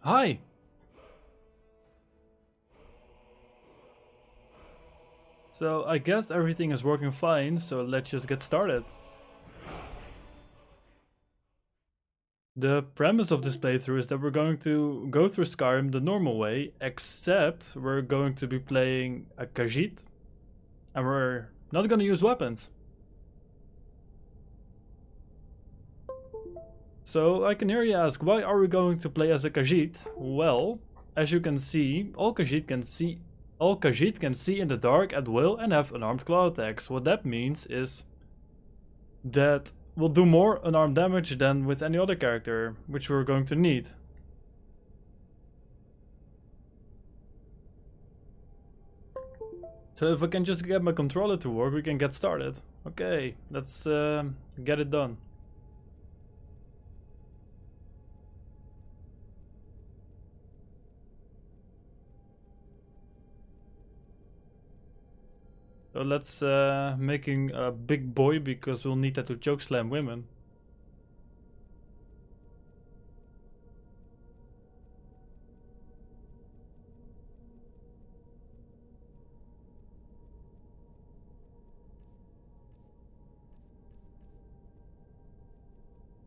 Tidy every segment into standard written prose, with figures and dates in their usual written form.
Hi! So I guess everything is working fine, so let's just get started. The premise of this playthrough is that we're going to go through Skyrim the normal way, except we're going to be playing a Khajiit, and we're not going to use weapons. So I can hear you ask, why are we going to play as a Khajiit? Well, as you can see, all Khajiit can see in the dark at will and have unarmed claw attacks. What that means is that we'll do more unarmed damage than with any other character, which we're going to need. So if I can just get my controller to work, we can get started. Okay, let's get it done. So let's making a big boy because we'll need that to chokeslam women.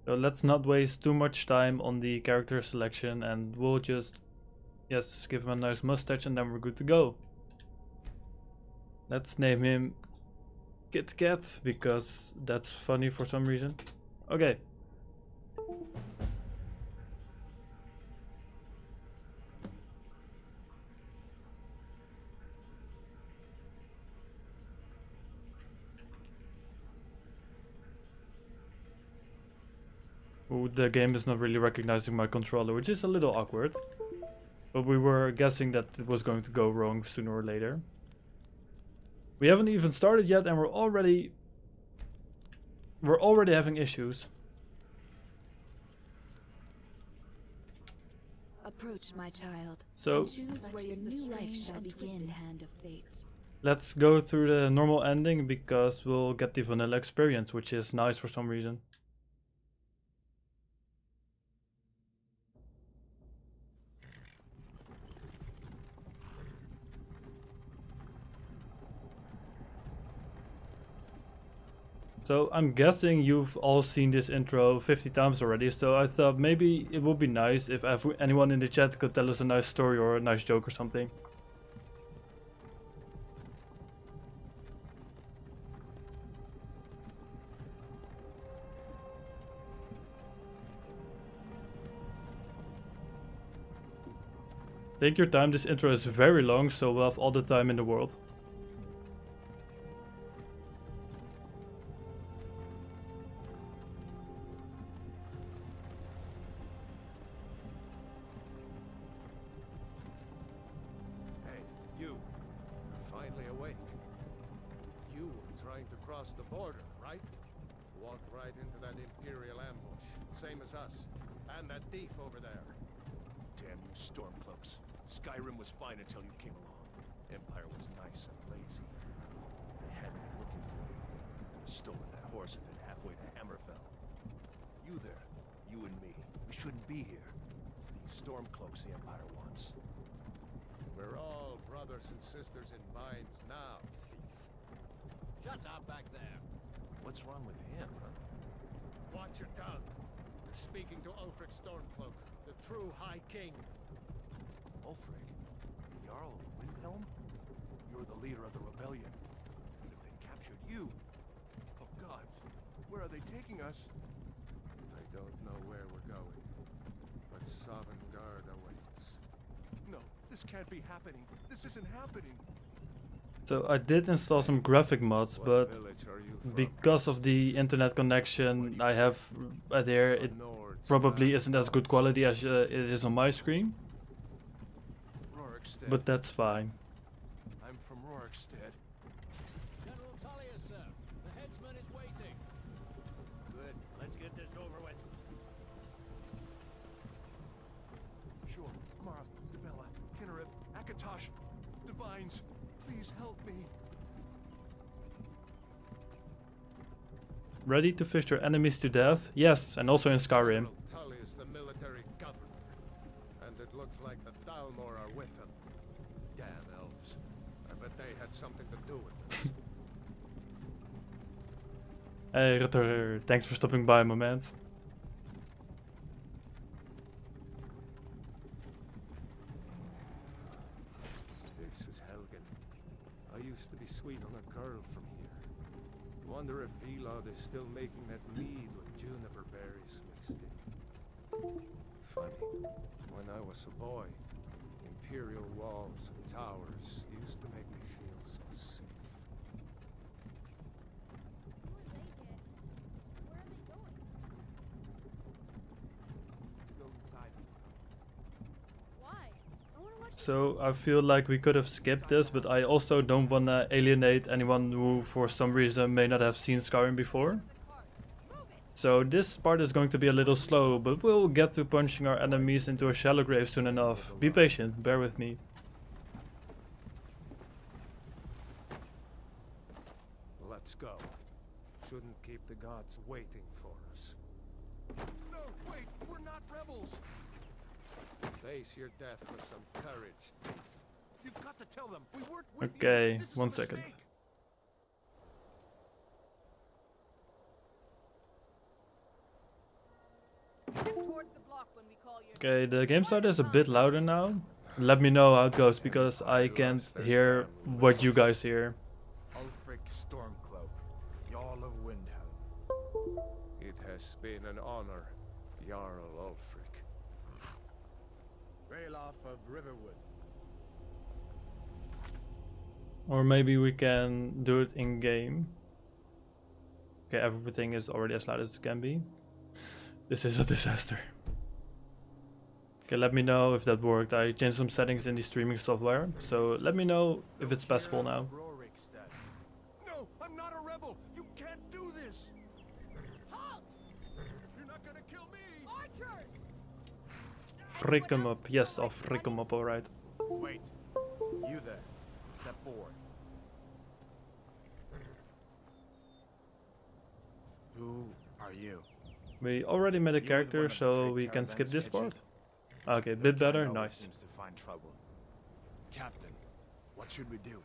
So let's not waste too much time on the character selection, and we'll just, yes, give him a nice mustache and then we're good to go. Let's name him Kit Kat because that's funny for some reason. Okay. Ooh, the game is not really recognizing my controller, which is a little awkward. But we were guessing that it was going to go wrong sooner or later. We haven't even started yet and we're already having issues. Approach, my child. So Choose where your new life shall begin. Hand of fate. let's go through the normal ending because we'll get the vanilla experience, which is nice for some reason. So I'm guessing you've all seen this intro 50 times already, so I thought maybe it would be nice if anyone in the chat could tell us a nice story or a nice joke or something. Take your time, this intro is very long, so we'll have all the time in the world. The border, right? Walked right into that Imperial ambush, same as us. And that thief over there. Damn you Stormcloaks. Skyrim was fine until you came along. Empire was nice and lazy. If they hadn't been looking for you, they would have stolen that horse and been halfway to Hammerfell. You there, you and me, we shouldn't be here. It's these Stormcloaks the Empire wants. We're all brothers and sisters in binds now, thief. Shut up back there. What's wrong with him, huh? Watch your tongue. You're speaking to Ulfric Stormcloak, the true High King. Ulfric? The Jarl of Windhelm? You're the leader of the rebellion. What if they captured you? Oh gods, where are they taking us? I don't know where we're going, but Sovngarde awaits. No, this can't be happening. This isn't happening. So I did install some graphic mods, but because of the internet connection I have here, it probably isn't as good quality as it is on my screen. Rorikstead. But that's fine. I'm from Rorikstead. General Tullius, sir. The headsman is waiting. Good. Let's get this over with. Sure, Mara, Dibella, Kinnereth, Akatosh, Divines. Please help me. Ready to fish your enemies to death? Yes, and also in Skyrim. Tullius, the military governor, and And it looks like the Dalmor are with them. Damn elves. I bet they had something to do with this. Hey Ritter, thanks for stopping by, my man. This is Helgen. I used to be sweet on a girl from here. Wonder if Velod is still making that mead with juniper berries mixed in. Funny, when I was a boy, imperial walls and towers used to make me feel so safe. So I feel like we could have skipped this, but I also don't wanna alienate anyone who for some reason may not have seen Skyrim before. So this part is going to be a little slow, but we'll get to punching our enemies into a shallow grave soon enough. Be patient, bear with me. Let's go. Shouldn't keep the gods waiting for us. No, wait, we're not rebels. Face your death with some courage, thief. You've got to tell them we weren't with Okay, you. This is a 1 second. mistake. Okay, the game sound is a bit louder now. Let me know how it goes, because I can't hear what you guys hear. Ulfric Stormcloak, Jarl of Windhelm. It has been an honor, Jarl Ulfric. Ralof of Riverwood. Or maybe we can do it in game. Okay, everything is already as loud as it can be. This is a disaster. Okay, let me know if that worked. I changed some settings in the streaming software, so let me know if it's passable now. No, I'm not a rebel. You can't do this. Halt! You're not gonna kill me. Archers! Frick him up. Yes, I'll frick him up, alright. Wait. You there. Step forward. Who are you? We already made a You were the character, one that so betrayed we can skip Caravan's this kitchen? part. Okay, bit The better, kind always nice. Seems to find trouble. Captain, what should we do?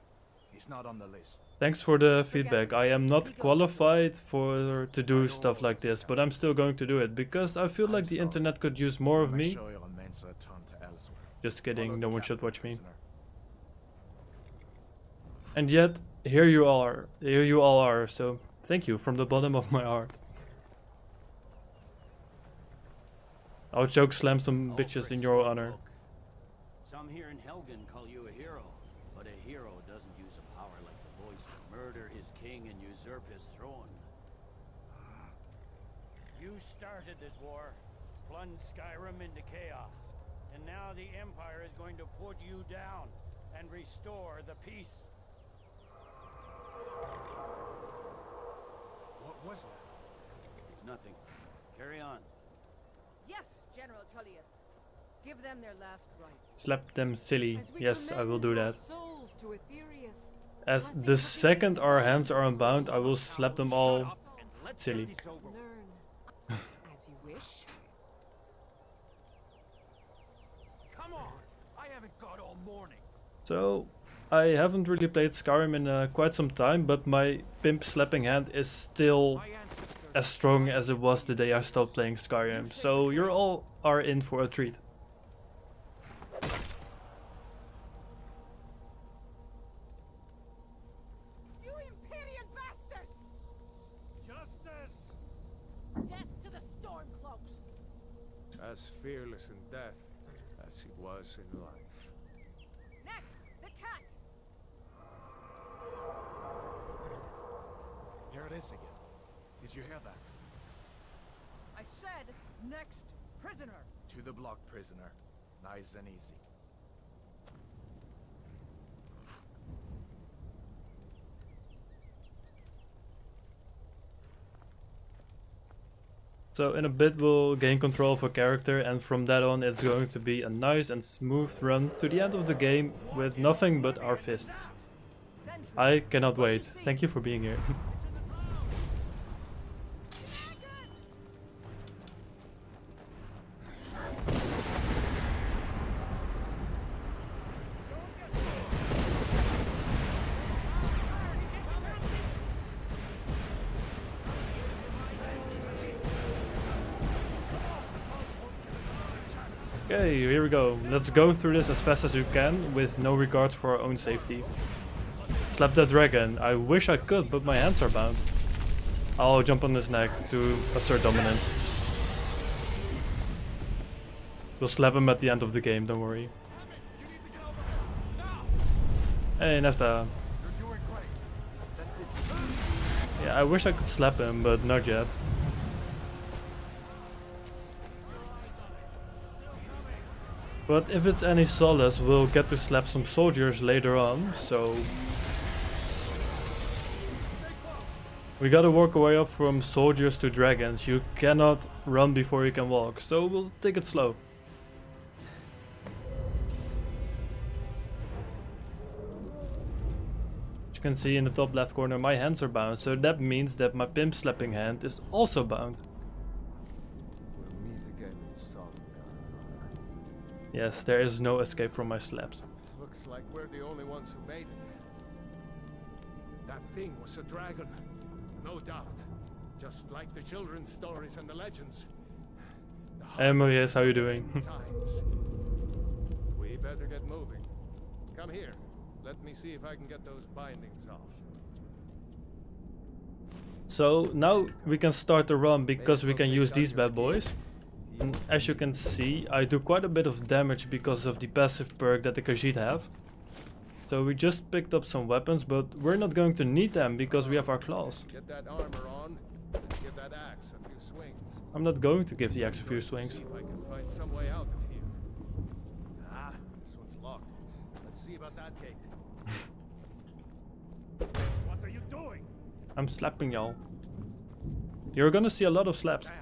He's not on the list. Thanks for the feedback. I am not qualified to do stuff like this, but I'm still going to do it, because I feel like the internet could use more of Make me. sure your Mensa turn to elsewhere. Just Follow kidding, the no one captain, should watch me. prisoner. And yet, here you all are, so thank you from the bottom of my heart. I'll choke slam some bitches in your honor. Some here in Helgen call you a hero, but a hero doesn't use a power like the boys to murder his king and usurp his throne. You started this war, plunged Skyrim into chaos, and now the Empire is going to put you down and restore the peace. What was that? It's nothing. Carry on. Yes, General Tullius. Give them their last rites. Slap them silly. As we Yes, I will do commend our that. souls to Aetherius, As the second our hands are unbound, I will slap them all silly. learn as you wish. Come on! I haven't got all morning. So, I haven't really played Skyrim in quite some time, but my pimp slapping hand is still as strong as it was the day I stopped playing Skyrim. So you all are in for a treat. You Imperial bastards! Justice! Death to the Stormcloaks! As fearless in death as he was in life. Next, the cat! Here it is again. Did you hear that? I said, next prisoner! To the block, prisoner. Nice and easy. So in a bit we'll gain control of a character, and from that on it's going to be a nice and smooth run to the end of the game with nothing but our fists. I cannot wait. Thank you for being here. Okay, here we go. Let's go through this as fast as we can with no regards for our own safety. Slap that dragon. I wish I could, but my hands are bound. I'll jump on his neck to assert dominance. We'll slap him at the end of the game, don't worry. Hey, Nesta. Yeah, I wish I could slap him, but not yet. But if it's any solace, we'll get to slap some soldiers later on, so... We gotta work our way up from soldiers to dragons. You cannot run before you can walk, so we'll take it slow. As you can see in the top left corner, my hands are bound, so that means that my pimp slapping hand is also bound. Yes, there is no escape from my slaps. Looks like we're the only ones who made it. That thing was a dragon, no doubt. Just like the children's stories and the legends. Hey Marius, how you doing? We better get moving. Come here. Let me see if I can get those bindings off. So now we can start the run because we can use these bad boys. And as you can see, I do quite a bit of damage because of the passive perk that the Khajiit have. So we just picked up some weapons, but we're not going to need them because we have our claws. Get that armor on, and give that axe a few swings. I'm not going to give the axe a few swings. See if I can find some way out of here. Ah, this one's locked. Let's see about that gate. What are you doing? I'm slapping y'all. You're gonna see a lot of slaps. Damn,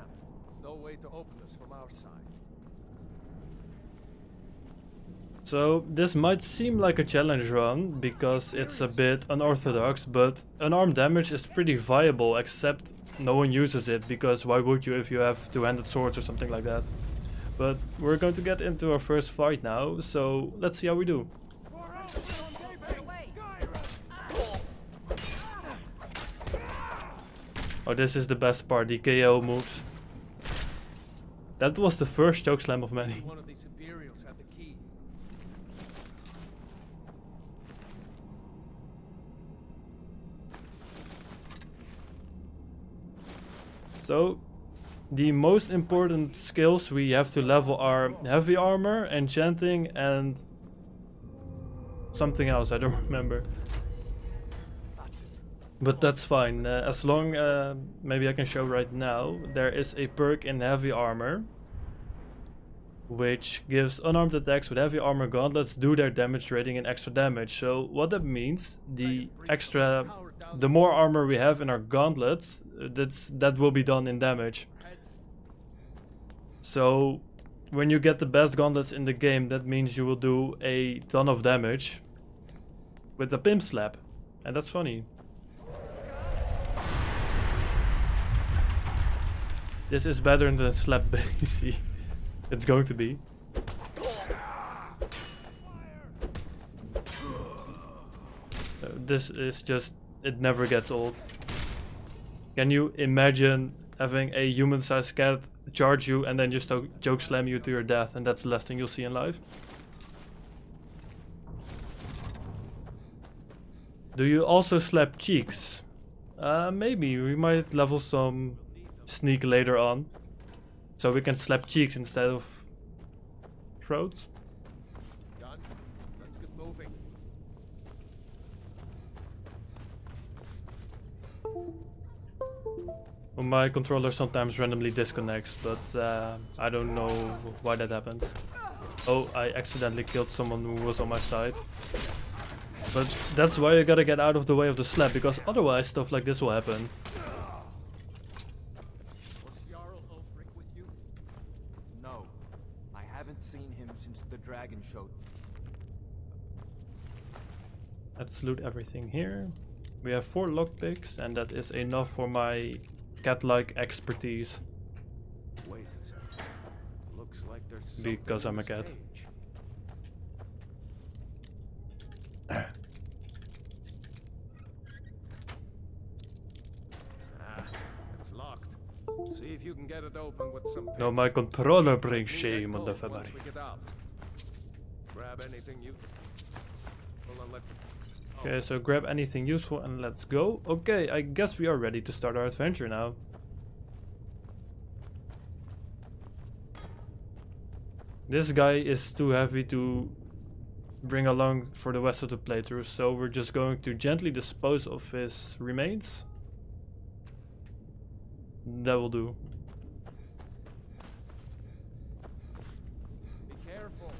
no way to open this from our side. So this might seem like a challenge run because it's a bit unorthodox, but unarmed damage is pretty viable, except no one uses it because why would you if you have two-handed swords or something like that. But we're going to get into our first fight now, so let's see how we do. Oh, this is the best part, the KO moves. That was the first chokeslam of many. One of these Imperials had the key. So, the most important skills we have to level are heavy armor, enchanting, and something else, I don't remember. But that's fine, as long, maybe I can show right now, there is a perk in heavy armor, which gives unarmed attacks with heavy armor gauntlets do their damage rating and extra damage. So what that means, the more armor we have in our gauntlets, that will be done in damage. So when you get the best gauntlets in the game, that means you will do a ton of damage with the pimp slap, and that's funny. This is better than slap base. It's going to be. This is just, it never gets old. Can you imagine having a human-sized cat charge you and then just choke slam you to your death, and that's the last thing you'll see in life? Do you also slap cheeks? Maybe, we might level some sneak later on, so we can slap cheeks instead of throats. Done. Let's get moving. Well, my controller sometimes randomly disconnects, but I don't know why that happens. Oh, I accidentally killed someone who was on my side. But that's why you gotta get out of the way of the slap, because otherwise stuff like this will happen. Seen him since the dragon showed. Let's loot everything here. We have 4 lockpicks, and that is enough for my cat-like expertise. Wait a second. Looks like there's because I'm a cat. It's locked. See if you can get it open with some No, picks. my controller Need brings a shame on the code once family. we get out. Grab anything you. Hold on, let. Okay, so grab anything useful and let's go. Okay, I guess we are ready to start our adventure now. This guy is too heavy to bring along for the rest of the playthrough, so we're just going to gently dispose of his remains. That will do. Be careful.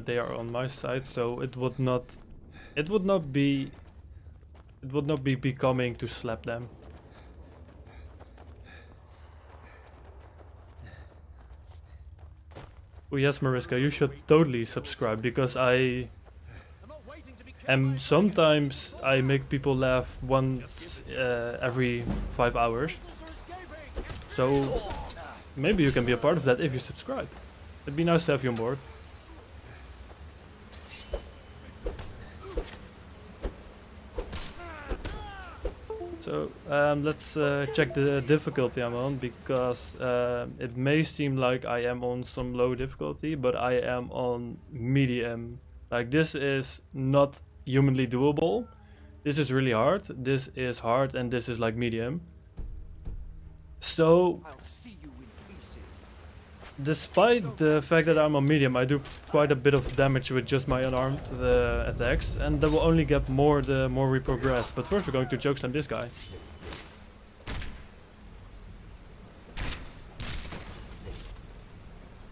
They are on my side, so it would not be becoming to slap them. Oh yes, Mariska, you should totally subscribe because I am sometimes I make people laugh once every 5 hours. So maybe you can be a part of that if you subscribe. It'd be nice to have you on board. So let's check the difficulty I'm on, because it may seem like I am on some low difficulty, but I am on medium. Like, this is not humanly doable. This is really hard, this is hard, and this is like medium. So despite the fact that I'm on medium, I do quite a bit of damage with just my unarmed attacks, and that will only get more the more we progress. But first we're going to chokeslam this guy.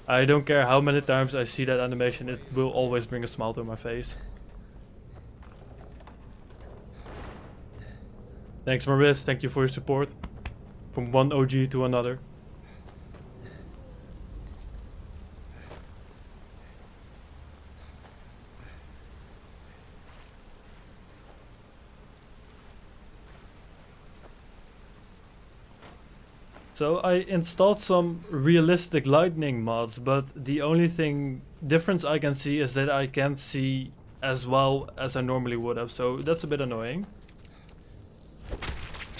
I don't care how many times I see that animation, it will always bring a smile to my face. Thanks Maris, thank you for your support. From one OG to another. So I installed some realistic lightning mods, but the only difference I can see is that I can't see as well as I normally would have, so that's a bit annoying.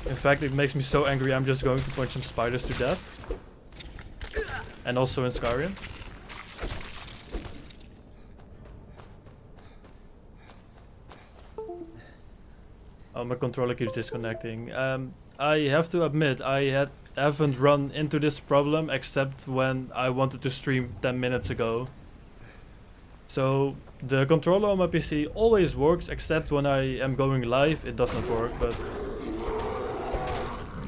In fact, it makes me so angry I'm just going to punch some spiders to death. And also in Skyrim. Oh, my controller keeps disconnecting. I have to admit, I haven't run into this problem except when I wanted to stream 10 minutes ago. So the controller on my PC always works, except when I am going live it doesn't work, but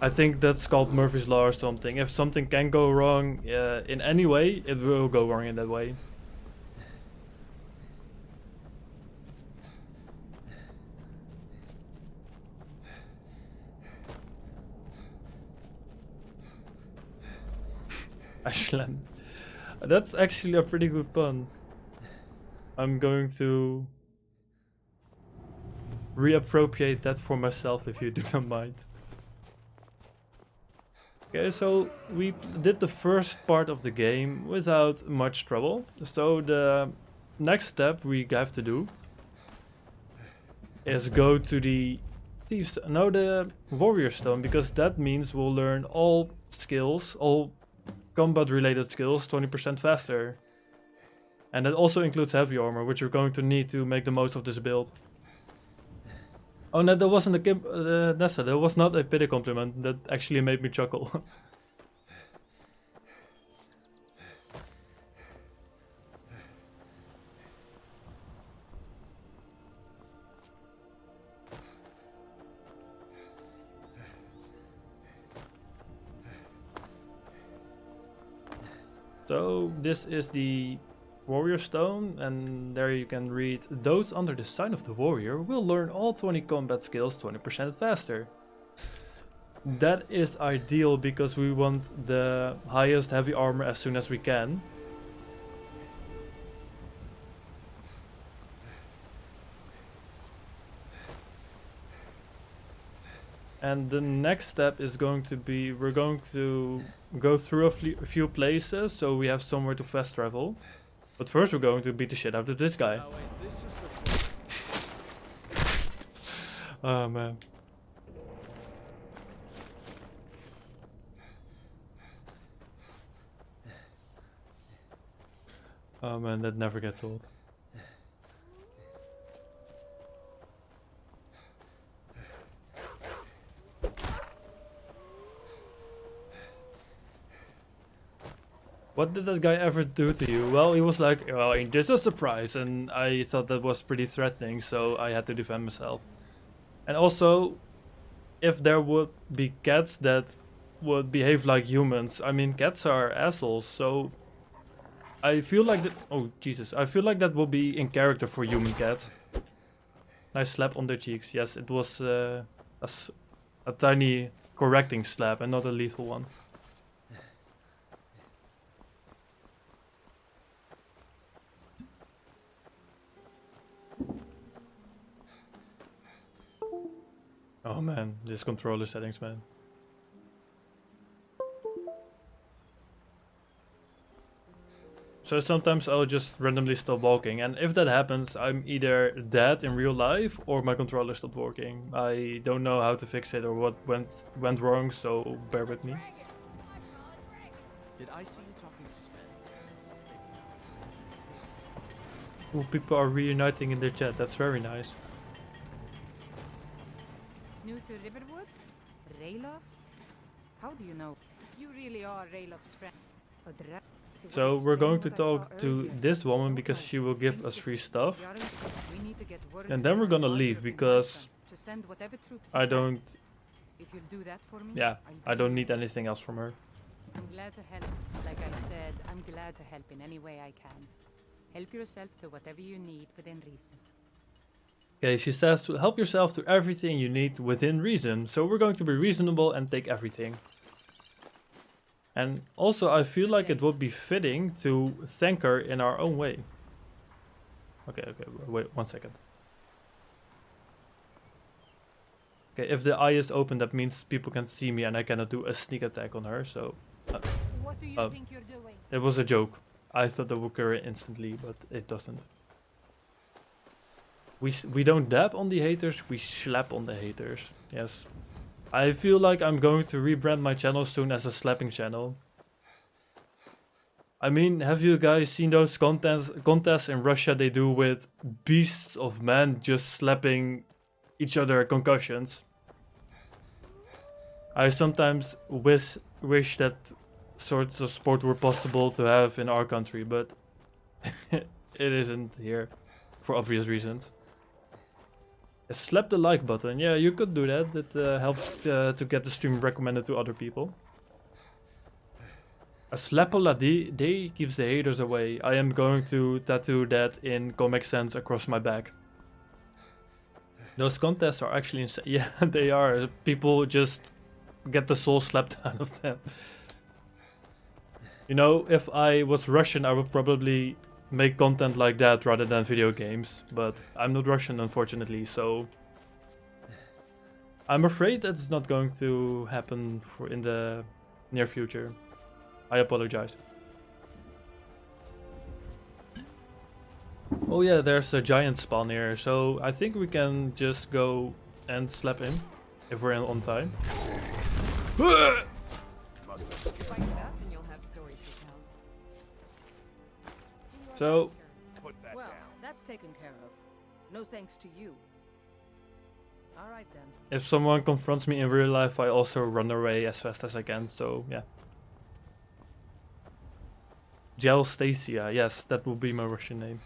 I think that's called Murphy's Law or something. If something can go wrong in any way, it will go wrong in that way. Ashland. That's actually a pretty good pun. I'm going to reappropriate that for myself if you do not mind. Okay, so we did the first part of the game without much trouble. So the next step we have to do is go to the Warrior Stone, because that means we'll learn all skills, all combat related skills 20% faster. And that also includes heavy armor, which we're going to need to make the most of this build. Oh no, that wasn't a Nessa, that was not a pity compliment, that actually made me chuckle. So this is the Warrior Stone, and there you can read, those under the sign of the warrior will learn all 20 combat skills 20% faster. That is ideal because we want the highest heavy armor as soon as we can. And the next step is going to be, we're going to go through a few places so we have somewhere to fast travel. But first we're going to beat the shit out of this guy. Oh man. Oh man, that never gets old. What did that guy ever do to you? Well, he was like, well, ain't this a surprise? And I thought that was pretty threatening, so I had to defend myself. And also, if there would be cats that would behave like humans, I mean, cats are assholes, so I feel like that. Oh, Jesus. I feel like that will be in character for human cats. Nice slap on their cheeks. Yes, it was a tiny correcting slap and not a lethal one. Oh man, this controller settings, man. So sometimes I'll just randomly stop walking, and if that happens, I'm either dead in real life or my controller stopped working. I don't know how to fix it or what went wrong, so bear with me. Did I see you talking to Sven? Ooh, people are reuniting in their chat, that's very nice. New to Riverwood? Rayloff? How do you know? You really are Rayloff's friend. So we're going to talk to this woman because she will give us free stuff. And then we're gonna leave because I don't... Yeah, I don't need anything else from her. I'm glad to help. Like I said, I'm glad to help in any way I can. Help yourself to whatever you need within reason. Okay, she says to help yourself to everything you need within reason. So we're going to be reasonable and take everything. And also I feel like it would be fitting to thank her in our own way. Okay, wait 1 second. Okay, if the eye is open, that means people can see me and I cannot do a sneak attack on her, so... What do you think you're doing? It was a joke. I thought that would occur instantly, but it doesn't. We don't dab on the haters, we slap on the haters. Yes. I feel like I'm going to rebrand my channel soon as a slapping channel. I mean, have you guys seen those contests in Russia they do with beasts of men just slapping each other concussions? I sometimes wish that sorts of sport were possible to have in our country, but it isn't here for obvious reasons. Slap the like button. Yeah, you could do that. It helps to get the stream recommended to other people. A slap-a-la-dee keeps the haters away. I am going to tattoo that in Comic Sans across my back. Those contests are actually insane. Yeah, they are. People just get the soul slapped out of them. You know, if I was Russian, I would probably make content like that rather than video games, but I'm not Russian unfortunately, so I'm afraid that's not going to happen in the near future. I apologize. Oh yeah, there's a giant spawn here, so I think we can just go and slap him if we're on time. Fight with us and you'll have stories to tell. So, Put that Well, down. that's taken care of. No thanks to you. All right then. if someone confronts me in real life, I also run away as fast as I can, so yeah. Gel Stasia, yes, that will be my Russian name.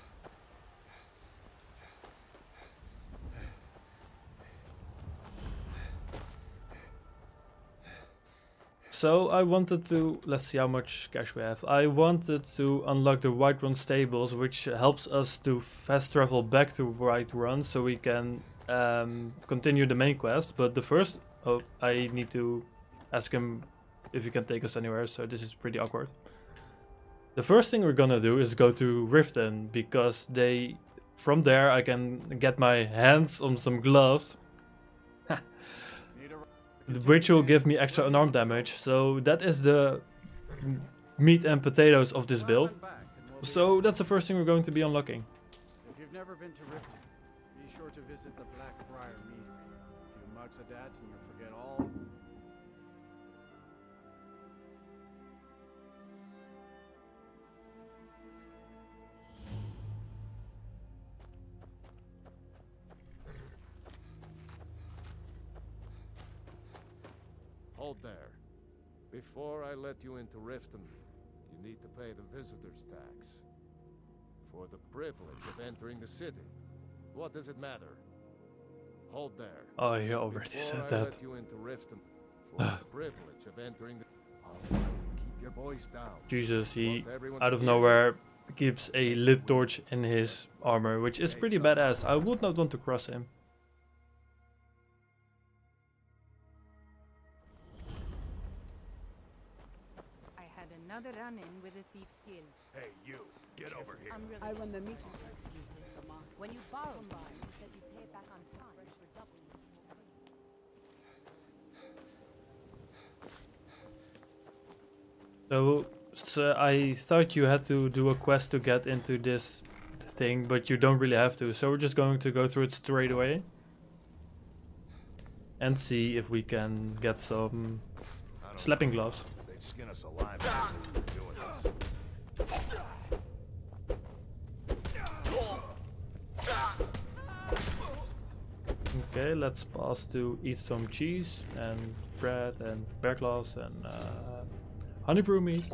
So I wanted to, let's see how much cash we have. I wanted to unlock the Whiterun stables, which helps us to fast travel back to Whiterun so we can continue the main quest. But the first, I need to ask him if he can take us anywhere, so this is pretty awkward. The first thing we're gonna do is go to Riften, because from there I can get my hands on some gloves, which will give me extra unarmed damage. So that is the meat and potatoes of this build. So that's the first thing we're going to be unlocking. If you've never been to Riften, be sure to visit the Blackbriar Meadery. A few mugs of that and you'll forget all. Hold there. Before I let you into Riften, you need to pay the visitor's tax. For the privilege of entering the city. What does it matter? Hold there. Oh, you already Before said I that. let you into Riften, for the privilege of entering the... All right, keep your voice down. Jesus, he Want everyone out to of hear you? nowhere keeps a lit torch in his armor, which is pretty badass. I would not want to cross him. I had another run-in with a thief's guild. Hey, you, get over here. I run the meeting. Excuses. When you borrow something, you said you pay it back on time for double. So I thought you had to do a quest to get into this thing, but you don't really have to. So we're just going to go through it straight away and see if we can get some slapping gloves. They'd skin us alive if we were doing this. Okay, let's pause to eat some cheese and bread and bear claws and honey brew meat.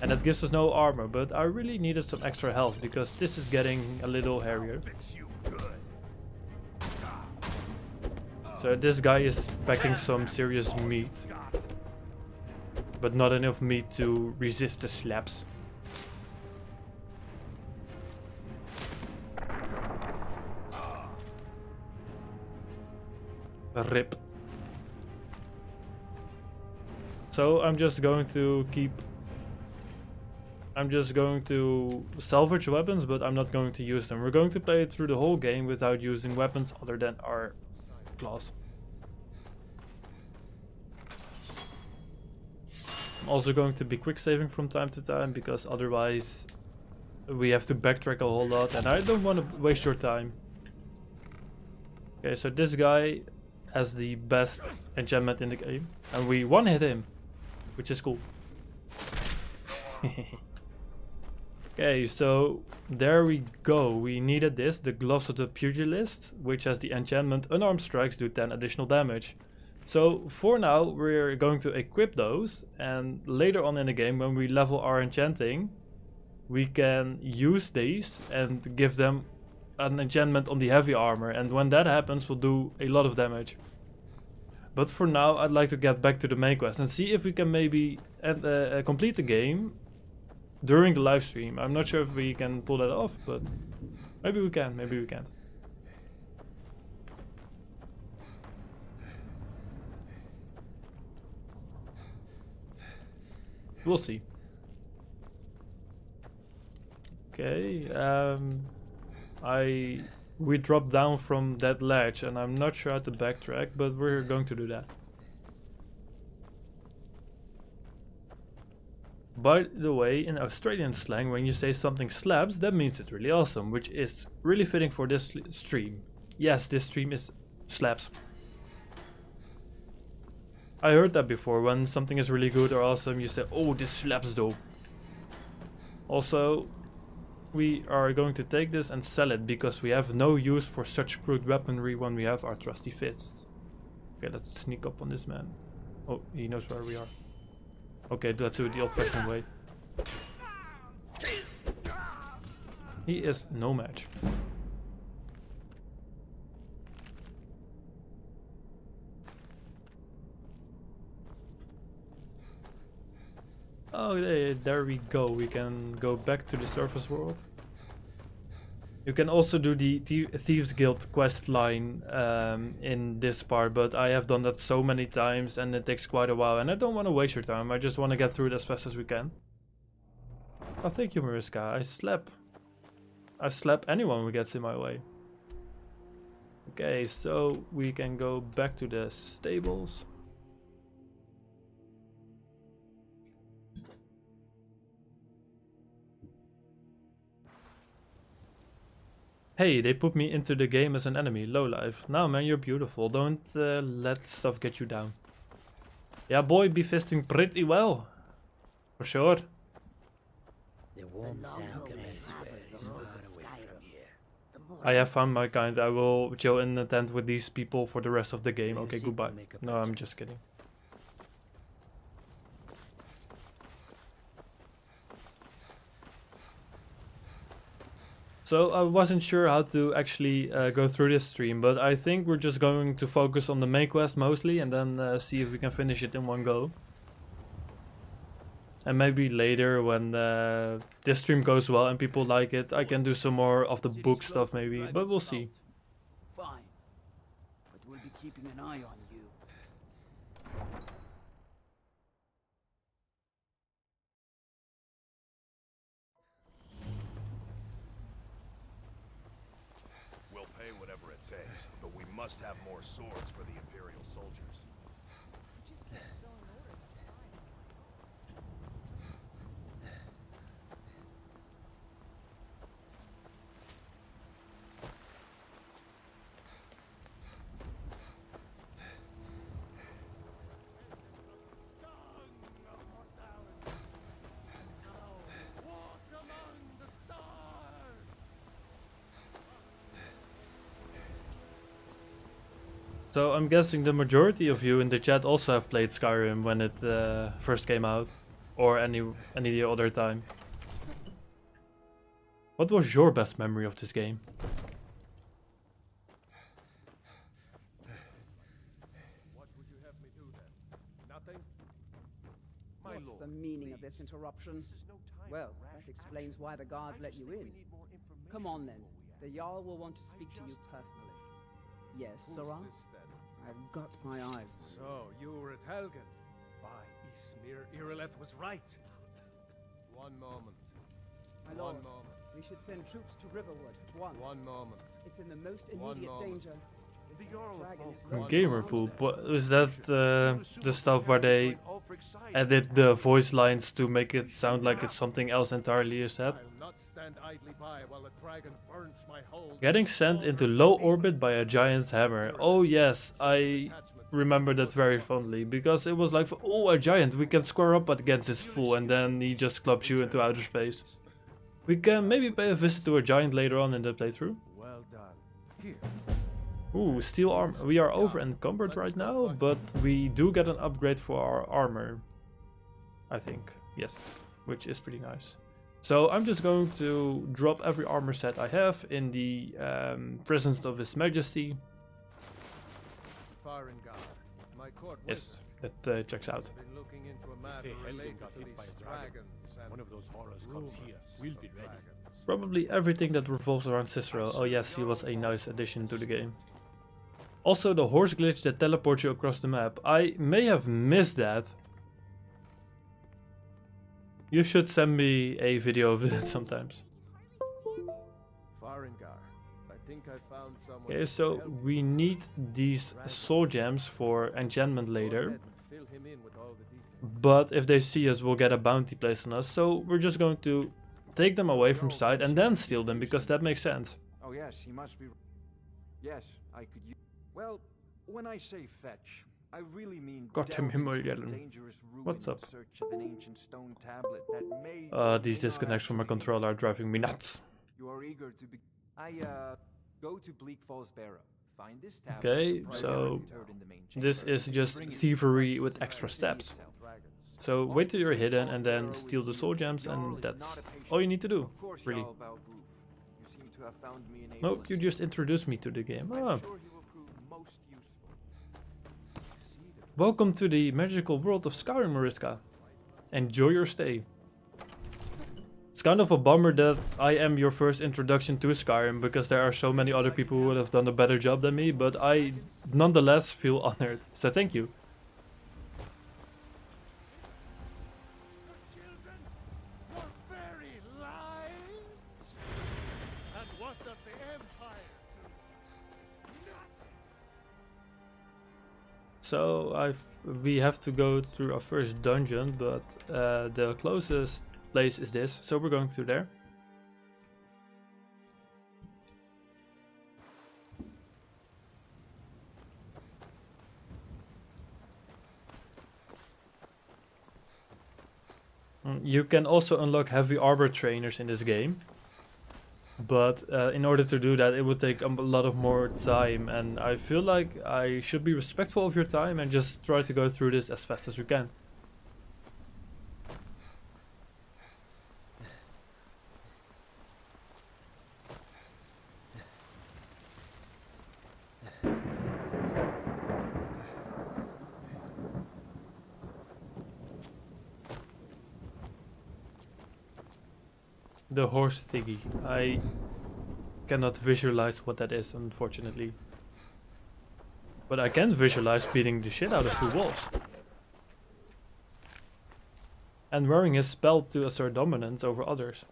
And that gives us no armor, but I really needed some extra health because this is getting a little hairier. Fix you good. So this guy is packing some serious meat, but not enough meat to resist the slaps. Rip. So I'm just going to salvage weapons, but I'm not going to use them. We're going to play it through the whole game without using weapons other than our claws. I'm also going to be quick saving from time to time because otherwise we have to backtrack a whole lot and I don't want to waste your time. Okay, so this guy has the best enchantment in the game and we one-hit him, which is cool. Okay, so there we go. We needed this, the gloves of the Pugilist, which has the enchantment unarmed strikes do 10 additional damage. So for now we're going to equip those, and later on in the game when we level our enchanting we can use these and give them an enchantment on the heavy armor, and when that happens we'll do a lot of damage. But for now I'd like to get back to the main quest and see if we can maybe complete the game during the live stream. I'm not sure if we can pull that off, but maybe we can, maybe we can't. We'll see. Okay, we dropped down from that ledge and I'm not sure how to backtrack, but we're going to do that. By the way, in Australian slang, when you say something slaps, that means it's really awesome, which is really fitting for this stream. Yes, this stream is slaps. I heard that before. When something is really good or awesome, you say, oh, this slaps though. Also, we are going to take this and sell it because we have no use for such crude weaponry when we have our trusty fists. Okay, let's sneak up on this man. Oh, he knows where we are. Okay, let's do it the old-fashioned way. He is no match. Oh, there we go. We can go back to the surface world. You can also do the Thieves Guild quest line in this part, but I have done that so many times and it takes quite a while and I don't want to waste your time. I just want to get through it as fast as we can. Oh, thank you, Mariska. I slap anyone who gets in my way. Okay, so we can go back to the stables. Hey, they put me into the game as an enemy, lowlife. No man, you're beautiful. Don't let stuff get you down. Yeah boy, be fisting pretty well. For sure. The warm sound of is far away from here. I have found my kind. I will chill in the tent with these people for the rest of the game. Okay, goodbye. No, I'm just kidding. So I wasn't sure how to actually go through this stream, but I think we're just going to focus on the main quest mostly and then see if we can finish it in one go. And maybe later when this stream goes well and people like it, I can do some more of the book stuff maybe, but we'll see. Fine. But we'll be keeping an eye on you. We'll pay whatever it takes, but we must have more swords for the Imperial soldiers. So I'm guessing the majority of you in the chat also have played Skyrim when it first came out, or any other time. What was your best memory of this game? What would you have me do then? Nothing? My What's lord, the meaning of please. this interruption? This is no time Well, for rash that explains action. why the guards I let just you think in. we need more information Come on then. before we The act. Jarl will want to speak to you personally. Yes, Who's Sarah? this then? I've got my eyes on you. So, you were at Helgen. By Ismir, Irileth was right. One moment. My One lord, moment. we should send troops to Riverwood at once. One moment. It's in the most One immediate moment. danger. The The Jarl of dragon is Falkland- lurking Gamer around poop. there. What is that? The stuff where they edit the voice lines to make it sound like it's something else entirely, is that? I'll not stand idly by while the dragon burns my hold. Getting sent into low orbit by a giant's hammer. Oh yes, I remember that very fondly, because it was like, oh, a giant, we can square up against this fool, and then he just clubs you into outer space. We can maybe pay a visit to a giant later on in the playthrough. Well done. Here. Ooh, steel armor. We are over encumbered right now, but we do get an upgrade for our armor. I think. Yes, which is pretty nice. So I'm just going to drop every armor set I have in the presence of His Majesty. Farengar, my court Yes, wizard, that checks out. has been looking into a They matter say Helgen related got to hit these by a dragon. dragons and One of those horrors comes here. rumors We'll of be ready. dragons. Probably everything that revolves around Cicero. Oh yes, he was a nice addition to the game. Also the horse glitch that teleports you across the map. I may have missed that. You should send me a video of that sometimes. Farengar, I think I found someone. Okay, who so can help we you. need these soul gems for enchantment Go later. ahead and fill him in with all the details. But if they see us, we'll get a bounty placed on us. So we're just going to take them away from sight and then steal them, because that makes sense. Oh yes, he must be. Yes, I could use. Well, when I say fetch, I really mean Goddamn delve into a Himmeljelden. dangerous ruin What's in up? search of an ancient stone tablet that may or These may not disconnects from my actually be- controller are driving me nuts. You are eager to be. Go to Bleak Falls Barrow. Find this tablet. Okay, so this is just thievery with extra steps. So wait till you're hidden and then steal the soul gems, and that's all you need to do, really. Nope, you just introduced me to the game. Ah. Welcome to the magical world of Skyrim, Mariska. Enjoy your stay. It's kind of a bummer that I am your first introduction to Skyrim, because there are so many other people who would have done a better job than me, but I nonetheless feel honored, so thank you. Children, your very lives? And what does the Empire do? So we have to go through our first dungeon, but the closest place is this, so we're going through there. You can also unlock heavy armor trainers in this game, but in order to do that it would take a lot of more time, and I feel like I should be respectful of your time and just try to go through this as fast as we can. The horse thingy. I cannot visualize what that is, unfortunately. But I can visualize beating the shit out of 2 wolves. And wearing his spell to assert dominance over others.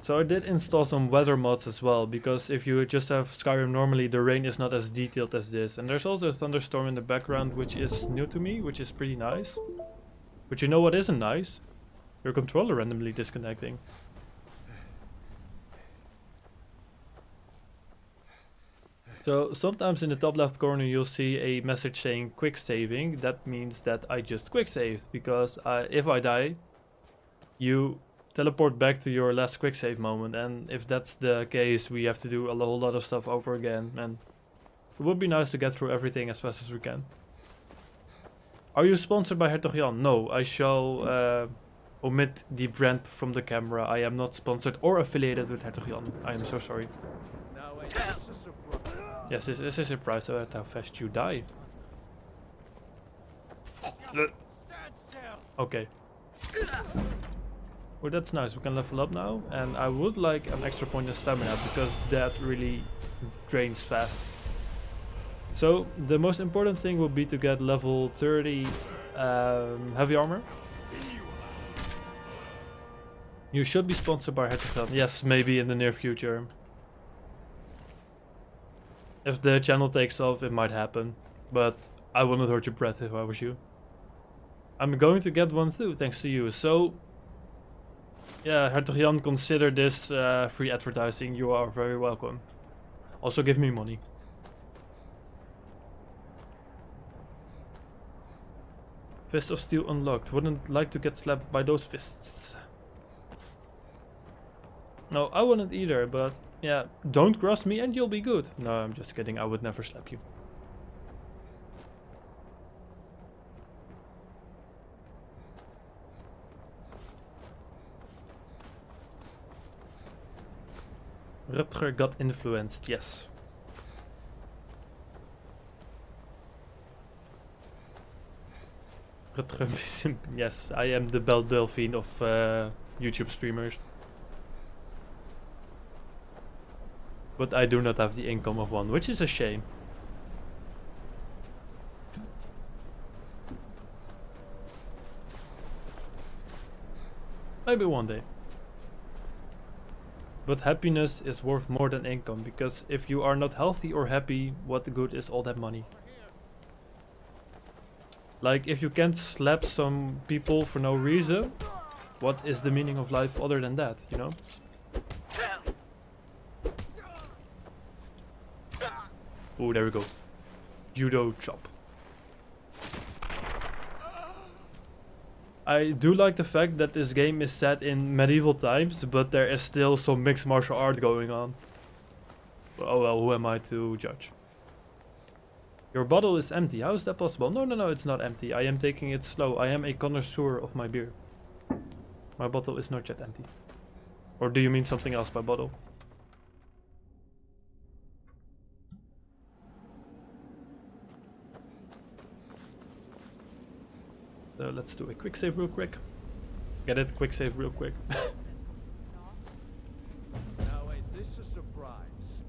So I did install some weather mods as well, because if you just have Skyrim normally, the rain is not as detailed as this. And there's also a thunderstorm in the background, which is new to me, which is pretty nice. But you know what isn't nice? Your controller randomly disconnecting. So sometimes in the top left corner you'll see a message saying quick saving. That means that I just quick saved, because if I die, you teleport back to your last quick save moment, and if that's the case we have to do a whole lot of stuff over again, and it would be nice to get through everything as fast as we can. Are you sponsored by Hertog Jan? No, I shall omit the brand from the camera. I am not sponsored or affiliated with Hertog Jan. I am so sorry. Yes, this is a surprise at how fast you die. Okay. Well, that's nice. We can level up now, and I would like an extra point in stamina, because that really drains fast. So the most important thing will be to get level 30 heavy armor. You should be sponsored by Hertog. Yes, maybe in the near future. If the channel takes off, it might happen, but I wouldn't hold your breath if I was you. I'm going to get one too, thanks to you. So yeah, Hertog Jan, consider this free advertising. You are very welcome. Also give me money. Fist of Steel unlocked. Wouldn't like to get slapped by those fists. No, I wouldn't either, but yeah, don't cross me and you'll be good. No, I'm just kidding. I would never slap you. Rutger got influenced, yes. Rutger, yes, I am the Belle Delphine of YouTube streamers. But I do not have the income of one, which is a shame. Maybe one day. But happiness is worth more than income, because if you are not healthy or happy, what good is all that money? Like, if you can't slap some people for no reason, what is the meaning of life other than that, you know? Oh, there we go. Judo chop. I do like the fact that this game is set in medieval times, but there is still some mixed martial art going on. Oh well, who am I to judge? Your bottle is empty. How is that possible? No, it's not empty. I am taking it slow. I am a connoisseur of my beer. My bottle is not yet empty. Or do you mean something else by bottle? So let's do a quick save real quick. Get it? Quick save real quick. Now ain't this a surprise?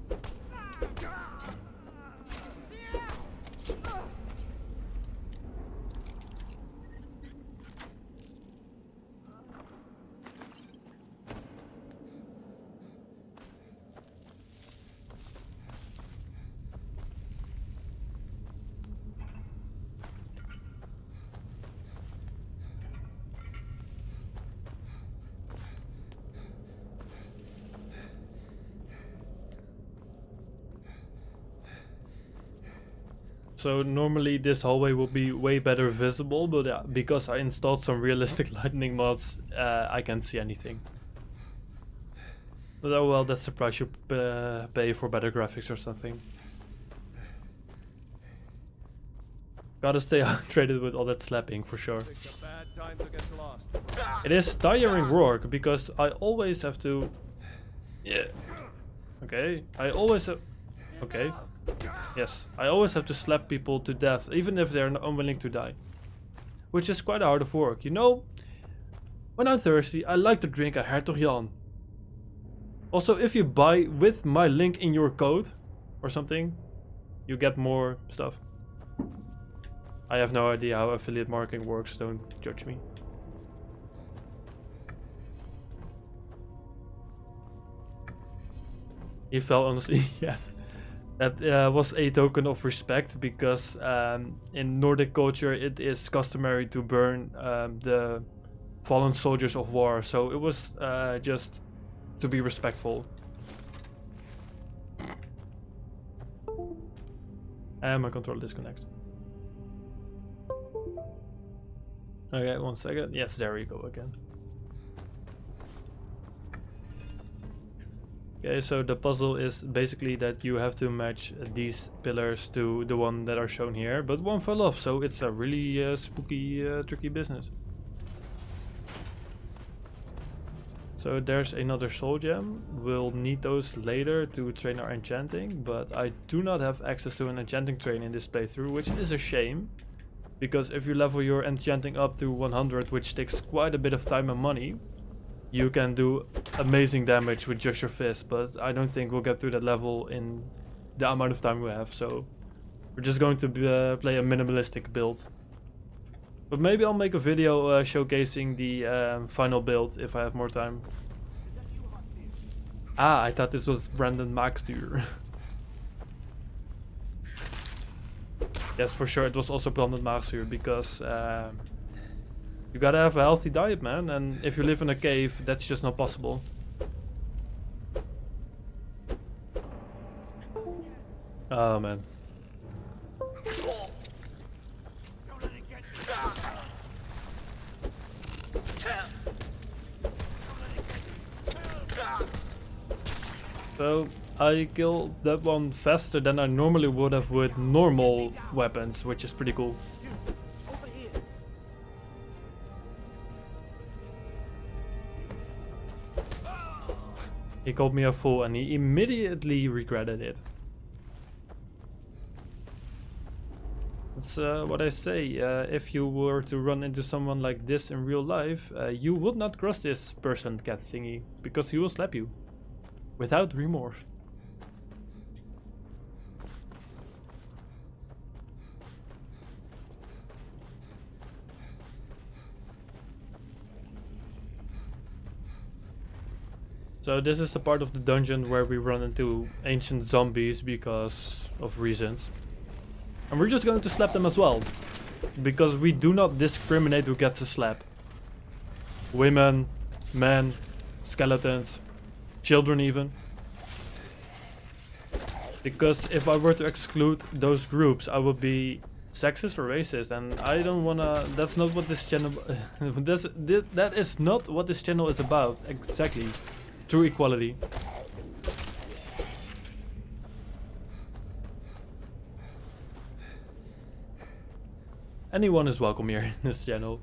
So normally this hallway will be way better visible, but because I installed some realistic lighting mods, I can't see anything. But oh well, that's the price you pay for better graphics or something. Gotta stay hydrated with all that slapping for sure. It is tiring work because I always have to... Yeah. Okay, I always have... Okay. Yes, I always have to slap people to death, even if they're unwilling to die. Which is quite hard of work. You know, when I'm thirsty, I like to drink a Hertog Jan. Also, if you buy with my link in your code or something, you get more stuff. I have no idea how affiliate marketing works, don't judge me. He fell honestly, yes. That was a token of respect because in Nordic culture it is customary to burn the fallen soldiers of war, so it was just to be respectful. And my controller disconnects. Okay, 1 second. Yes, there we go again. Okay, so the puzzle is basically that you have to match these pillars to the one that are shown here, but one fell off, so it's a really spooky, tricky business. So there's another soul gem. We'll need those later to train our enchanting, but I do not have access to an enchanting train in this playthrough, which is a shame. Because if you level your enchanting up to 100, which takes quite a bit of time and money, you can do amazing damage with just your fist, but I don't think we'll get to that level in the amount of time we have, so we're just going to play a minimalistic build. But maybe I'll make a video showcasing the final build if I have more time. Ah, I thought this was Brandon Makeover. Yes, for sure, it was also Brandon Makeover because you gotta have a healthy diet, man, and if you live in a cave, that's just not possible. Oh, man. So, I killed that one faster than I normally would have with normal weapons, which is pretty cool. He called me a fool and he immediately regretted it. That's what I say. If you were to run into someone like this in real life, you would not cross this person cat thingy, because he will slap you. Without remorse. So this is the part of the dungeon where we run into ancient zombies because of reasons. And we're just going to slap them as well. Because we do not discriminate who gets a slap. Women, men, skeletons, children even. Because if I were to exclude those groups, I would be sexist or racist, and I don't wanna. That's not what this channel. That is not what this channel is about. Exactly. True equality. Anyone is welcome here in this channel.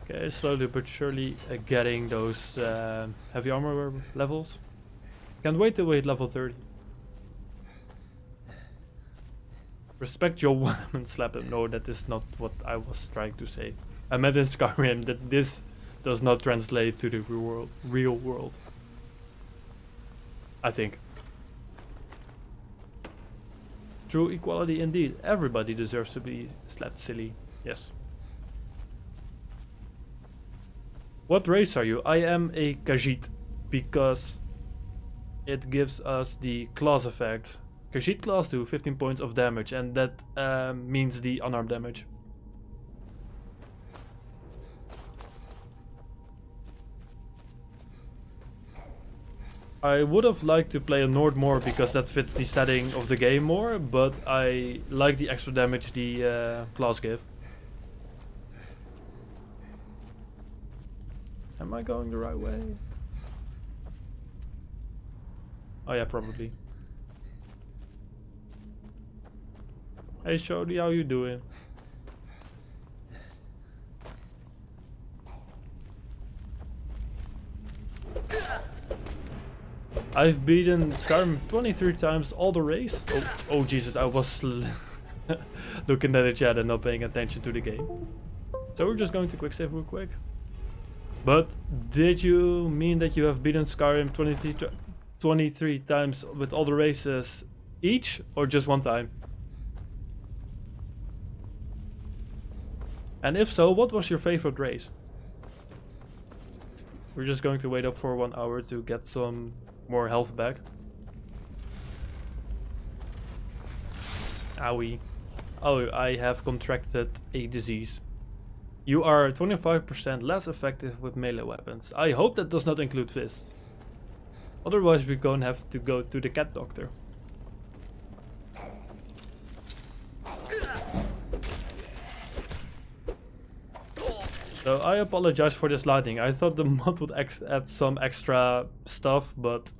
Okay, slowly but surely getting those heavy armor levels. Can't wait till we hit level 30. Respect your woman, slap him. No, that is not what I was trying to say. I meant in Skyrim that this does not translate to the real world. I think. True equality indeed. Everybody deserves to be slapped silly. Yes. What race are you? I am a Khajiit because it gives us the class effect. Khajiit class do 15 points of damage, and that means the unarmed damage. I would have liked to play a Nord more because that fits the setting of the game more, but I like the extra damage the class give. Am I going the right way? Oh yeah, probably. Hey Shorty, how you doing? I've beaten Skyrim 23 times all the race. Oh Jesus, I was looking at the chat and not paying attention to the game. So we're just going to quick save real quick. But did you mean that you have beaten Skyrim 23 times with all the races each, or just one time? And if so, what was your favorite race? We're just going to wait up for 1 hour to get some more health back. Owie. Oh, I have contracted a disease. You are 25% less effective with melee weapons. I hope that does not include fists. Otherwise we're gonna have to go to the cat doctor. So I apologize for this lighting. I thought the mod would add some extra stuff, but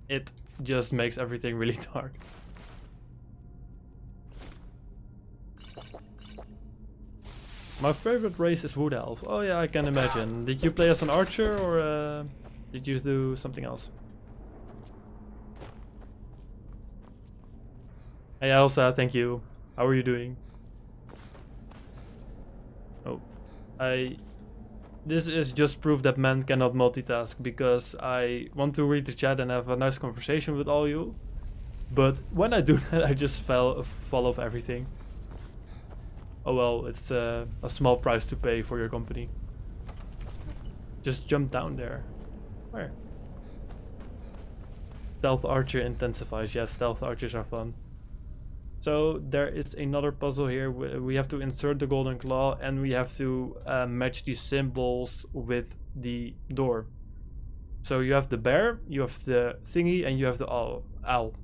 it just makes everything really dark. My favorite race is Wood Elf. Oh yeah, I can imagine. Did you play as an archer or did you do something else? Hey Elsa, thank you. How are you doing? Oh, this is just proof that men cannot multitask, because I want to read the chat and have a nice conversation with all you. But when I do that, I just fall off everything. Oh well, it's a small price to pay for your company. Just jump down there. Where? Stealth Archer intensifies. Yes, Stealth Archers are fun. So there is another puzzle here. We have to insert the golden claw and we have to match these symbols with the door. So you have the bear, you have the thingy, and you have the owl.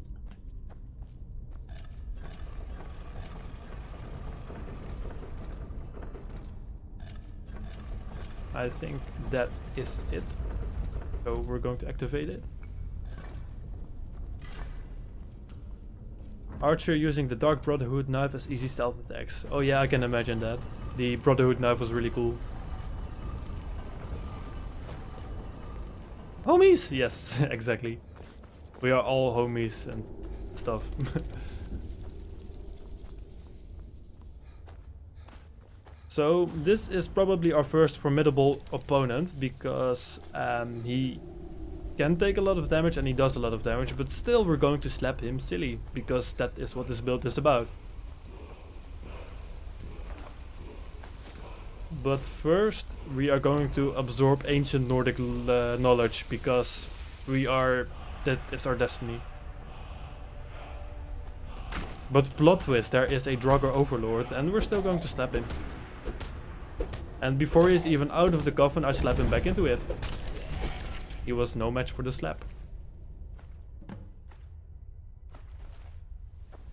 I think that is it. So we're going to activate it. Archer using the Dark Brotherhood knife as easy stealth attacks. Oh yeah, I can imagine that. The Brotherhood knife was really cool. Homies! Yes, exactly. We are all homies and stuff. So this is probably our first formidable opponent, because he can take a lot of damage and he does a lot of damage, but still we're going to slap him silly, because that is what this build is about. But first we are going to absorb ancient Nordic knowledge, because that is our destiny. But plot twist, there is a Draugr Overlord and we're still going to slap him. And before he's even out of the coffin, I slap him back into it. He was no match for the slap.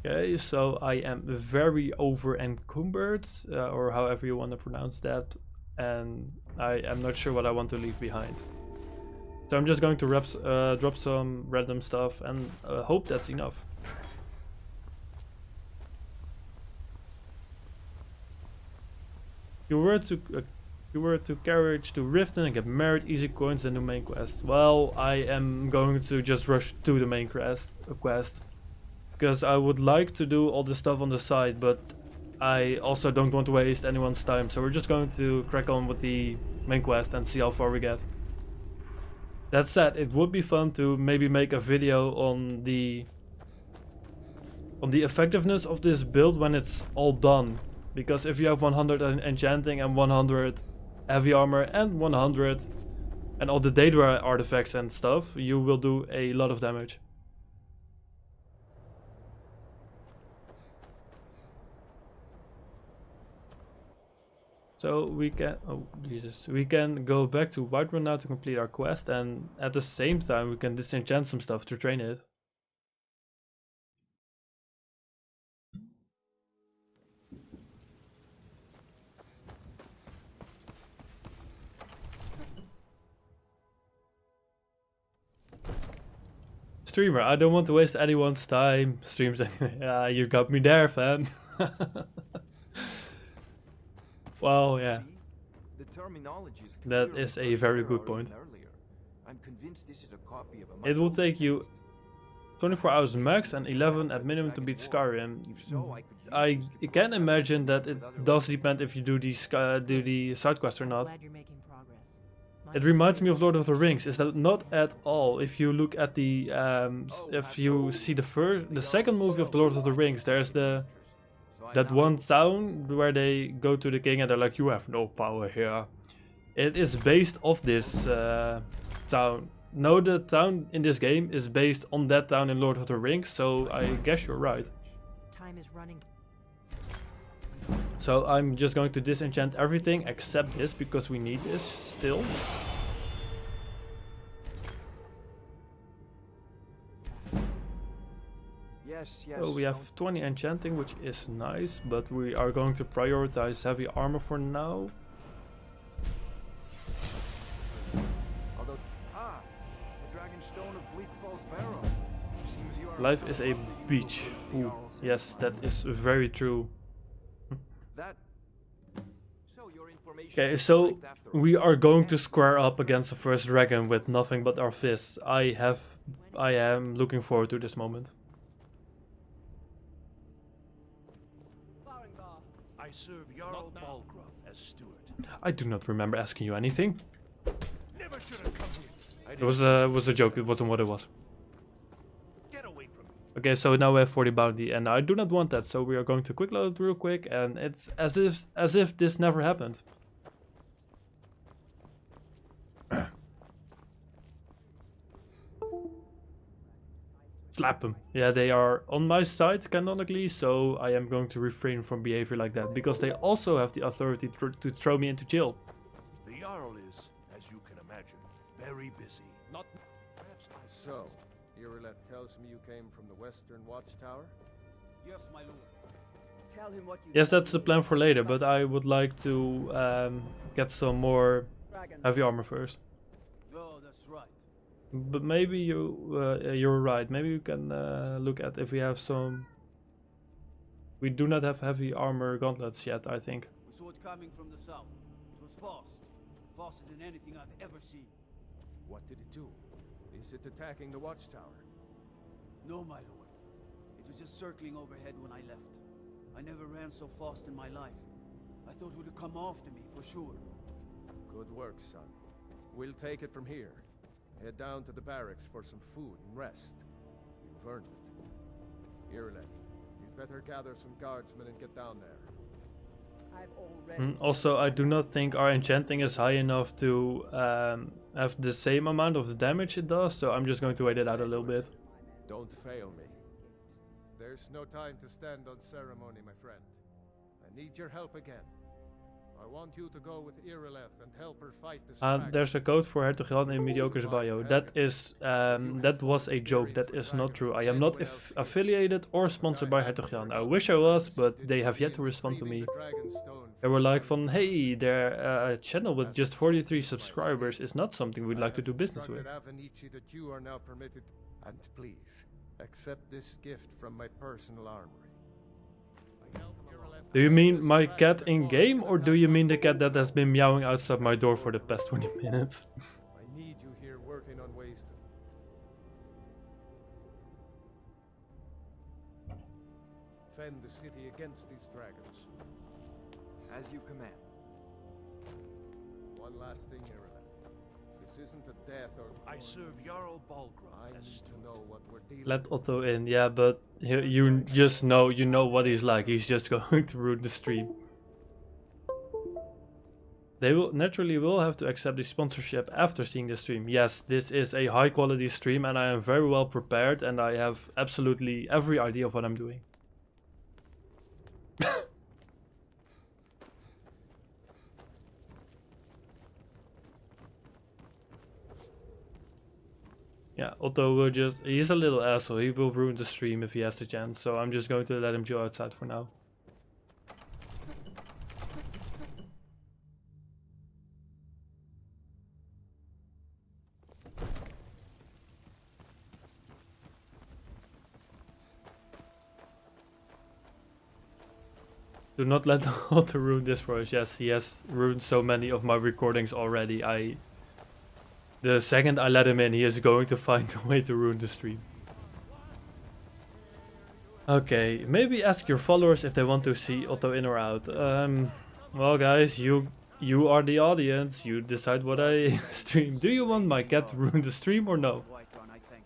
Okay, so I am very over encumbered, or however you want to pronounce that, and I am not sure what I want to leave behind. So I'm just going to drop some random stuff and hope that's enough. You were to carriage to Riften and get married, easy coins and the main quest. Well, I am going to just rush to the main quest, because I would like to do all this stuff on the side, but I also don't want to waste anyone's time. So we're just going to crack on with the main quest and see how far we get. That said, it would be fun to maybe make a video on the effectiveness of this build when it's all done. Because if you have 100 enchanting and 100 heavy armor and 100 and all the Daedra artifacts and stuff, you will do a lot of damage. So we can, oh Jesus, we can go back to Whiterun now to complete our quest, and at the same time we can disenchant some stuff to train it. Streamer, I don't want to waste anyone's time. Streams anyway. Yeah, you got me there, fam. Well, yeah. See? The terminology is That clearer is for a very better good or point. even earlier. I'm convinced this is a copy of a It much will older take you text. 24 hours max and Just 11 after at the minimum to Dragon beat War. Skyrim. If so, I could use I this to can cross imagine that reference it with other does legends. depend if you do the side quest or not. Glad you're making progress. It reminds me of Lord of the Rings. Is that not at all? If you look at the, if you see the second movie of the Lord of the Rings, there's that one town where they go to the king and they're like, "You have no power here." It is based off this town. No, the town in this game is based on that town in Lord of the Rings, so I guess you're right. Time is running. So I'm just going to disenchant everything except this because we need this still. Yes, yes. So we have 20 enchanting, which is nice, but we are going to prioritize heavy armor for now. Although, the Dragon Stone of Bleak Falls Barrow. Seems you are Life is a above the usual beach. fruits the Ooh, Jarls have yes, that provided. is very true. That. So your information Okay, is so correct after all. we are going to square up against the first dragon with nothing but our fists. I am looking forward to this moment. I serve Jarl Balgruuf as steward. I do not remember asking you anything. Never should have come here. It was a joke, it wasn't what it was. Get away from me. Okay, so now we have 40 bounty, and I do not want that, so we are going to quick load real quick, and it's as if this never happened. Slap them. Yeah, they are on my side canonically, so I am going to refrain from behavior like that, because they also have the authority to throw me into jail. The Jarl is, as you can imagine, very busy. Not. So, Irileth tells me you came from the Western Watchtower? Yes, my lord. Tell him what you Yes, did that's the to plan me. for later, but I would like to get some more Dragon. heavy armor first. Oh, that's right. But maybe you're right. Maybe you can look at if we have some. We do not have heavy armor gauntlets yet, I think. We saw it coming from the south. It was fast. Faster than anything I've ever seen. What did it do? Is it attacking the Watchtower? No, my lord. It was just circling overhead when I left. I never ran so fast in my life. I thought it would come after me, for sure. Good work, son. We'll take it from here. Head down to the barracks for some food and rest. You've earned it. Irileth, you'd better gather some guardsmen and get down there. I've already... Also, I do not think our enchanting is high enough to have the same amount of damage it does, so I'm just going to wait it out a little bit. Don't fail me. There's no time to stand on ceremony, my friend. I need your help again. I want you to go with Irileth and help her fight this dragon. There's a code for Helgen in MedioCore's bio. That is, that was a joke. That is not true. I am not affiliated or sponsored by Helgen. I wish I was, but they have yet to respond to me. They were like, "Von, hey, their channel with just 43 subscribers is not something we'd like to do business with." That you are now permitted, and please accept this gift from my personal armory. Do you mean my cat in game, or do you mean the cat that has been meowing outside my door for the past 20 minutes? I need you here working on ways to defend the city against these dragons. As you command. One last thing, Irileth. This isn't a death or... I serve Jarl Balgruuf I as need steward. to know what we're dealing Let Otto in, yeah, but you just know, what he's like. He's just going to ruin the stream. They will naturally have to accept the sponsorship after seeing the stream. Yes, this is a high quality stream and I am very well prepared and I have absolutely every idea of what I'm doing. Yeah, Otto will he's a little asshole. He will ruin the stream if he has the chance, so I'm just going to let him chill outside for now. Do not let Otto ruin this for us. Yes, he has ruined so many of my recordings already. The second I let him in, he is going to find a way to ruin the stream. Okay, maybe ask your followers if they want to see Otto in or out. Well guys, you are the audience. You decide what I stream. Do you want my cat to ruin the stream or no? Whiterun, I think.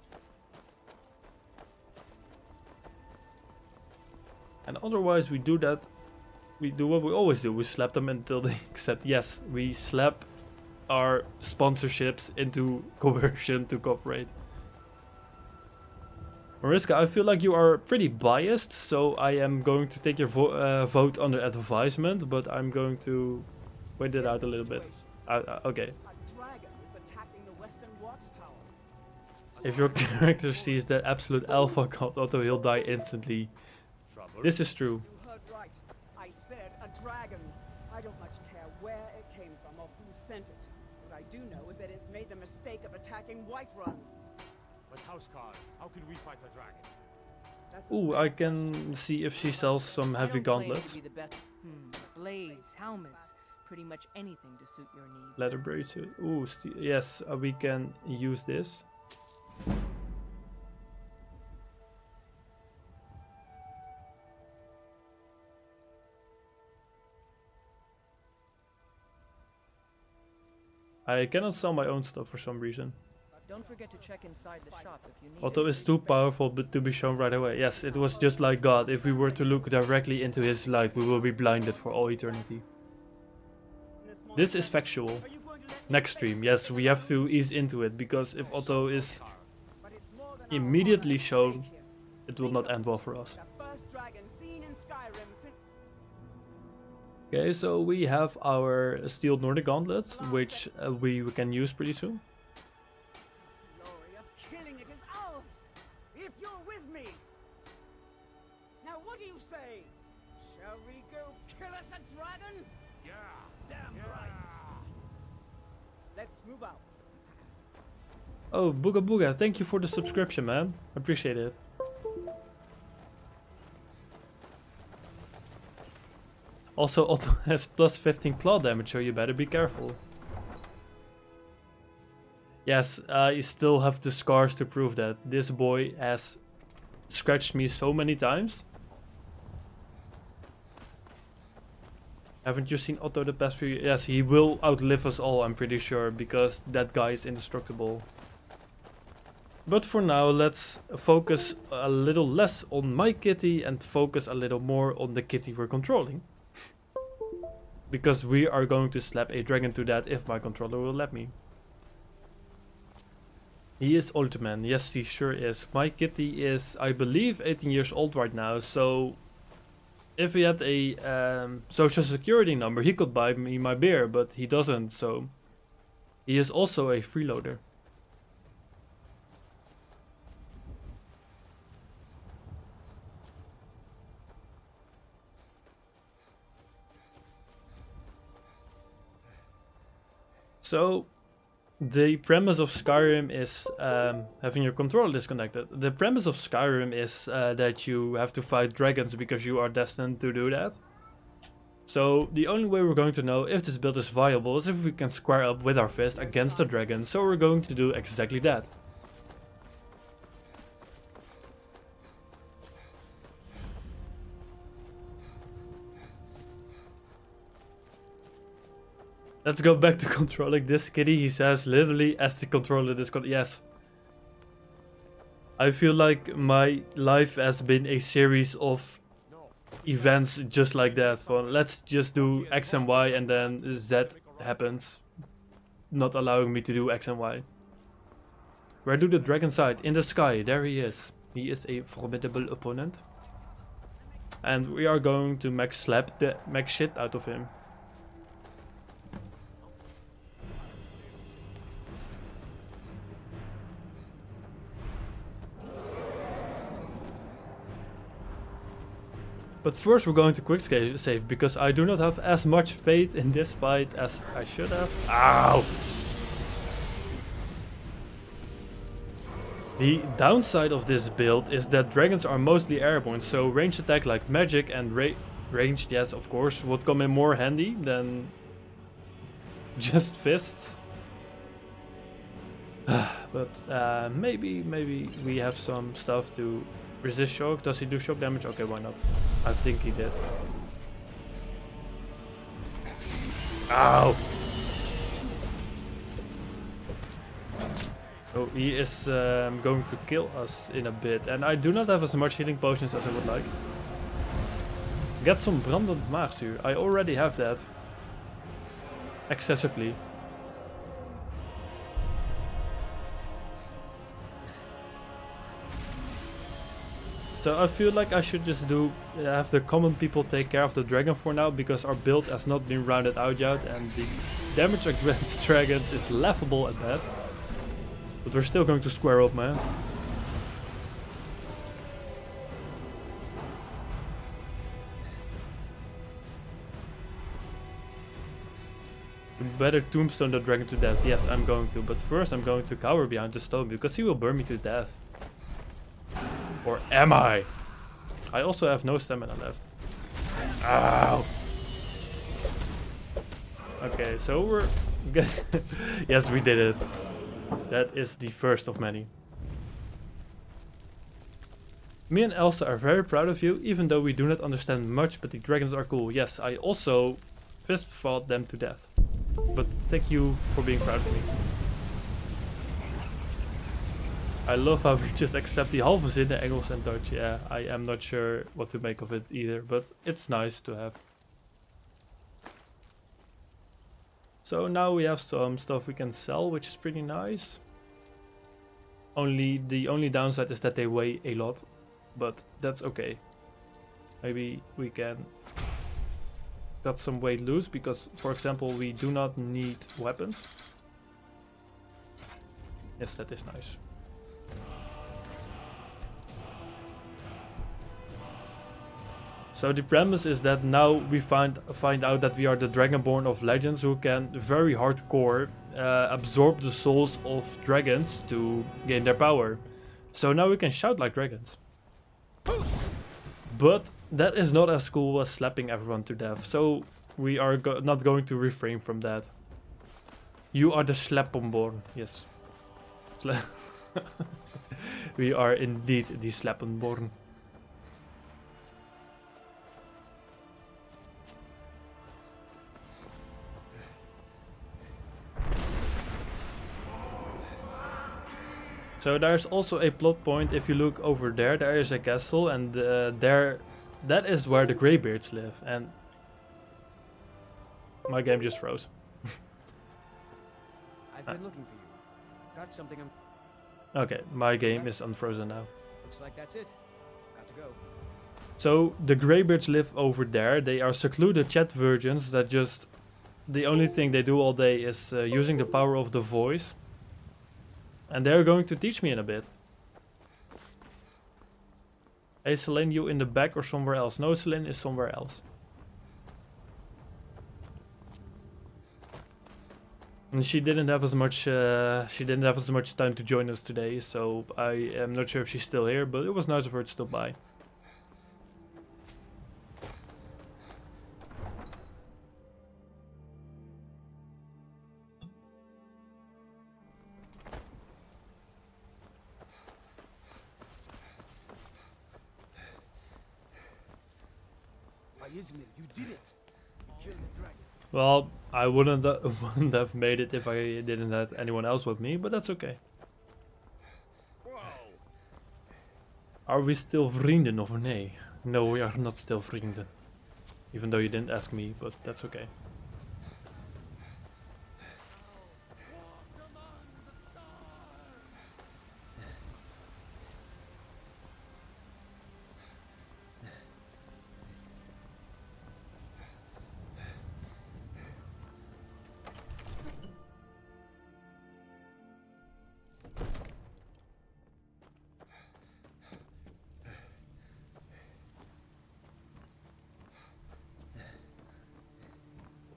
And otherwise we do that. We do what we always do. We slap them until they accept. Yes, we slap our sponsorships into coercion to cooperate. Mariska, I feel like you are pretty biased, so I am going to take your vote under advisement, but I'm going to wait it out a little bit. Okay. If your character sees that absolute alpha called Otto, he'll die instantly. This is true. You heard right. I said a dragon. I don't much care where it came from or who sent it. What I do know is that it's made the mistake of attacking Whiterun. But Housecar, how can we fight the dragon? Ooh, I can see if she sells some heavy gauntlets. Blades, helmets, pretty much anything to suit your needs. Leather bracelet. Ooh, yes, we can use this. I cannot sell my own stuff for some reason. Don't forget to check inside the shop if you need. Otto is too powerful to be shown right away. Yes, it was just like God. If we were to look directly into his light, we will be blinded for all eternity. This is factual. Next stream, yes, we have to ease into it, because if Otto is immediately shown, it will not end well for us. Okay, so we have our steel Nordic gauntlets, which we can use pretty soon. Say, shall we go kill us a dragon? Yeah, damn right. Let's move out. Oh, Booga Booga, thank you for the subscription, man. Appreciate it. Also, Otto has plus 15 claw damage, so you better be careful. Yes, I still have the scars to prove that. This boy has scratched me so many times. Haven't you seen Otto the past few years? Yes, he will outlive us all, I'm pretty sure, because that guy is indestructible. But for now, let's focus a little less on my kitty and focus a little more on the kitty we're controlling. Because we are going to slap a dragon to that if my controller will let me. He is old man, yes he sure is. My kitty is, I believe, 18 years old right now, so if he had a social security number, he could buy me my beer, but he doesn't, so he is also a freeloader. So the premise of Skyrim is having your controller disconnected. The premise of Skyrim is that you have to fight dragons because you are destined to do that. So the only way we're going to know if this build is viable is if we can square up with our fist against the dragon. So we're going to do exactly that. Let's go back to controlling this kitty, he says, literally as the controller this yes. I feel like my life has been a series of events just like that. Well, let's just do X and Y and then Z happens, not allowing me to do X and Y. Where do the dragons hide? In the sky, there he is. He is a formidable opponent. And we are going to max slap the max shit out of him. But first we're going to quick save because I do not have as much faith in this fight as I should have. Ow! The downside of this build is that dragons are mostly airborne, so range attack like magic and Ranged, yes, of course, would come in more handy than just fists. But maybe we have some stuff to resist shock. Does he do shock damage? Okay, why not? I think he did. Ow! So he is going to kill us in a bit, and I do not have as much healing potions as I would like. Get some brandend maagzuur. I already have that. Excessively. So I feel like I should just have the common people take care of the dragon for now, because our build has not been rounded out yet and the damage against dragons is laughable at best. But we're still going to square up, man. Better tombstone the dragon to death. Yes, I'm going to. But first I'm going to cower behind the stone because he will burn me to death. Or am I? I also have no stamina left. Ow! Okay, so we're good. Yes, we did it. That is the first of many. Me and Elsa are very proud of you, even though we do not understand much, but the dragons are cool. Yes, I also fist fought them to death. But thank you for being proud of me. I love how we just accept the halve in the Engels and Dutch. Yeah, I am not sure what to make of it either, but it's nice to have. So now we have some stuff we can sell, which is pretty nice. The only downside is that they weigh a lot, but that's okay. Maybe we can cut some weight loose because, for example, we do not need weapons. Yes, that is nice. So the premise is that now we find out that we are the Dragonborn of Legends who can very hardcore absorb the souls of dragons to gain their power. So now we can shout like dragons. But that is not as cool as slapping everyone to death. So we are not going to refrain from that. You are the Slappenborn. Yes. We are indeed the Slappenborn. So there's also a plot point. If you look over there, there is a castle, and that is where the Greybeards live. And my game just froze. I've been looking for you. Got something I'm... Okay, my game is unfrozen now. Looks like that's it. Got to go. So the Greybeards live over there. They are secluded chat virgins that just... The only thing they do all day is using the power of the voice. And they're going to teach me in a bit. Hey Celine, you in the back or somewhere else? No, Celine is somewhere else. And she didn't have as much time to join us today, so I am not sure if she's still here, but it was nice of her to stop by. You did it. You killed the dragon. Well, I wouldn't have made it if I didn't have anyone else with me, but that's okay. Are we still vrienden of nee? No, we are not still vrienden. Even though you didn't ask me, but that's okay.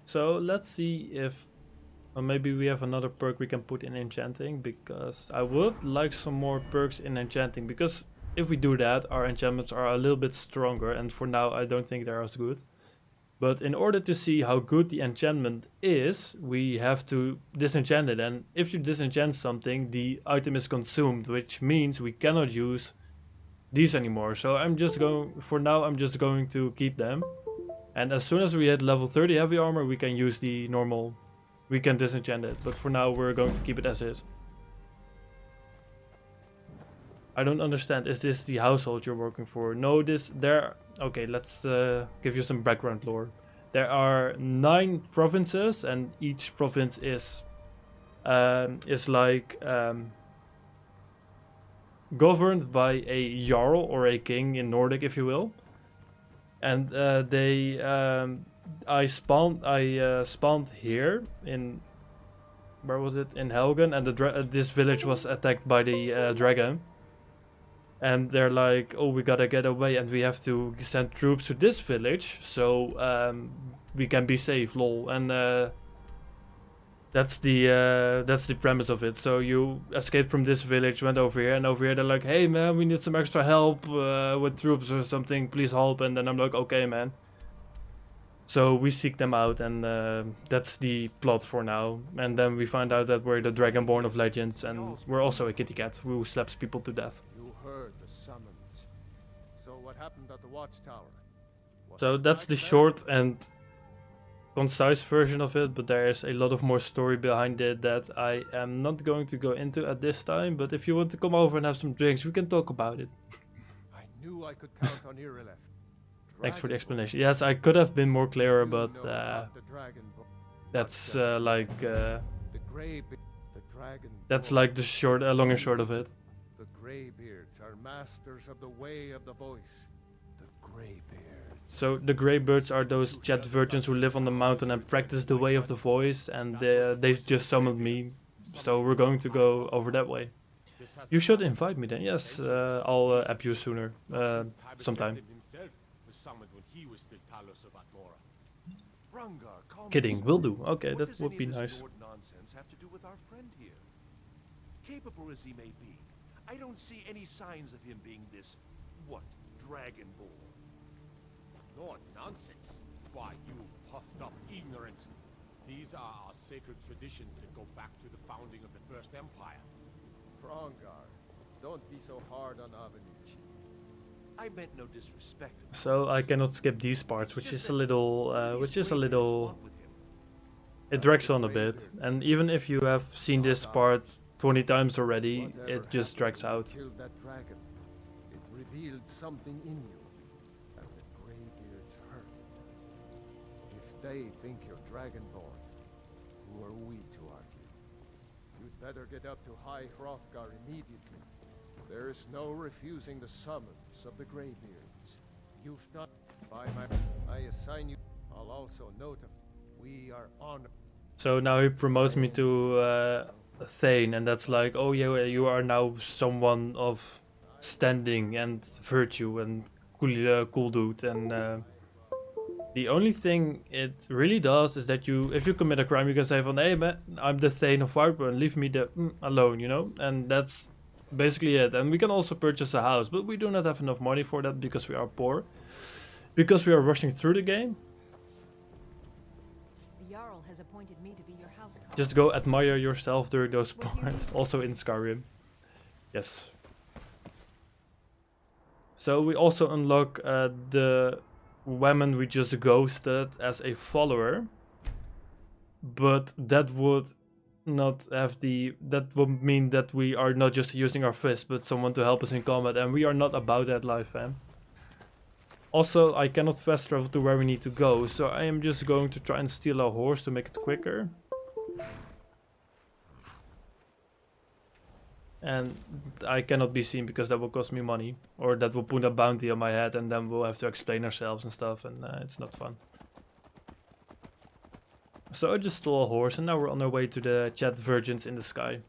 So let's see if maybe we have another perk we can put in enchanting, because I would like some more perks in enchanting, because if we do that, our enchantments are a little bit stronger, and for now I don't think they're as good. But in order to see how good the enchantment is, we have to disenchant it, and if you disenchant something, the item is consumed, which means we cannot use these anymore. So I'm just going to keep them, and as soon as we hit level 30 heavy armor, we can use the normal, we can disenchant it, but for now we're going to keep it as is. I don't understand, is this the household you're working for? No, okay, let's give you some background lore. There are 9 provinces, and each province is like governed by a jarl or a king in Nordic, if you will. And I spawned here in, where was it? In Helgen, and this village was attacked by the dragon. And they're like, oh, we gotta get away, and we have to send troops to this village, so we can be safe, lol. And that's the premise of it. So you escaped from this village, went over here, and over here they're like, hey man, we need some extra help with troops or something, please help. And then I'm like, okay man. So we seek them out, and that's the plot for now. And then we find out that we're the Dragonborn of Legends, and we're also a kitty cat who slaps people to death. You heard the summons. So what happened at the watchtower? So that's the short and concise version of it, but there is a lot of more story behind it that I am not going to go into at this time. But if you want to come over and have some drinks, we can talk about it. I knew I could count on Irileth. Thanks for the explanation. Yes, I could have been more clearer, but that's that's like the short, long and short of it. The Greybeards are masters of the way of the voice. The Greybeards. So the Greybeards are those jet virgins who live on the mountain and practice the way of the voice, and they just summoned me, so we're going to go over that way. You should invite me then. Yes, I'll app you sooner, sometime. Kidding, will do. Okay, that would be nice. Have to do with our friend here. Capable as he may be, I don't see any signs of him being this, what, dragonborn. Lord, nonsense. Why, you puffed up ignorant. These are our sacred traditions that go back to the founding of the First Empire. Rongar, don't be so hard on Avenucci. I meant no disrespect. So I cannot skip these parts, which is a little, it drags on a bit. And even if you have seen this part 20 times already, it just drags out. Killed that dragon. It revealed something in you, and the Greybeards heard it. If they think you're dragonborn, who are we to argue? You'd better get up to High Hrothgar immediately. There is no refusing the summons of the Greybeards. You've done by my... I assign you... I'll also notify... We are honored. So now he promotes me to Thane, and that's like, oh yeah, you are now someone of standing and virtue and cool dude. And the only thing it really does is that if you commit a crime, you can say from, hey man, I'm the Thane of Whiteburn, leave me alone, you know? And that's basically it. And we can also purchase a house, but we do not have enough money for that because we are poor. Because we are rushing through the game. The Jarl has appointed me to be your house guard. Just go admire yourself during those parts. Also in Skyrim. Yes. So we also unlock the woman we just ghosted as a follower. But that would not have that would mean that we are not just using our fist, but someone to help us in combat, and we are not about that life, fam. Also, I cannot fast travel to where we need to go, so I am just going to try and steal a horse to make it quicker. And I cannot be seen because that will cost me money, or that will put a bounty on my head, and then we'll have to explain ourselves and stuff, and it's not fun. So I just stole a horse, and now we're on our way to the Chat Virgins in the sky.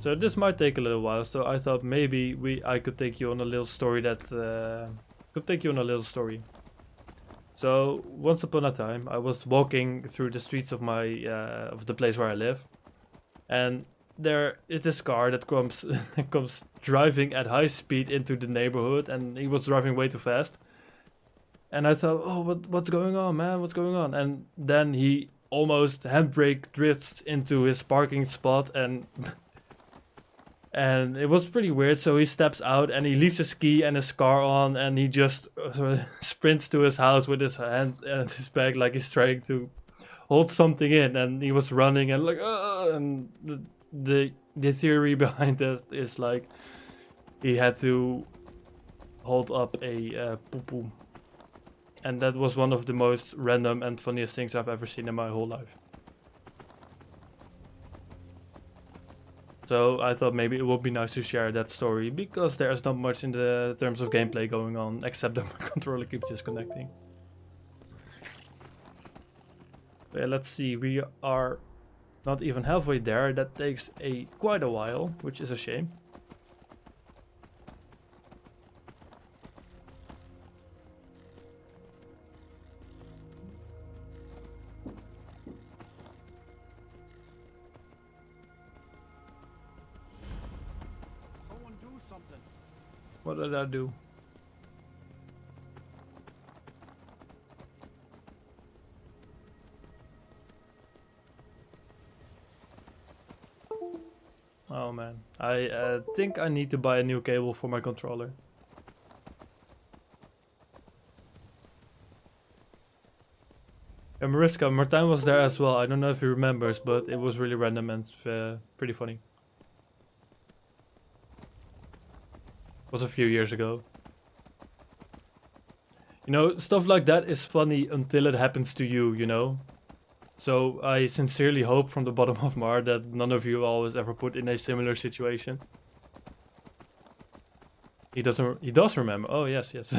So this might take a little while, so I thought maybe I could take you on a little story So once upon a time, I was walking through the streets of my of the place where I live, and there is this car that comes comes driving at high speed into the neighborhood, and he was driving way too fast. And I thought, oh, what's going on, man? What's going on? And then he almost handbrake drifts into his parking spot, and and it was pretty weird. So he steps out and he leaves his key and his car on, and he just sort of sprints to his house with his hand and his bag like he's trying to hold something in. And he was running and like, and the theory behind that is like he had to hold up a poo-poo. And that was one of the most random and funniest things I've ever seen in my whole life. So I thought maybe it would be nice to share that story, because there's not much in the terms of gameplay going on, except that my controller keeps disconnecting. But yeah, let's see, we are not even halfway there. That takes quite a while, which is a shame. What did I do? Oh man, I think I need to buy a new cable for my controller. And Mariska, Martijn was there as well. I don't know if he remembers, but it was really random and pretty funny. Was a few years ago. You know, stuff like that is funny until it happens to you, you know? So I sincerely hope from the bottom of my heart that none of you all was ever put in a similar situation. He does remember. Oh yes, yes.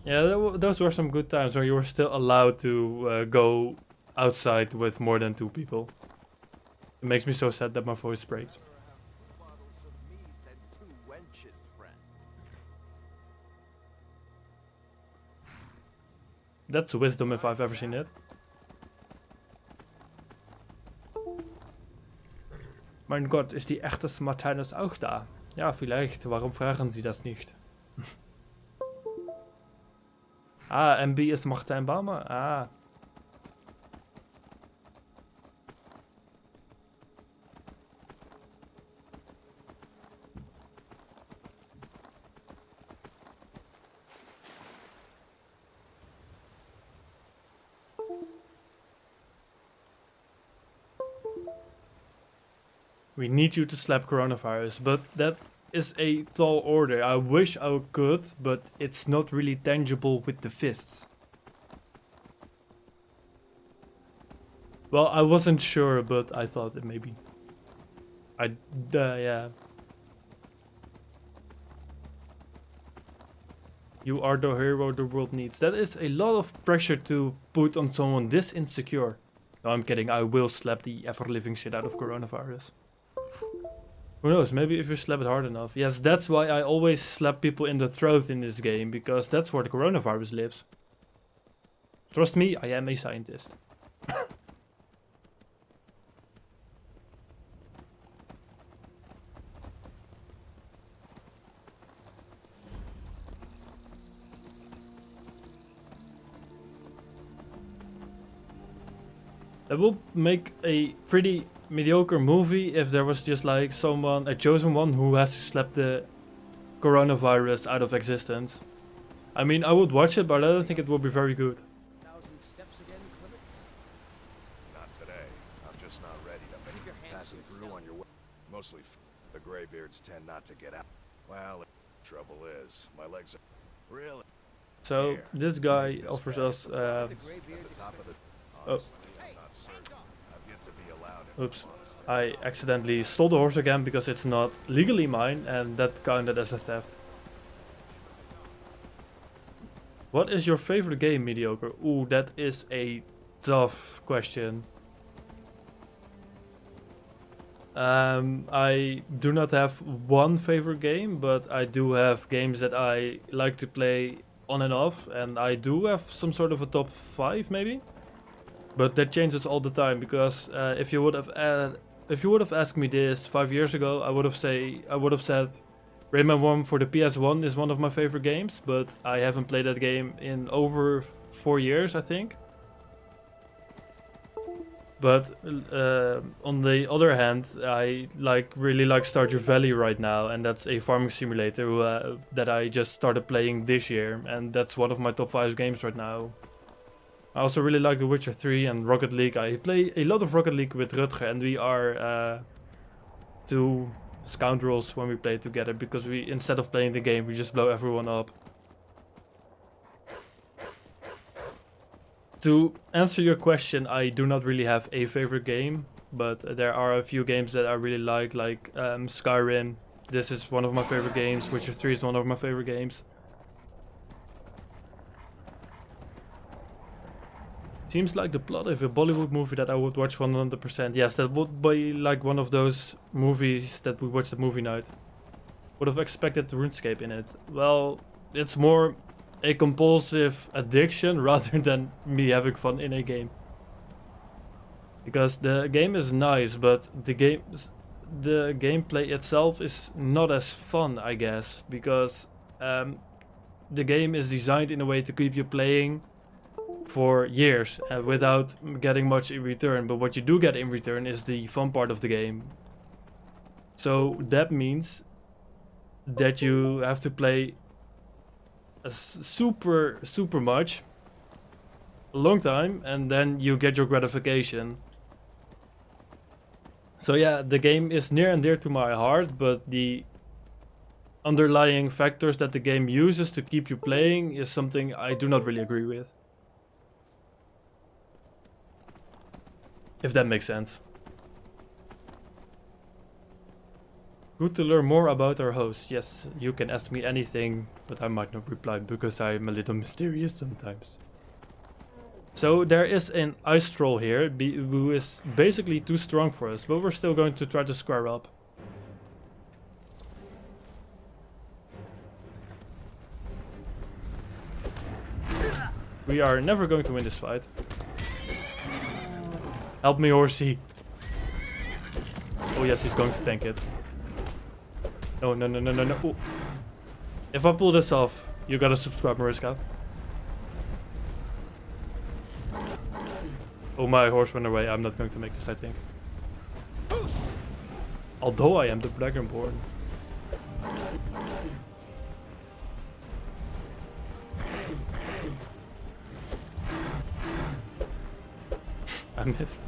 Yeah, those were some good times where you were still allowed to go outside with more than 2 people. It makes me so sad that my voice breaks. That's wisdom if I've ever seen it. Mein Gott, ist die echte Martinus auch da? Ja, vielleicht. Warum fragen Sie das nicht? Ah, MB ist Martijn Baumer? Ah. We need you to slap coronavirus, but that is a tall order. I wish I could, but it's not really tangible with the fists. Well, I wasn't sure, but I thought it maybe. Yeah. You are the hero the world needs. That is a lot of pressure to put on someone this insecure. No, I'm kidding. I will slap the ever-living shit out of coronavirus. Who knows, maybe if you slap it hard enough. Yes, that's why I always slap people in the throat in this game, because that's where the coronavirus lives. Trust me, I am a scientist. That would make a pretty mediocre movie if there was just like someone, a chosen one, who has to slap the coronavirus out of existence. I mean, I would watch it, but I don't think it would be very good. 1,000 steps again, Clement? Not today. I'm just not ready to passing through on your way. Mostly the Greybeards tend not to get out. Well, the trouble is, my legs are really. So this guy offers us oops, I accidentally stole the horse again because it's not legally mine, and that counted as a theft. What is your favorite game, Mediocre? Ooh, that is a tough question. I do not have one favorite game, but I do have games that I like to play on and off, and I do have some sort of a top 5 maybe, but that changes all the time because if you would have asked me this 5 years ago, I would have said Rayman 1 for the PS1 is one of my favorite games, but I haven't played that game in over 4 years, I think. But on the other hand, I really like Stardew Valley right now, and that's a farming simulator that I just started playing this year, and that's one of my top 5 games right now. I also really like The Witcher 3 and Rocket League. I play a lot of Rocket League with Rutger, and we are 2 scoundrels when we play together, because we, instead of playing the game, we just blow everyone up. To answer your question, I do not really have a favorite game, but there are a few games that I really like Skyrim. This is one of my favorite games. Witcher 3 is one of my favorite games. Seems like the plot of a Bollywood movie that I would watch 100%. Yes, that would be like one of those movies that we watched at movie night. Would have expected RuneScape in it. Well, it's more a compulsive addiction rather than me having fun in a game. Because the game is nice, but the gameplay itself is not as fun, I guess. Because the game is designed in a way to keep you playing for years without getting much in return. But what you do get in return is the fun part of the game. So that means that you have to play super much, a long time, and then you get your gratification. So yeah, the game is near and dear to my heart, but the underlying factors that the game uses to keep you playing is something I do not really agree with. If that makes sense. Good to learn more about our host. Yes, you can ask me anything, but I might not reply because I'm a little mysterious sometimes. So there is an ice troll here who is basically too strong for us, but we're still going to try to square up. We are never going to win this fight. Help me, horsey. Oh yes, he's going to tank it. No. Ooh. If I pull this off, you gotta subscribe, Mariska. Oh, my horse went away. I'm not going to make this, I think. Although I am the Dragonborn. I missed.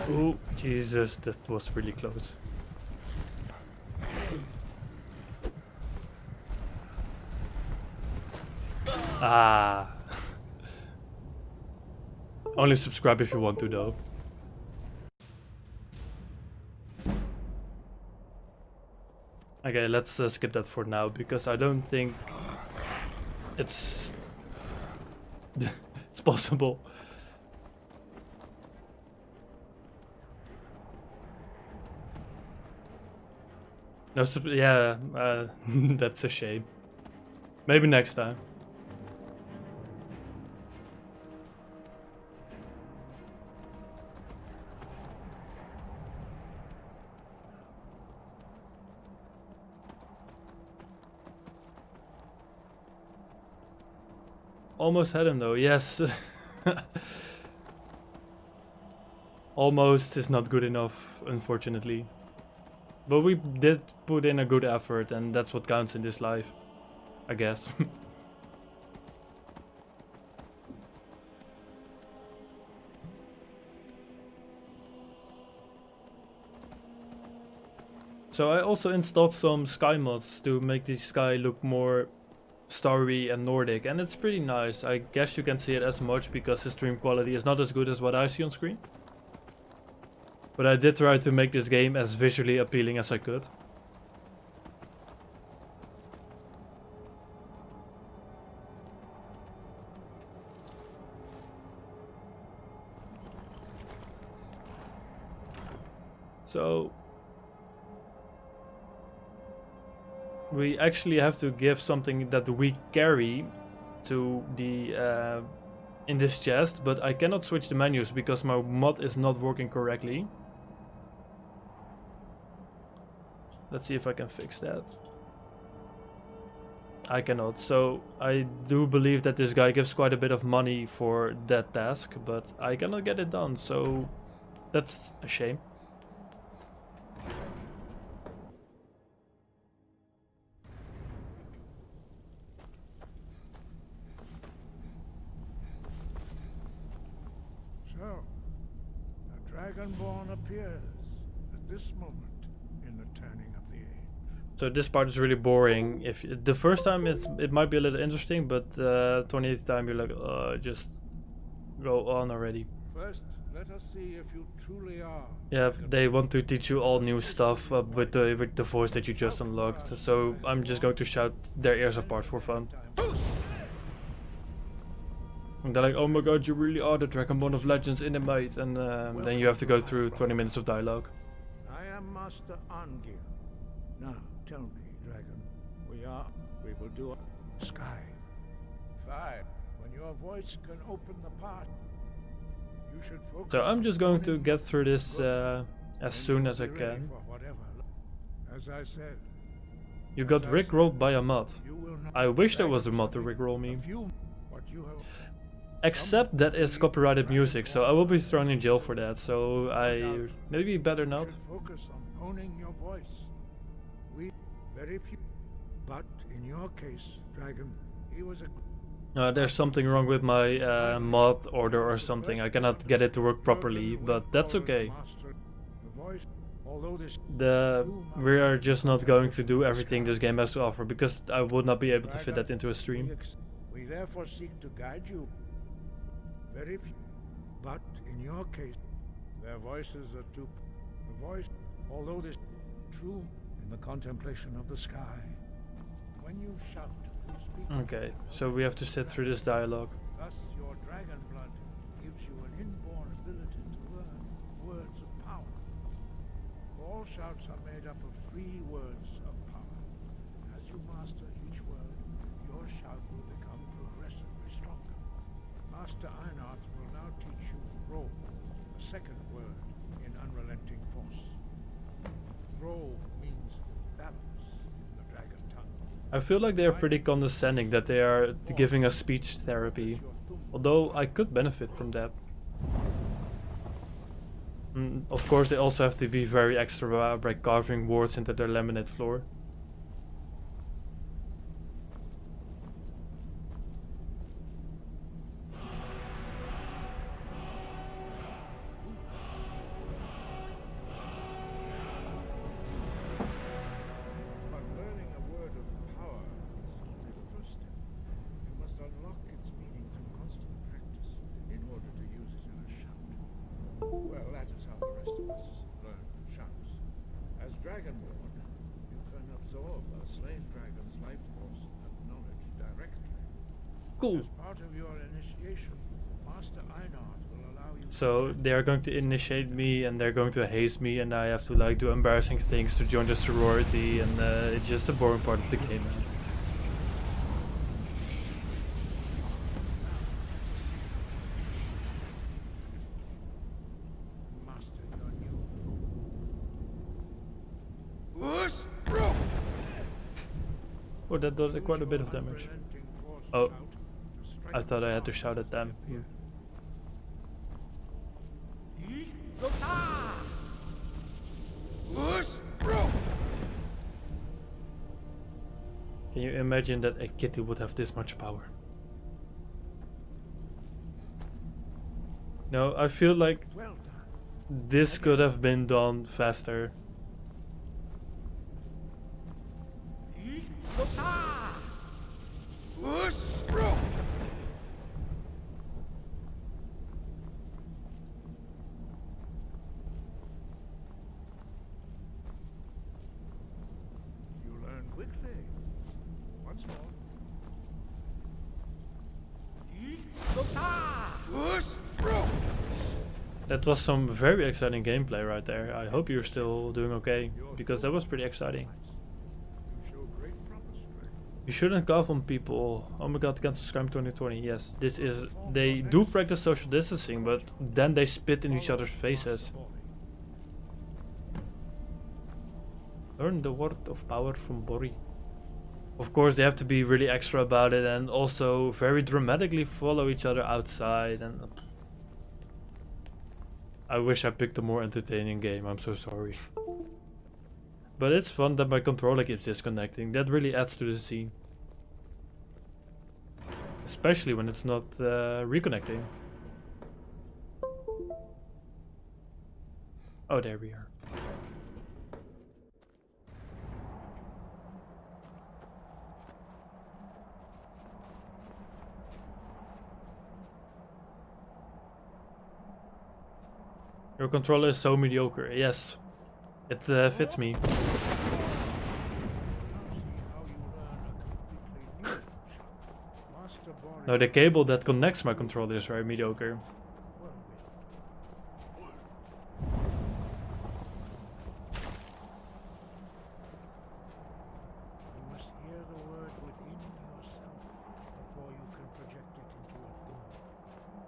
Oh, Jesus, that was really close. Ah. Only subscribe if you want to, though. Okay, let's skip that for now, because I don't think it's it's possible. No, yeah, that's a shame. Maybe next time. Almost had him though, yes. Almost is not good enough, unfortunately. But we did put in a good effort, and that's what counts in this life, I guess. So I also installed some sky mods to make the sky look more starry and Nordic, and it's pretty nice. I guess you can see it as much because the stream quality is not as good as what I see on screen. But I did try to make this game as visually appealing as I could. So we actually have to give something that we carry to the in this chest, but I cannot switch the menus because my mod is not working correctly. Let's see if I can fix that. I cannot, so I do believe that this guy gives quite a bit of money for that task, but I cannot get it done, so that's a shame. So, a Dragonborn appears at this moment in the turning of the age. So this part is really boring. If the first time it might be a little interesting, but 28th time you're like, just go on already. First, let us see if you truly are. Yeah, they want to teach you all new stuff with the voice that you just unlocked. So I'm just going to shout their ears apart for fun. And they're like, oh my god, you really are the Dragonborn of Legends in the mate, and then you have to go through 20 minutes of dialogue. I am Master Angir. Now, tell me, Dragon, we will do a sky. Fine. When your voice can open the path, you should focus. So I'm just going to get through this as soon as I can. As I said, You got rickrolled by a mod. I wish there was a mod to rickroll me. Except that is copyrighted music, so I will be thrown in jail for that, so I maybe better not. Focus on honing your voice. We very few, but in your case, Dragon, he was a. There's something wrong with my mod order or something. I cannot get it to work properly, but that's okay. We are just not going to do everything this game has to offer because I would not be able to fit that into a stream. We therefore seek to guide you. Very few, but in your case, their voices are too. The voice, although this true in the contemplation of the sky. When you shout, you speak. Okay, so we have to sit through this dialogue. Thus, your dragon blood gives you an inborn ability to learn words of power. All shouts are made up of 3 words of power. As you master each word, your shout will become progressively stronger. Master Einarth will now teach you Roll, the second word in unrelenting force. Roll means balance in the dragon tongue. I feel like they are pretty condescending that they are giving us speech therapy, although I could benefit from that. Of course, they also have to be very extra by carving words into their laminate floor. Cool. So they are going to initiate me and they're going to haze me and I have to like do embarrassing things to join the sorority and it's just a boring part of the game, man. Oh, that does quite a bit of damage. Oh, I thought I had to shout at them. Can you imagine that a kitty would have this much power? No, I feel like this could have been done faster. You learn quickly. Once more. That was some very exciting gameplay right there. I hope you're still doing okay, because that was pretty exciting. You shouldn't cough on people. Oh my god, cancel Skyrim 2020. Yes, this is... They do practice social distancing, but then they spit in each other's faces. Learn the word of power from Bori. Of course, they have to be really extra about it and also very dramatically follow each other outside. And I wish I picked a more entertaining game. I'm so sorry. But it's fun that my controller keeps disconnecting. That really adds to the scene. Especially when it's not reconnecting. Oh, there we are. Your controller is so mediocre. Yes, it fits me. No, the cable that connects my controller is very mediocre.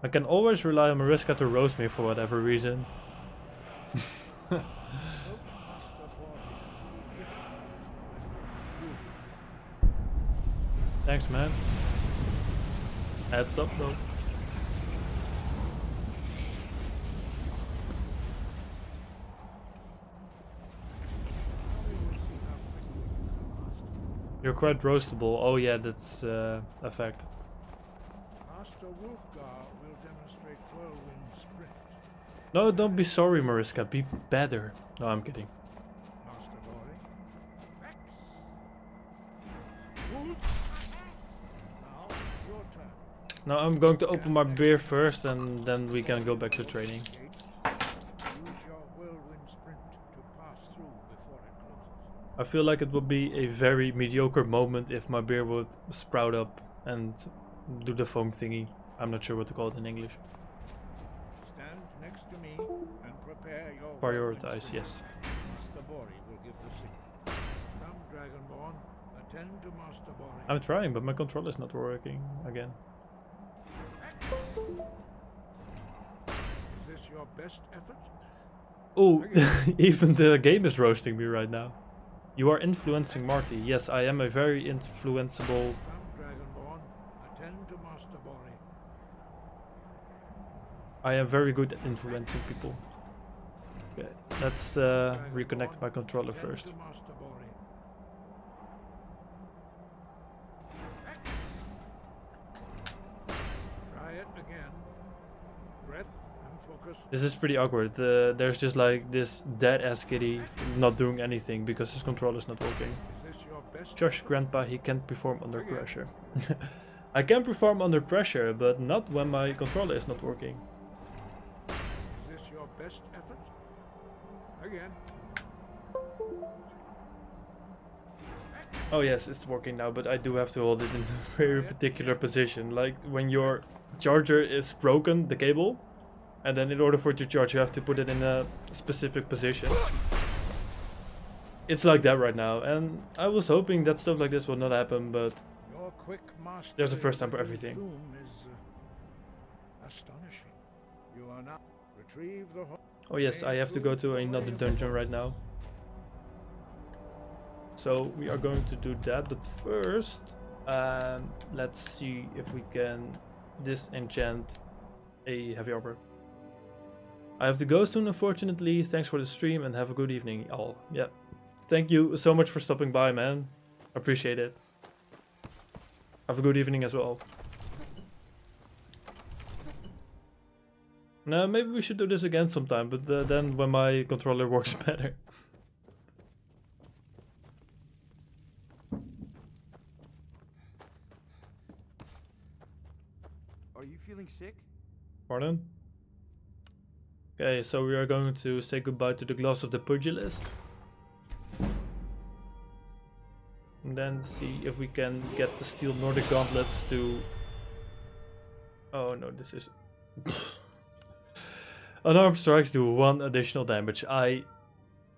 I can always rely on Mariska to roast me for whatever reason. Thanks, man. Adds up though. You're quite roastable. Oh yeah, that's a fact. Master Wolfgar will demonstrate whirlwind sprint. No, don't be sorry, Mariska. Be better. No, I'm kidding. Master Bori. Now, your turn. No, I'm going to open my beer first and then we can go back to training. Use your whirlwind sprint to pass through before it closes. I feel like it would be a very mediocre moment if my beer would sprout up and do the foam thingy. I'm not sure what to call it in English. Stand next to me and prepare your Prioritize, yes. Master Bori will give the signal. Come, Dragonborn, attend to Master Bori. I'm trying, but my controller is not working again. Is this your best effort? Oh, even the game is roasting me right now. You are influencing Marty. Yes, I am a very influenceable... I am very good at influencing people. Okay, let's reconnect my controller first. Try it again. Breath and focus. This is pretty awkward. There's just like this dead-ass kitty not doing anything because his controller's not working. Josh, Grandpa, he can't perform under pressure. I can perform under pressure, but not when my controller is not working. Is this your best effort? Again. Oh yes, it's working now, but I do have to hold it in a very particular position. Like when your charger is broken, the cable, and then in order for it to charge you have to put it in a specific position. It's like that right now, and I was hoping that stuff like this will not happen, but there's a first time for everything. Is, astonishing. You are now retrieve the Oh yes, I have to go to another dungeon right now. So we are going to do that, but first, let's see if we can disenchant a heavy armor. I have to go soon, unfortunately. Thanks for the stream and have a good evening, all. Yeah. Thank you so much for stopping by, man. Appreciate it. Have a good evening as well. No, maybe we should do this again sometime, but then when my controller works better. feeling sick? Pardon? Okay, so we are going to say goodbye to the gloves of the Pugilist. And then see if we can get the steel Nordic gauntlets to... Oh no, this is... Unarmed strikes do 1 additional damage. I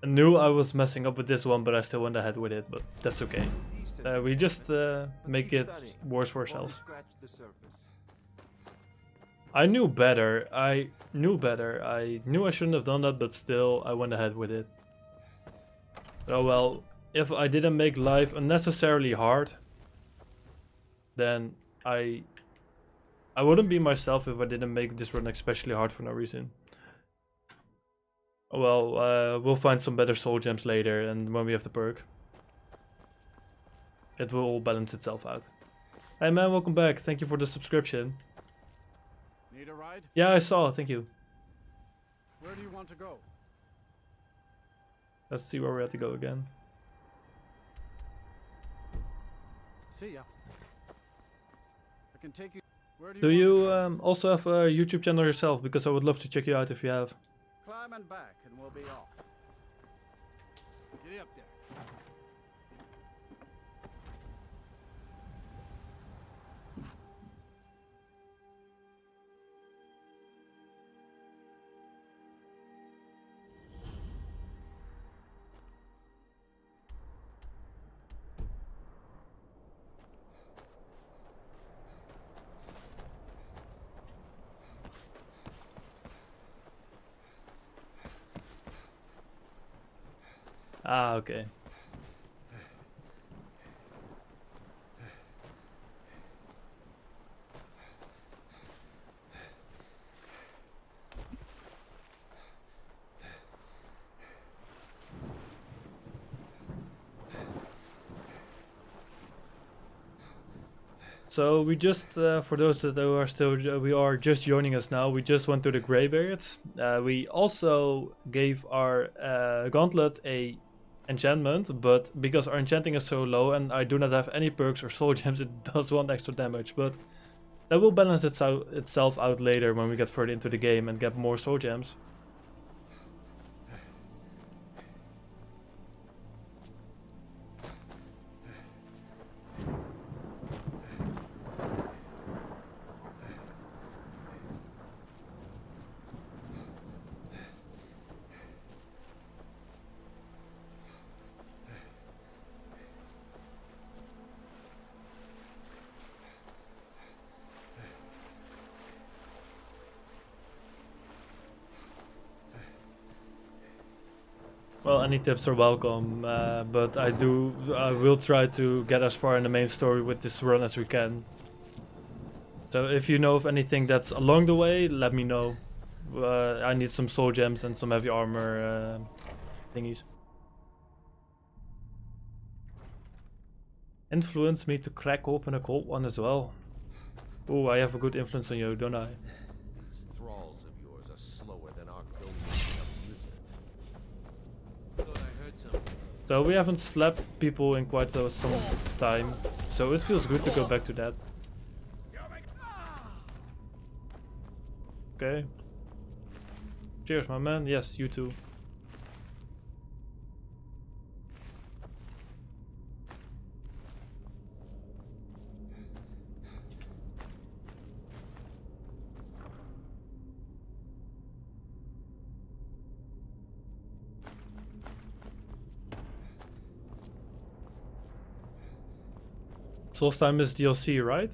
knew I was messing up with this one, but I still went ahead with it, but that's okay. We just make it worse for ourselves. I knew better. I knew I shouldn't have done that, but still I went ahead with it. Oh well, if I didn't make life unnecessarily hard, then I wouldn't be myself if I didn't make this run especially hard for no reason. Well, we'll find some better soul gems later, and when we have the perk, it will all balance itself out. Hey man, welcome back. Thank you for the subscription. Need a ride? Yeah, I saw. Thank you. Where do you want to go? Let's see where we have to go again. See ya. I can take you. Where Do you also have a YouTube channel yourself? Because I would love to check you out if you have. Climb and back, and we'll be off. Get up there. Ah, okay. So we just, for those that are still, we are just joining us now, we just went to the Greybeards. We also gave our gauntlet a enchantment, but because our enchanting is so low and I do not have any perks or soul gems, it does 1 extra damage, but that will balance itself out later when we get further into the game and get more soul gems. Well, any tips are welcome, but I will try to get as far in the main story with this run as we can. So if you know of anything that's along the way, let me know. I need some soul gems and some heavy armor thingies. Influence me to crack open a cold one as well. Oh, I have a good influence on you, don't I? These thralls of yours are slower than our ghosts in a blizzard. Thought I heard something. So we haven't slapped people in quite some time, so it feels good to go back to that. Okay. Cheers, my man. Yes, you too. Solstheim is DLC, right?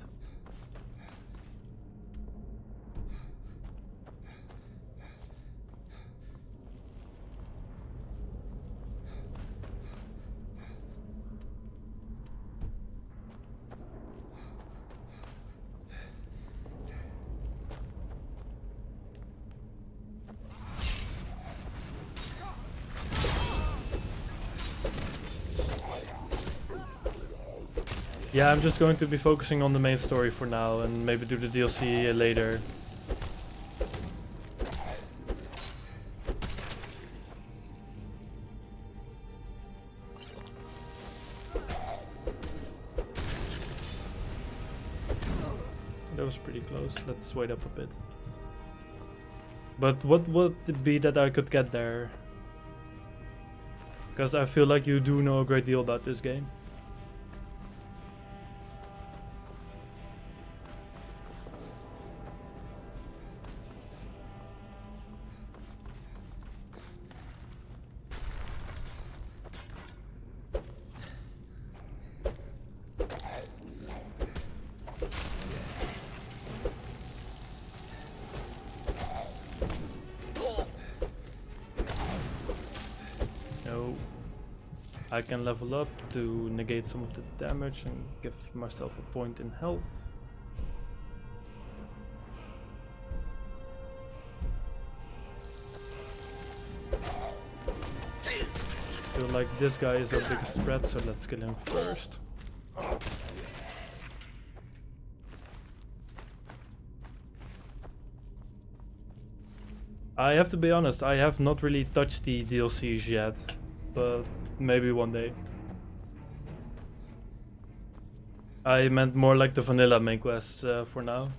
Yeah, I'm just going to be focusing on the main story for now and maybe do the DLC later. was pretty close. Let's wait up a bit. But what would it be that I could get there? Because I feel like you do know a great deal about this game. I can level up to negate some of the damage and give myself a point in health. Feel like this guy is our biggest threat, so let's kill him first. I have to be honest, I have not really touched the DLCs yet, but maybe one day. I meant more like the vanilla main quests for now.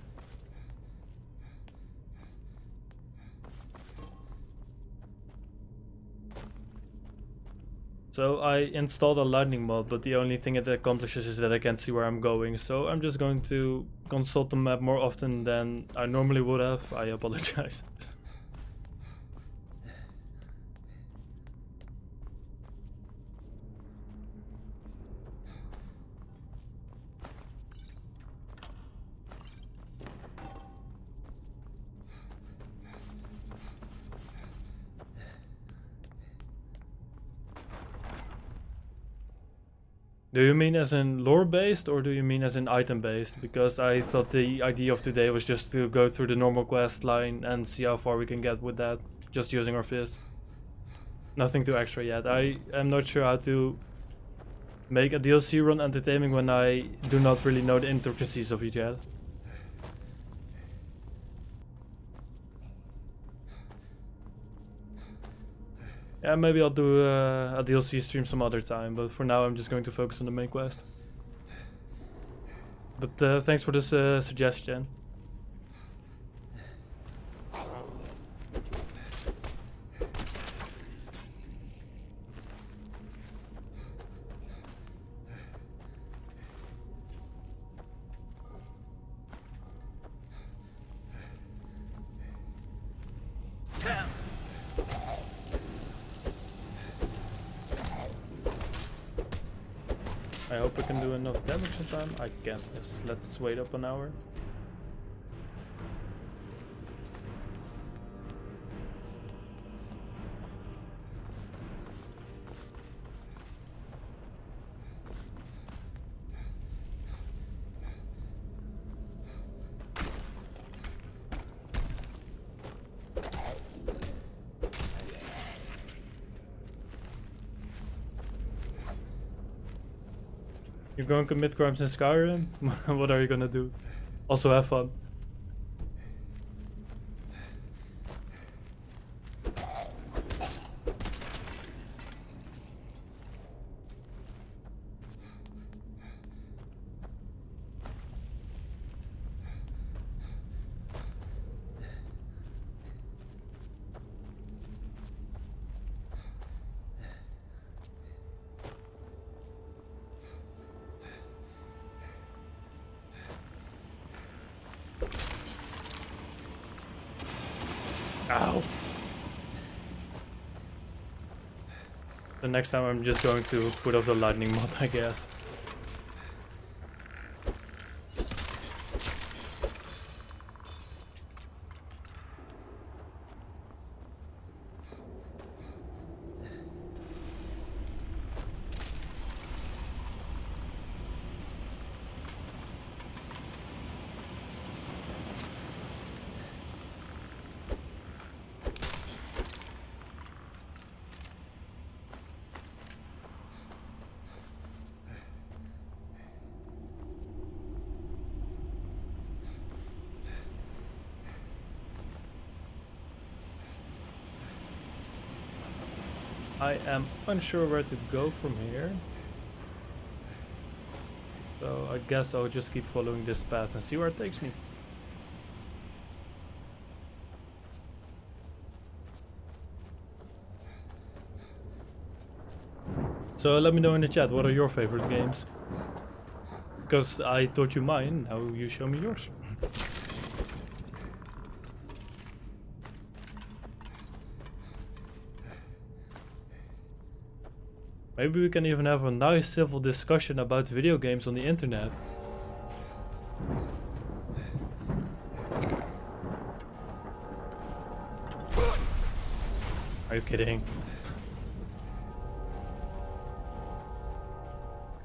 So I installed a lightning mod, but the only thing it accomplishes is that I can't see where I'm going. So I'm just going to consult the map more often than I normally would have. I apologize. Do you mean as in lore based or do you mean as in item based? Because I thought the idea of today was just to go through the normal quest line and see how far we can get with that, just using our fists. Nothing too extra yet. I am not sure how to make a DLC run entertaining when I do not really know the intricacies of it yet. Yeah, maybe I'll do a DLC stream some other time, but for now I'm just going to focus on the main quest. But thanks for this suggestion. I hope I can do enough damage in time. I can't. Let's wait up an hour. You're going to commit crimes in Skyrim? What are you gonna do? Also have fun. Ow. The next time I'm just going to put off the lightning mod, I guess. I am unsure where to go from here. So I guess I'll just keep following this path and see where it takes me. So let me know in the chat, what are your favorite games? Because I taught you mine, now you show me yours. Maybe we can even have a nice civil discussion about video games on the internet. Are you kidding?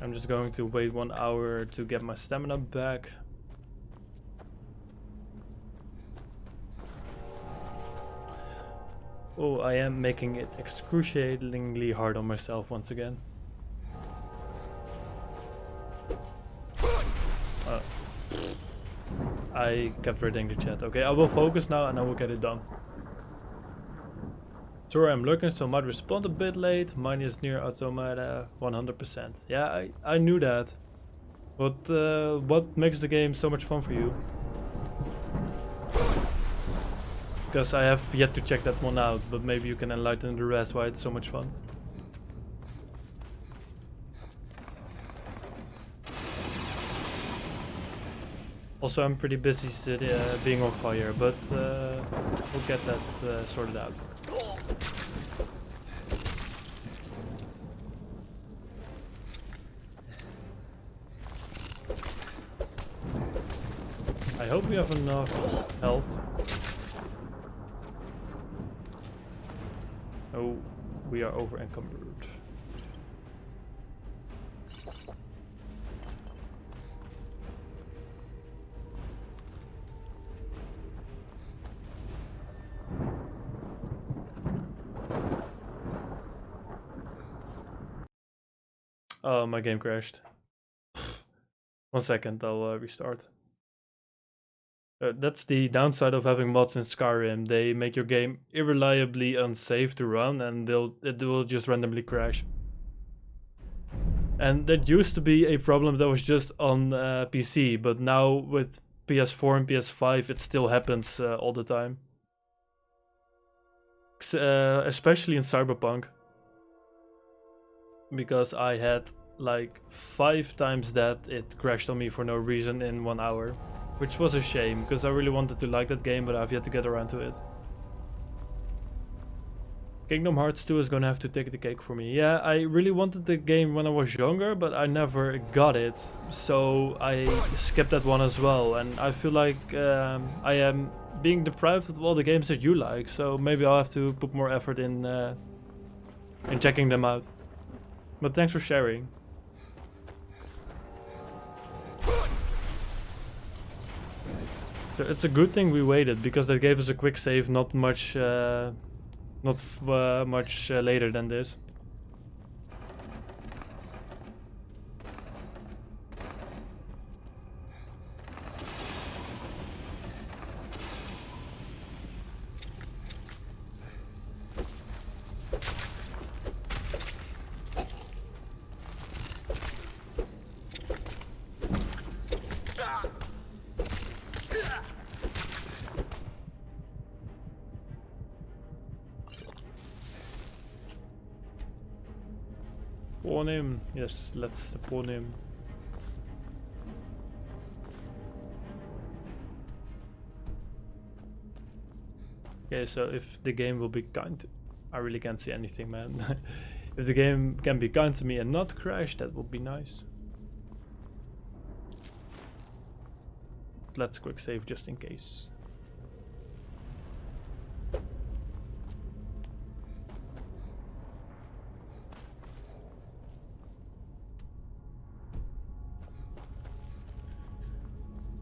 I'm just going to wait 1 hour to get my stamina back. Oh, I am making it excruciatingly hard on myself once again. I kept reading the chat. Okay, I will focus now and I will get it done. Sorry, I'm lurking, so might respond a bit late. Mine is near automata 100%. Yeah, I knew that. But what makes the game so much fun for you? Because I have yet to check that one out, but maybe you can enlighten the rest why it's so much fun. Also, I'm pretty busy being on fire, but we'll get that sorted out. I hope we have enough health. Oh, we are over encumbered. Oh, my game crashed. 1 second, I'll restart. That's the downside of having mods in Skyrim. They make your game irreliably unsafe to run, and it will just randomly crash. And that used to be a problem that was just on PC, but now with PS4 and PS5 it still happens all the time. Especially in Cyberpunk. Because I had like 5 times that it crashed on me for no reason in 1 hour. Which was a shame, because I really wanted to like that game, but I've yet to get around to it. Kingdom Hearts 2 is gonna have to take the cake for me. Yeah, I really wanted the game when I was younger, but I never got it. So I skipped that one as well, and I feel like I am being deprived of all the games that you like, so maybe I'll have to put more effort in checking them out. But thanks for sharing. So it's a good thing we waited, because that gave us a quick save, not much later than this. Pawn him. Yes, let's pawn him. Okay, so if the game will be kind, I really can't see anything, man. If the game can be kind to me and not crash, that would be nice. Let's quick save just in case.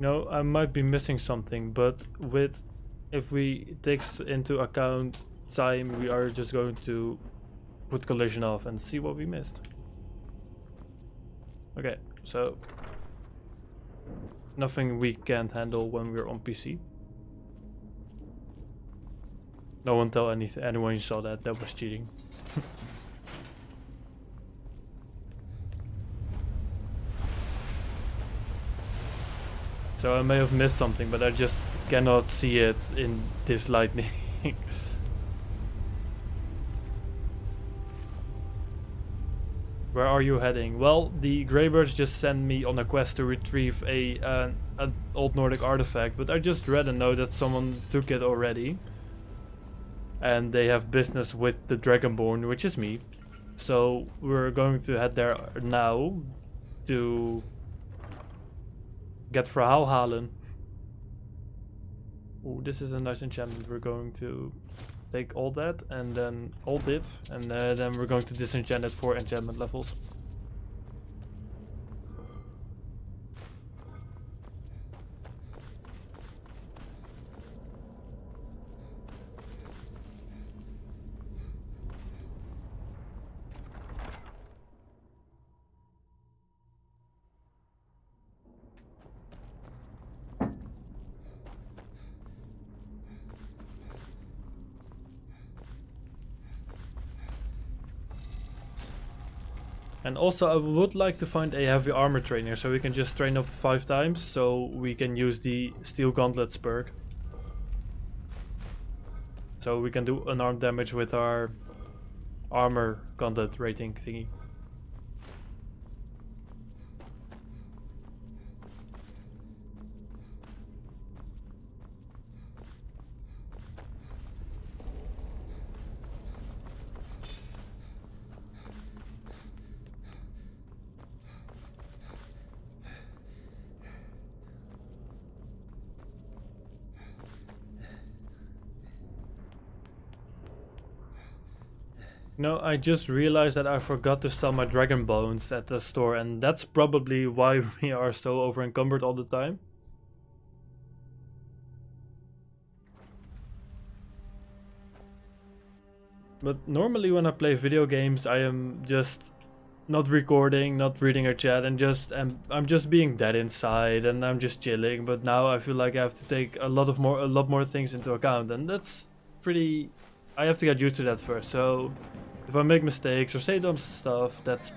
No, I might be missing something, but if we take into account time, we are just going to put collision off and see what we missed. Okay, so nothing we can't handle when we're on PC. No one tell anyone you saw that was cheating. So I may have missed something, but I just cannot see it in this lightning. Where are you heading? Well, the Greybeards just sent me on a quest to retrieve an old Nordic artifact, but I just read a note that someone took it already. And they have business with the Dragonborn, which is me. So we're going to head there now to get Verhaalhalen. Ooh, this is a nice enchantment. We're going to take all that and then ult it, and then we're going to disenchant it for enchantment levels. And also I would like to find a heavy armor trainer so we can just train up 5 times so we can use the steel gauntlets perk. So we can do unarmed damage with our armor gauntlet rating thingy. No, I just realized that I forgot to sell my dragon bones at the store, and that's probably why we are so over encumbered all the time. But normally when I play video games, I am just not recording, not reading a chat, and I'm just being dead inside, and I'm just chilling. But now I feel like I have to take a lot more things into account, and that's pretty. I have to get used to that first. So if I make mistakes or say dumb stuff, that's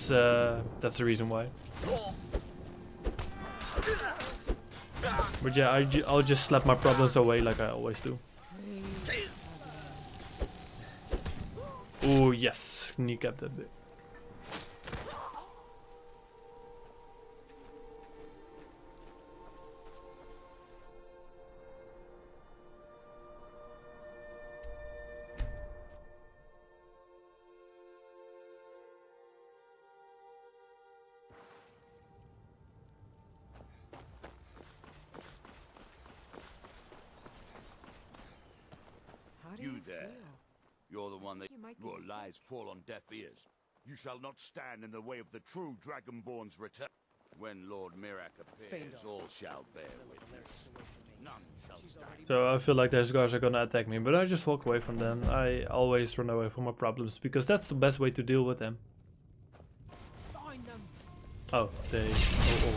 the reason why. But yeah, I'll just slap my problems away like I always do. Oh yes, kneecap that bit. You there. You're the one that your lies fall on deaf ears. You shall not stand in the way of the true Dragonborn's return. When Lord Mirak appears, all shall bear witness. None shall stand. So I feel like those guys are gonna attack me, but I just walk away from them. I always run away from my problems because that's the best way to deal with them. Oh, they. Oh.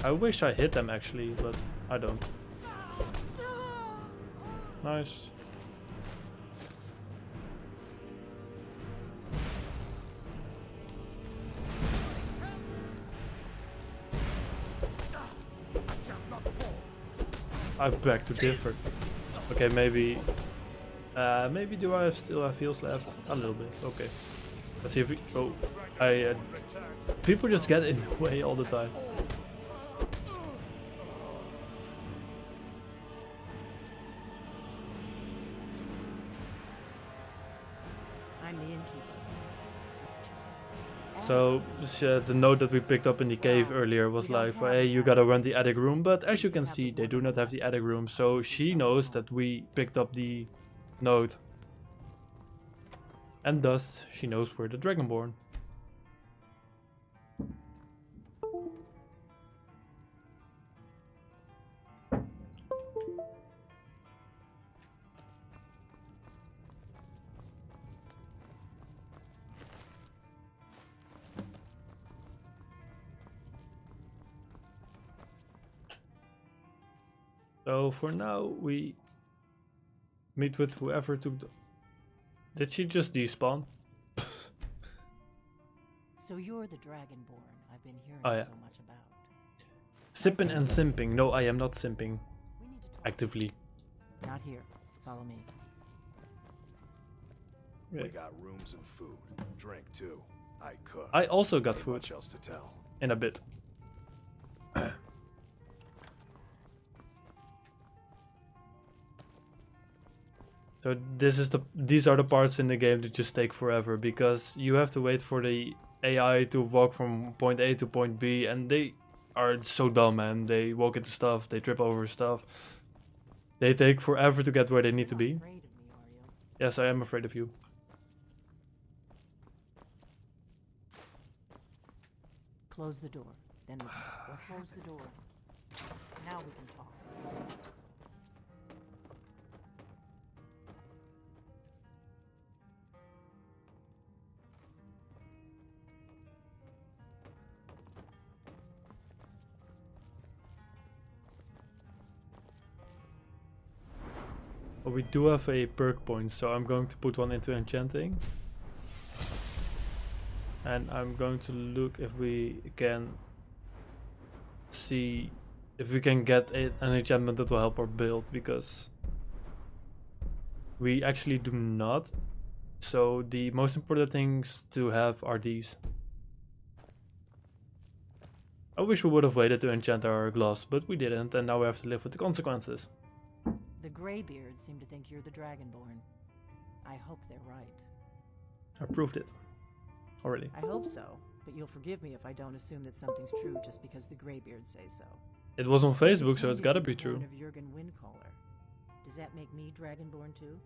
I wish I hit them actually, but I don't. Nice. I beg to differ. Okay, maybe do I still have heals left? A little bit. Okay. Let's see if we. Oh, people just get in the way all the time. So the note that we picked up in the cave earlier was like, hey, you gotta run the attic room, but as you can see, they do not have the attic room, so she knows that we picked up the note. And thus, she knows we're the Dragonborn. So for now, we meet with whoever took the... Did she just despawn? So you're the Dragonborn I've been hearing Oh, yeah. so much about. Sipping and simping. No, I am not simping. Actively. Not here. Follow me. We got rooms and food. Drink too. I cook. I also got Ain't food. much else to tell. In a bit. So these are the parts in the game that just take forever because you have to wait for the AI to walk from point A to point B, and they are so dumb, man. They walk into stuff, they trip over stuff. They take forever to get where they need to be. Yes, I am afraid of you. Close the door. Then we can talk. Or close the door. Now we can talk. But we do have a perk point, so I'm going to put one into enchanting. And I'm going to look if we can see if we can get an enchantment that will help our build, because we actually do not. So the most important things to have are these. I wish we would have waited to enchant our gloves, but we didn't, and now we have to live with the consequences. The Greybeards seem to think you're the Dragonborn. I hope they're right. I proved it. Already. I hope so, but you'll forgive me if I don't assume that something's true just because the Greybeards say so. It was on Facebook, so it's gotta be true. Of Jurgen Windcaller. Does that make me Dragonborn too?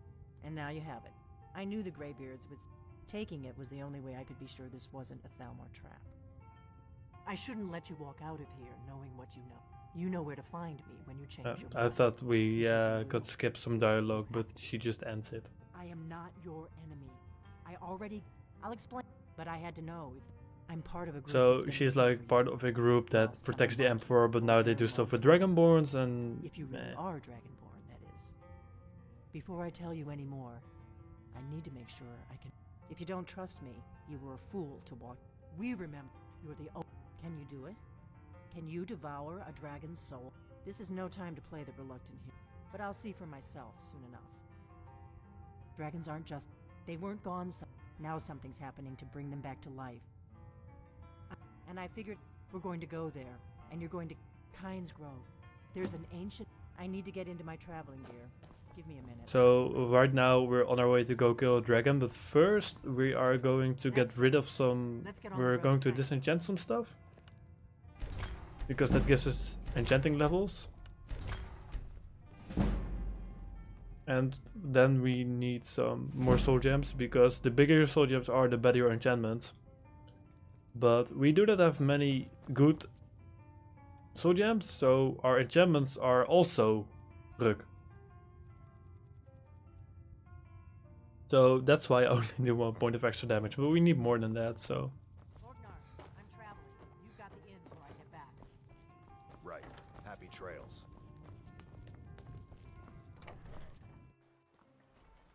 And now you have it. I knew the Greybeards would. Taking it was the only way I could be sure this wasn't a Thalmor trap. I shouldn't let you walk out of here knowing what you know. You know where to find me when you change your mind. I thought we could skip some dialogue, but she just ends it. I am not your enemy. I'll explain, but I had to know if I'm part of a group. So she's like part of a group that protects the Emperor, but now they do stuff with Dragonborns and... If you really are Dragonborn, that is. Before I tell you any more, I need to make sure I can... If you don't trust me, you were a fool to walk. We remember you're the... Can you do it? Can you devour a dragon's soul? This is no time to play the reluctant here, but I'll see for myself soon enough. Dragons aren't just... They weren't gone, now something's happening to bring them back to life. And I figured we're going to go there, and you're going to Kynes Grove. There's an ancient... I need to get into my traveling gear. Give me a minute. So right now we're on our way to go kill a dragon, but first we are going to get rid of some... We're going to disenchant some stuff. Because that gives us enchanting levels. And then we need some more soul gems, because the bigger your soul gems are, the better your enchantments. But we do not have many good soul gems, so our enchantments are also ruk. So that's why I only do 1 point of extra damage, but we need more than that, so... Right. Happy trails.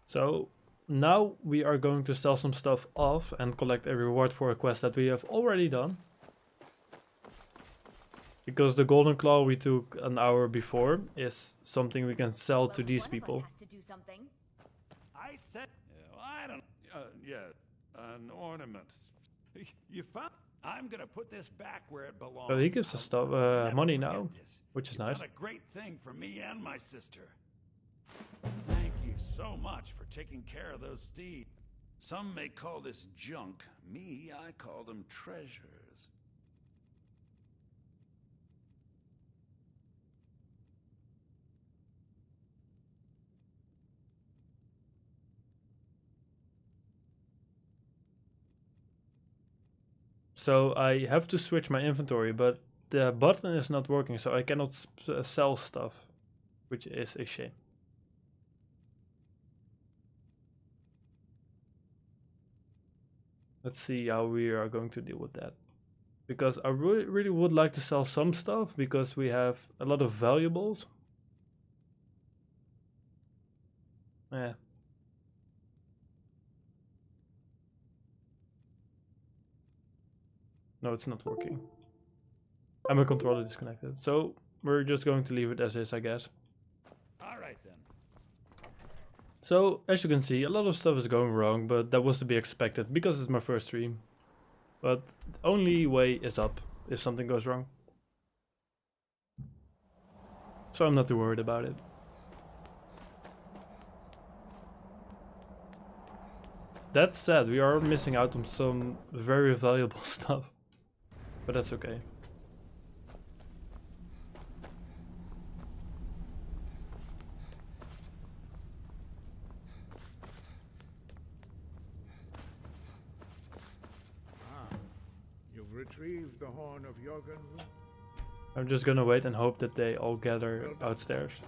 So now we are going to sell some stuff off and collect a reward for a quest that we have already done. Because the golden claw we took an hour before is something we can sell to these people. I said, I don't, an ornament. You found? I'm gonna put this back where it belongs. So he gives us stuff, money now, which is nice. Done a great thing for me and my sister. Thank you so much for taking care of those thieves. Some may call this junk. Me, I call them treasures. So I have to switch my inventory, but the button is not working, so I cannot sell stuff, which is a shame. Let's see how we are going to deal with that. Because I really would like to sell some stuff, because we have a lot of valuables. Yeah. No, it's not working. And my controller disconnected. So we're just going to leave it as is, I guess. Alright then. So, as you can see, a lot of stuff is going wrong, but that was to be expected because it's my first stream. But the only way is up if something goes wrong. So I'm not too worried about it. That said, we are missing out on some very valuable stuff. But that's okay. You've retrieved the horn of Jorgen. I'm just gonna wait and hope that they all gather outstairs.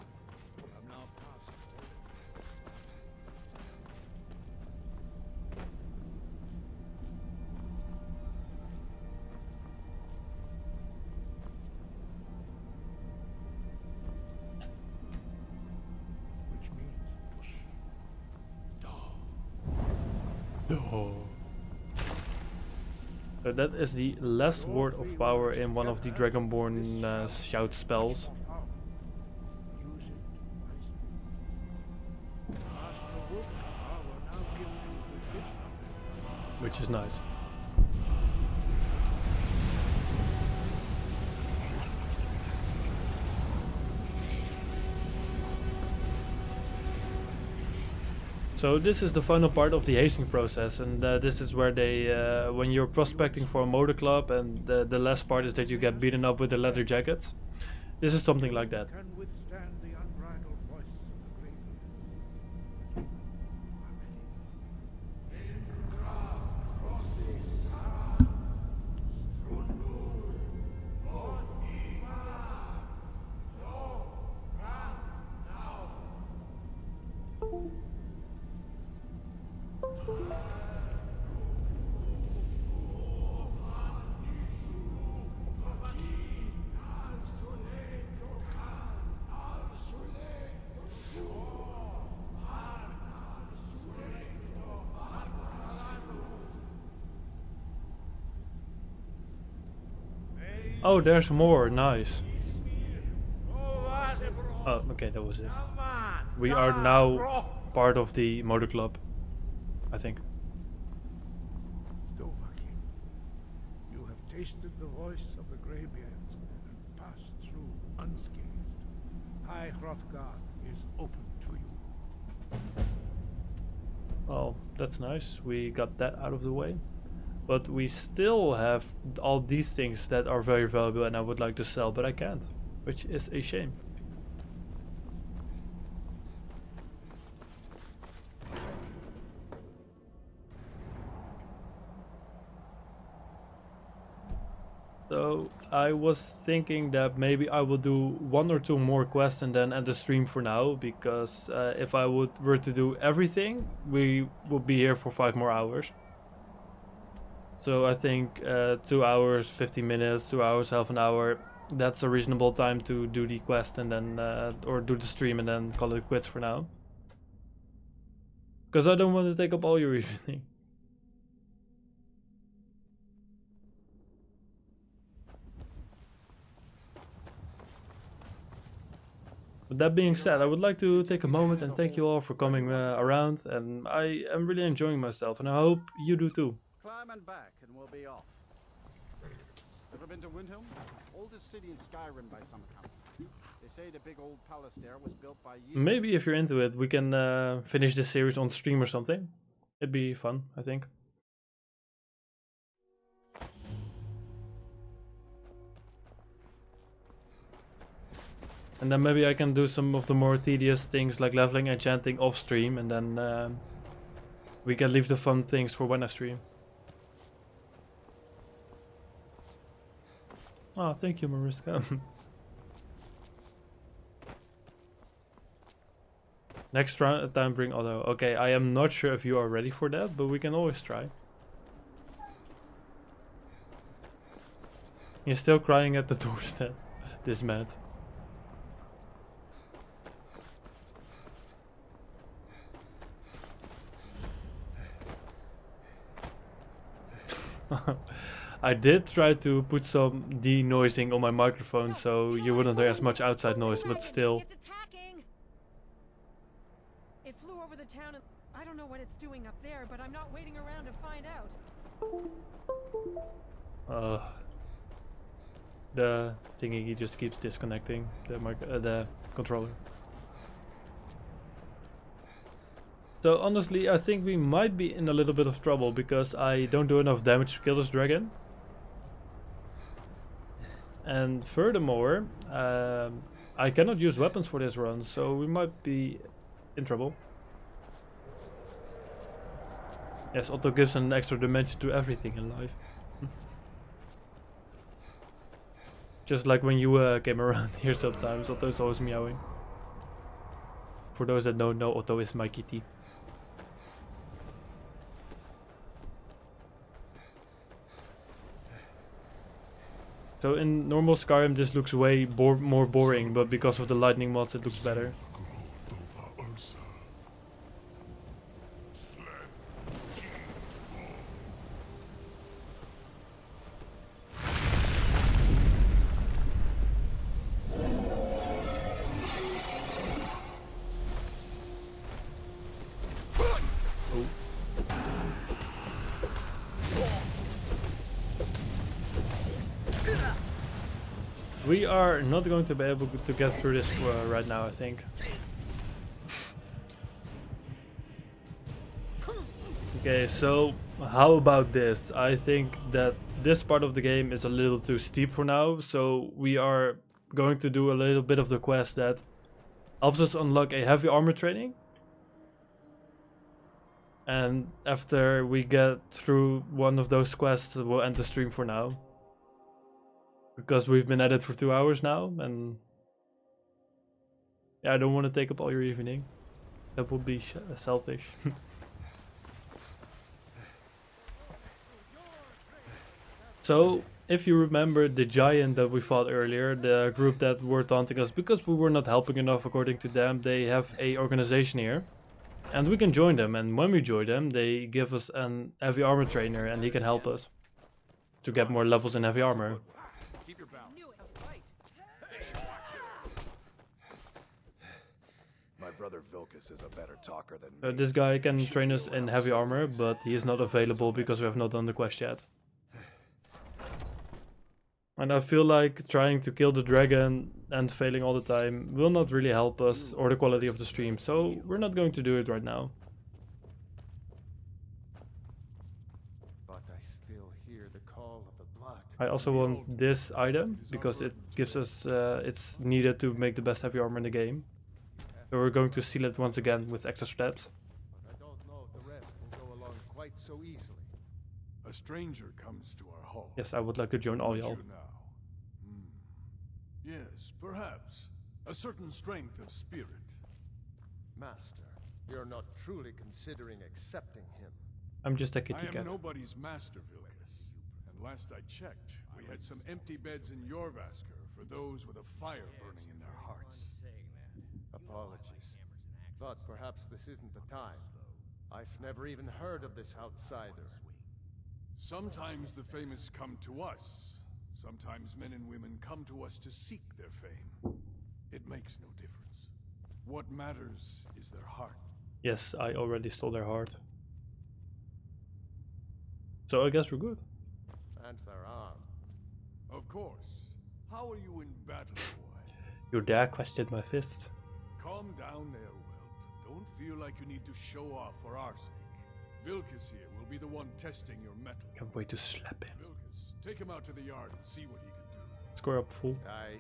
Which means push. Oh. So that is the last word of power in one of the Dragonborn shout spells. Which is nice. So this is the final part of the hazing process, and this is where they, when you're prospecting for a motor club, and the last part is that you get beaten up with the leather jackets. This is something like that. Can withstand the unbridled voice of the Greybeards. Oh, there's more. Nice. Oh, okay, that was it. We are now part of the motor club, I think. Dovahkiin, you have tasted the voice of the Greybeards and passed through unscathed. High Hrothgar is open to you. Oh, that's nice. We got that out of the way. But we still have all these things that are very valuable and I would like to sell, but I can't, which is a shame. So I was thinking that maybe I will do 1 or 2 more quests and then end the stream for now, because if I were to do everything, we would be here for 5 more hours. So I think 2 hours, 50 minutes, 2 hours, half an hour, that's a reasonable time to do the quest and then, or do the stream and then call it quits for now. Because I don't want to take up all your evening. With that being said, I would like to take a moment and thank you all for coming around, and I am really enjoying myself, and I hope you do too. Climb and back, and we'll be off. Ever been to Windhelm? Oldest city in Skyrim by some account. They say the big old palace there was built by you. Maybe if you're into it, we can finish this series on stream or something. It'd be fun, I think. And then maybe I can do some of the more tedious things like leveling and enchanting off stream, and then we can leave the fun things for when I stream. Oh, thank you, Mariska. Next time bring auto. Okay, I am not sure if you are ready for that, but we can always try. He's still crying at the doorstep. This mad. I did try to put some denoising on my microphone so you wouldn't hear as much outside noise, but still. It's attacking! It flew over the town and I don't know what it's doing up there, but I'm not waiting around to find out. The thingy he just keeps disconnecting the controller. So honestly, I think we might be in a little bit of trouble because I don't do enough damage to kill this dragon. And furthermore, I cannot use weapons for this run, so we might be in trouble. Yes, Otto gives an extra dimension to everything in life. Just like when you came around here sometimes, Otto is always meowing. For those that don't know, Otto is my kitty. So in normal Skyrim this looks way more boring, but because of the lightning mods it looks better. We are not going to be able to get through this right now, I think. Okay, so how about this? I think that this part of the game is a little too steep for now, so we are going to do a little bit of the quest that helps us unlock a heavy armor training. And after we get through one of those quests, we'll end the stream for now. Because we've been at it for 2 hours now, and yeah, I don't want to take up all your evening. That would be selfish. So, if you remember the giant that we fought earlier, the group that were taunting us because we were not helping enough according to them, they have a organization here. And we can join them, and when we join them, they give us an heavy armor trainer, and he can help us to get more levels in heavy armor. Keep your balance. My brother Vilkas is a better talker than me. This guy can train us in heavy armor, but he is not available because we have not done the quest yet. And I feel like trying to kill the dragon and failing all the time will not really help us or the quality of the stream, so we're not going to do it right now. But I still hear the call of the blood. I also want this item because it gives us, it's needed to make the best heavy armor in the game. So we're going to seal it once again with extra steps. But I don't know if the rest will go along quite so easily. A stranger comes to our hall. Yes, I would like to join all y'all. Yes, perhaps. A certain strength of spirit. Master, you're not truly considering accepting him. I'm just a kitty I am cat. nobody's master, Vilkas. And last I checked, we had some empty beds in Jorvasker for those with a fire burning in their hearts. Apologies. But perhaps this isn't the time. I've never even heard of this outsider. Sometimes the famous come to us. Sometimes men and women come to us to seek their fame. It makes no difference. What matters is their heart. Yes, I already stole their heart. So I guess we're good. And their arm. Of course. How are you in battle, boy? Your dad questioned my fist. Calm down there, whelp. Don't feel like you need to show off for our sake. Vilkas here will be the one testing your mettle. Can't wait to slap him. Vilkas, take him out to the yard and see what he can do. Score up full. Aye.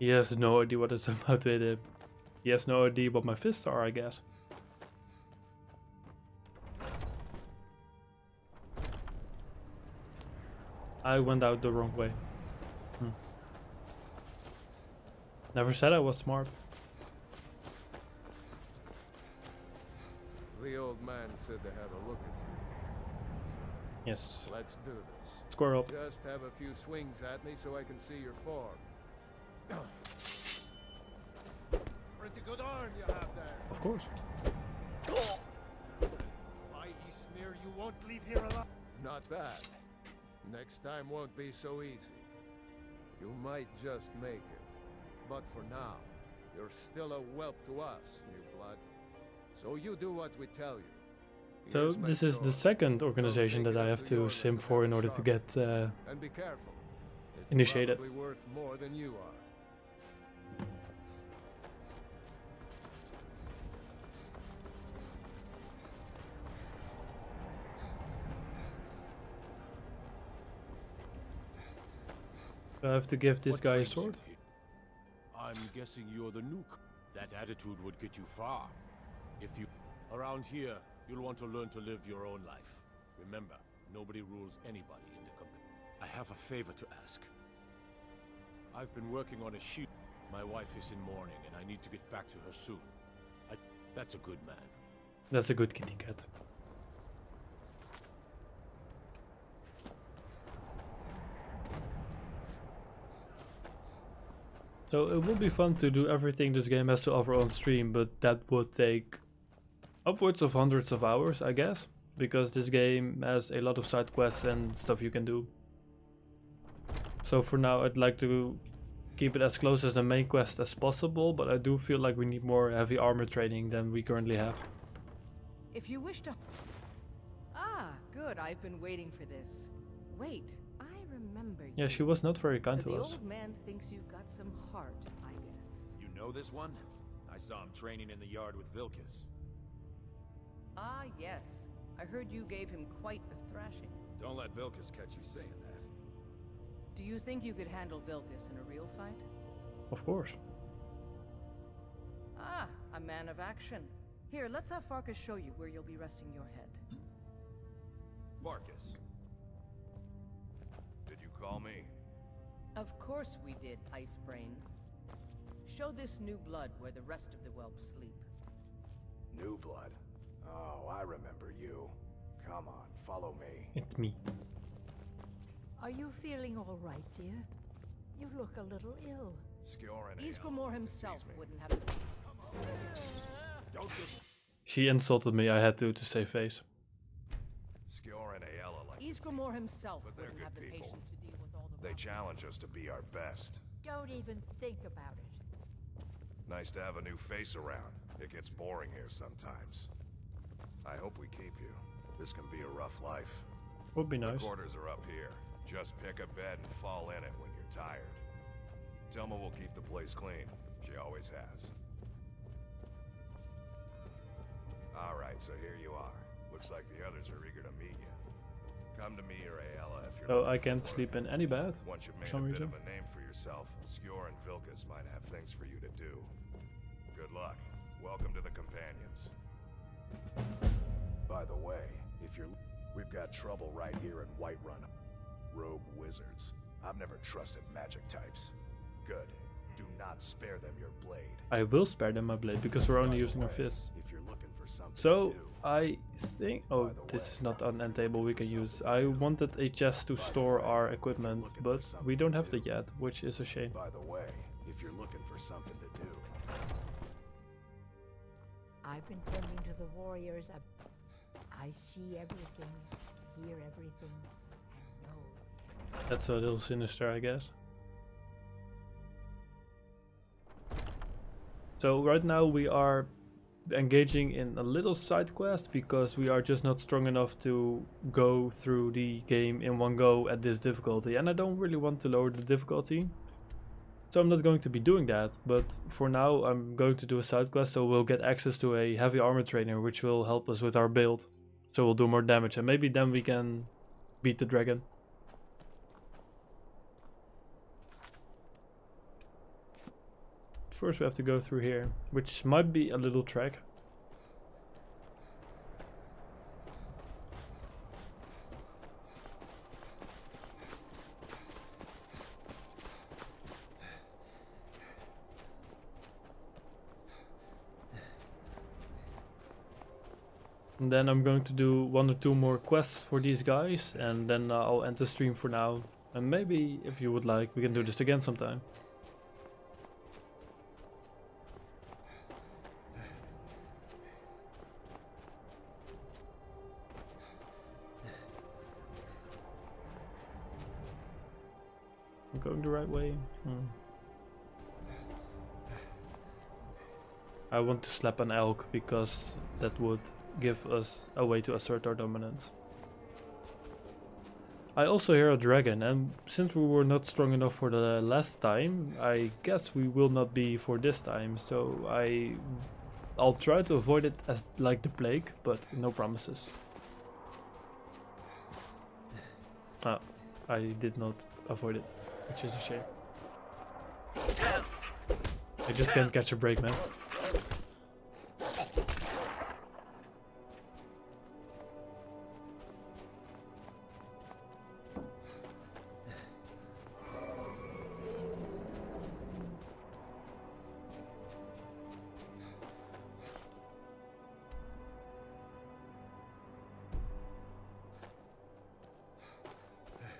He has no idea what is about to hit him. He has no idea what my fists are, I guess. I went out the wrong way. Never said I was smart. old man said to have a look at you. Yes. Let's do this. Squirrel. Just have a few swings at me so I can see your form. Pretty good arm you have there. Of course. I.e. smear you won't leave here alive. Not bad. Next time won't be so easy. You might just make it. But for now, you're still a whelp to us, new blood. So you do what we tell you. So Here's my this is the sword. second organization Don't that take I it have up to yours sim with for in that order to sharp. get And be careful. It's initiated. probably worth more than you are. I have to give this guy a sword. I'm guessing you're the nuke. That attitude would get you far. If you... Around here, you'll want to learn to live your own life. Remember, nobody rules anybody in the company. I have a favor to ask. I've been working on a shield. My wife is in mourning, and I need to get back to her soon. That's a good man. That's a good kitty cat. So it would be fun to do everything this game has to offer on stream, but that would take upwards of hundreds of hours, I guess, because this game has a lot of side quests and stuff you can do. So for now I'd like to keep it as close as the main quest as possible, but I do feel like we need more heavy armor training than we currently have. If you wish to... Ah, good. I've been waiting for this. Wait, I remember you. Yeah, she was not very kind So to the us. old man thinks you got some heart, I guess. You know this one? I saw him training in the yard with Vilkis. Ah, yes. I heard you gave him quite a thrashing. Don't let Vilkis catch you saying that. Do you think you could handle Vilkis in a real fight? Of course. Ah, a man of action. Here, let's have Farkas show you where you'll be resting your head. Farkas. Did you call me? Of course we did, Ice Brain. Show this new blood where the rest of the whelps sleep. New blood? Oh, I remember you. Come on, follow me. It's me. Are you feeling all right, dear? You look a little ill. Isgramor himself wouldn't have... Don't just... She insulted me, I had to save face. Skjor and Ayala like Isgramor himself but they're wouldn't have good the people. patience to deal with all the... They challenge us to be our best. Don't even think about it. Nice to have a new face around. It gets boring here sometimes. I hope we keep you. This can be a rough life. Would be nice. The quarters are up here. Just pick a bed and fall in it when you're tired. Telma will keep the place clean. She always has. Alright, so here you are. Looks like the others are eager to meet you. Come to me or Ayala if you're Oh, looking I for can't work. sleep in any bed. Once you've for made some a bit reason. of a name for yourself, Skjor and Vilkis might have things for you to do. Good luck. Welcome to the Companions. By the way, if you're... We've got trouble right here in Whiterun. Rogue wizards. I've never trusted magic types. Good. Do not spare them your blade. I will spare them my blade because we're only using our fists. If you're looking for something So to do, I think... Oh, this is not an end table we can use. I wanted a chest to store our equipment, but we don't have that yet, which is a shame. by the way, if you're looking for something to do, I've been tending to the warriors. I see everything, hear everything, and know. That's a little sinister, I guess. So right now we are engaging in a little side quest because we are just not strong enough to go through the game in one go at this difficulty, and I don't really want to lower the difficulty. So I'm not going to be doing that, but for now I'm going to do a side quest so we'll get access to a heavy armor trainer which will help us with our build. So we'll do more damage and maybe then we can beat the dragon. First we have to go through here, which might be a little trek. And then I'm going to do 1 or 2 more quests for these guys, and then I'll end the stream for now. And maybe, if you would like, we can do this again sometime. I'm going the right way. I want to slap an elk because that would give us a way to assert our dominance. I also hear a dragon, and since we were not strong enough for the last time, I guess we will not be for this time, so I'll try to avoid it as like the plague, but no promises. I did not avoid it, which is a shame. I just can't catch a break, man.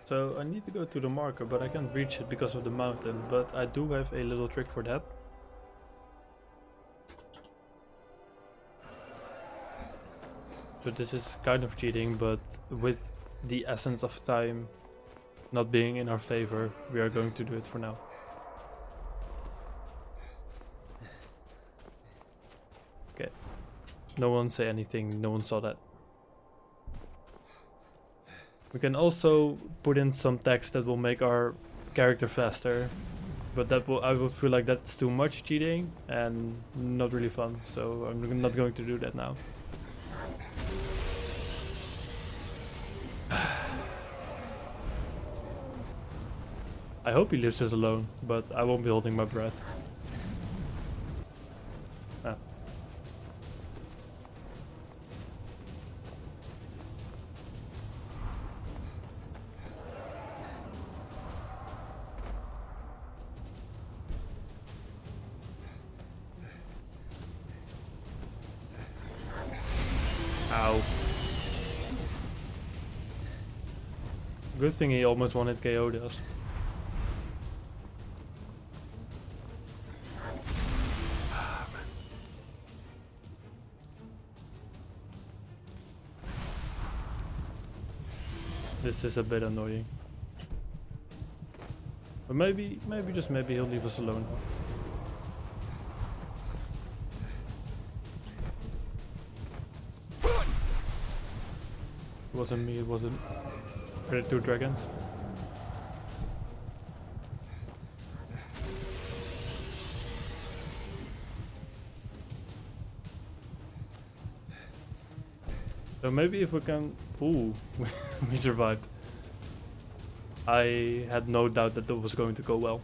So I need to go to the marker, but I can't reach it because of the mountain, but I do have a little trick for that. So this is kind of cheating, but with the essence of time not being in our favor, we are going to do it for now. Okay. No one say anything, no one saw that. We can also put in some text that will make our character faster, but I would feel like that's too much cheating and not really fun, so I'm not going to do that now. I hope he leaves us alone, but I won't be holding my breath. Ow. Good thing he almost wanted KO'd us. This is a bit annoying. But maybe just maybe he'll leave us alone. It wasn't me, it wasn't. Were it 2 dragons? So maybe if we can... Ooh, we survived. I had no doubt that was going to go well.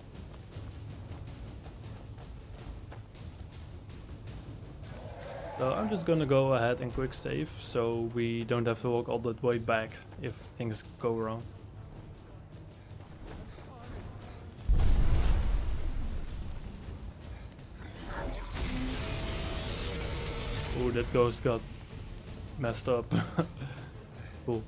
So I'm just gonna go ahead and quick save, so we don't have to walk all that way back if things go wrong. Ooh, that ghost got messed up. Cool.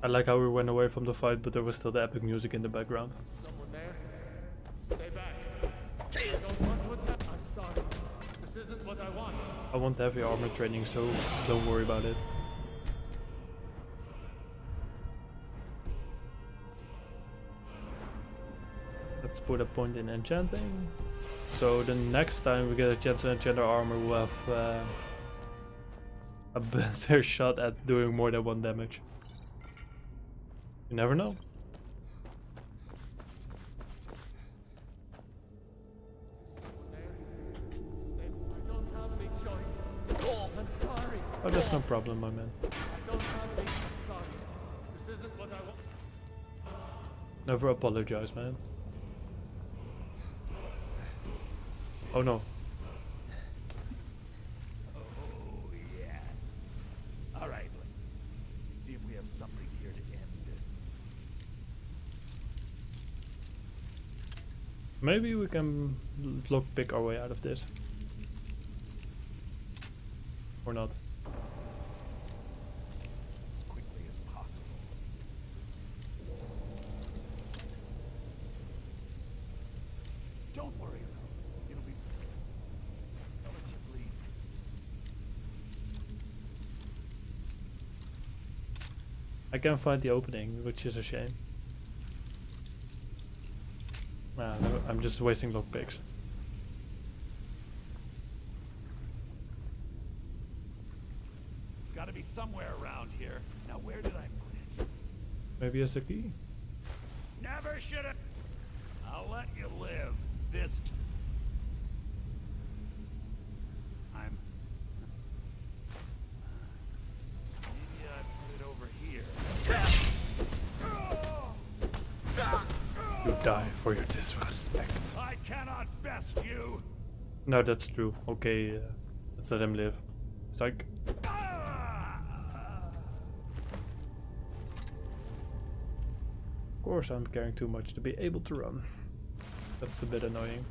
I like how we went away from the fight, but there was still the epic music in the background. Someone there? Stay back. I don't want to attack. I'm sorry. This isn't what I want. I want heavy armor training, so don't worry about it. Let's put a point in enchanting. So the next time we get a chance to enchant our armor, we'll have a better shot at doing more than 1 damage. You never know. I don't have any choice. I'm sorry. Oh, that's no problem, my man. I don't have any. I'm sorry. This isn't isn't what I want. Never apologize, man. Oh no. Oh, yeah. Alright, see if we have something here to end it. Maybe we can lockpick our way out of this. Or not. As quickly as possible. Don't worry though. It'll be relatively. I can't find the opening, which is a shame. Nah, no, I'm just wasting lockpicks. It's gotta be somewhere around here. Now where did I put it? Maybe as a key? Never should have. I'll let you live. This. I'm. Maybe I put it over here. You die for your disrespect. I cannot best you. No, that's true. Okay, let's let him live. Psych. Of course, I'm carrying too much to be able to run. That's a bit annoying.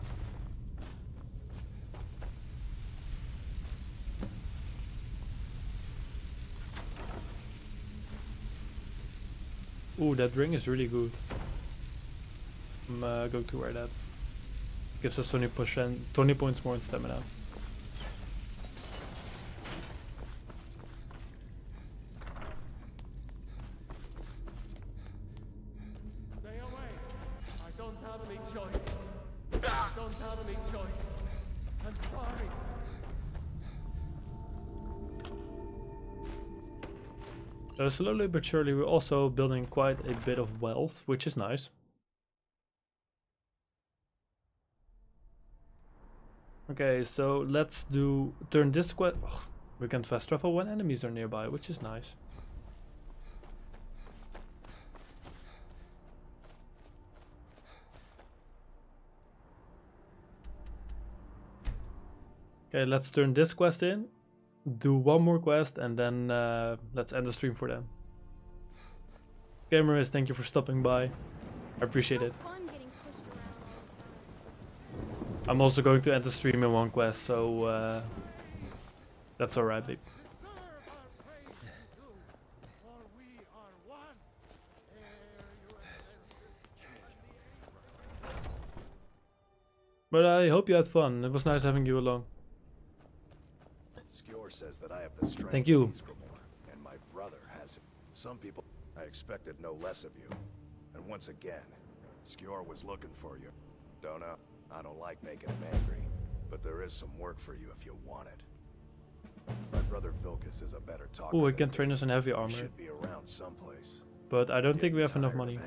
Ooh, that ring is really good. I'm going to wear that. Gives us 20 points more in stamina. Stay away. I don't have any choice. I don't have any choice. I'm sorry. So slowly but surely we're also building quite a bit of wealth, which is nice. Okay, so let's turn this quest. Oh, we can fast travel when enemies are nearby, which is nice. Okay, let's turn this quest in, do one more quest, and then let's end the stream for them. Gamers, thank you for stopping by. I appreciate it. I'm also going to end the stream in one quest, so that's alright, babe. But I hope you had fun. It was nice having you along. Skjor says that I have the strength. Thank you. Of these Grimoire, and my brother has it. Some people, I expected no less of you. And once again, Skjor was looking for you. Don't know. I don't like making him angry, but there is some work for you if you want it. My brother Vilkas is a better talker. Oh, I can train us in heavy He armor. should be around someplace. But I don't think we have Getting enough tired money. of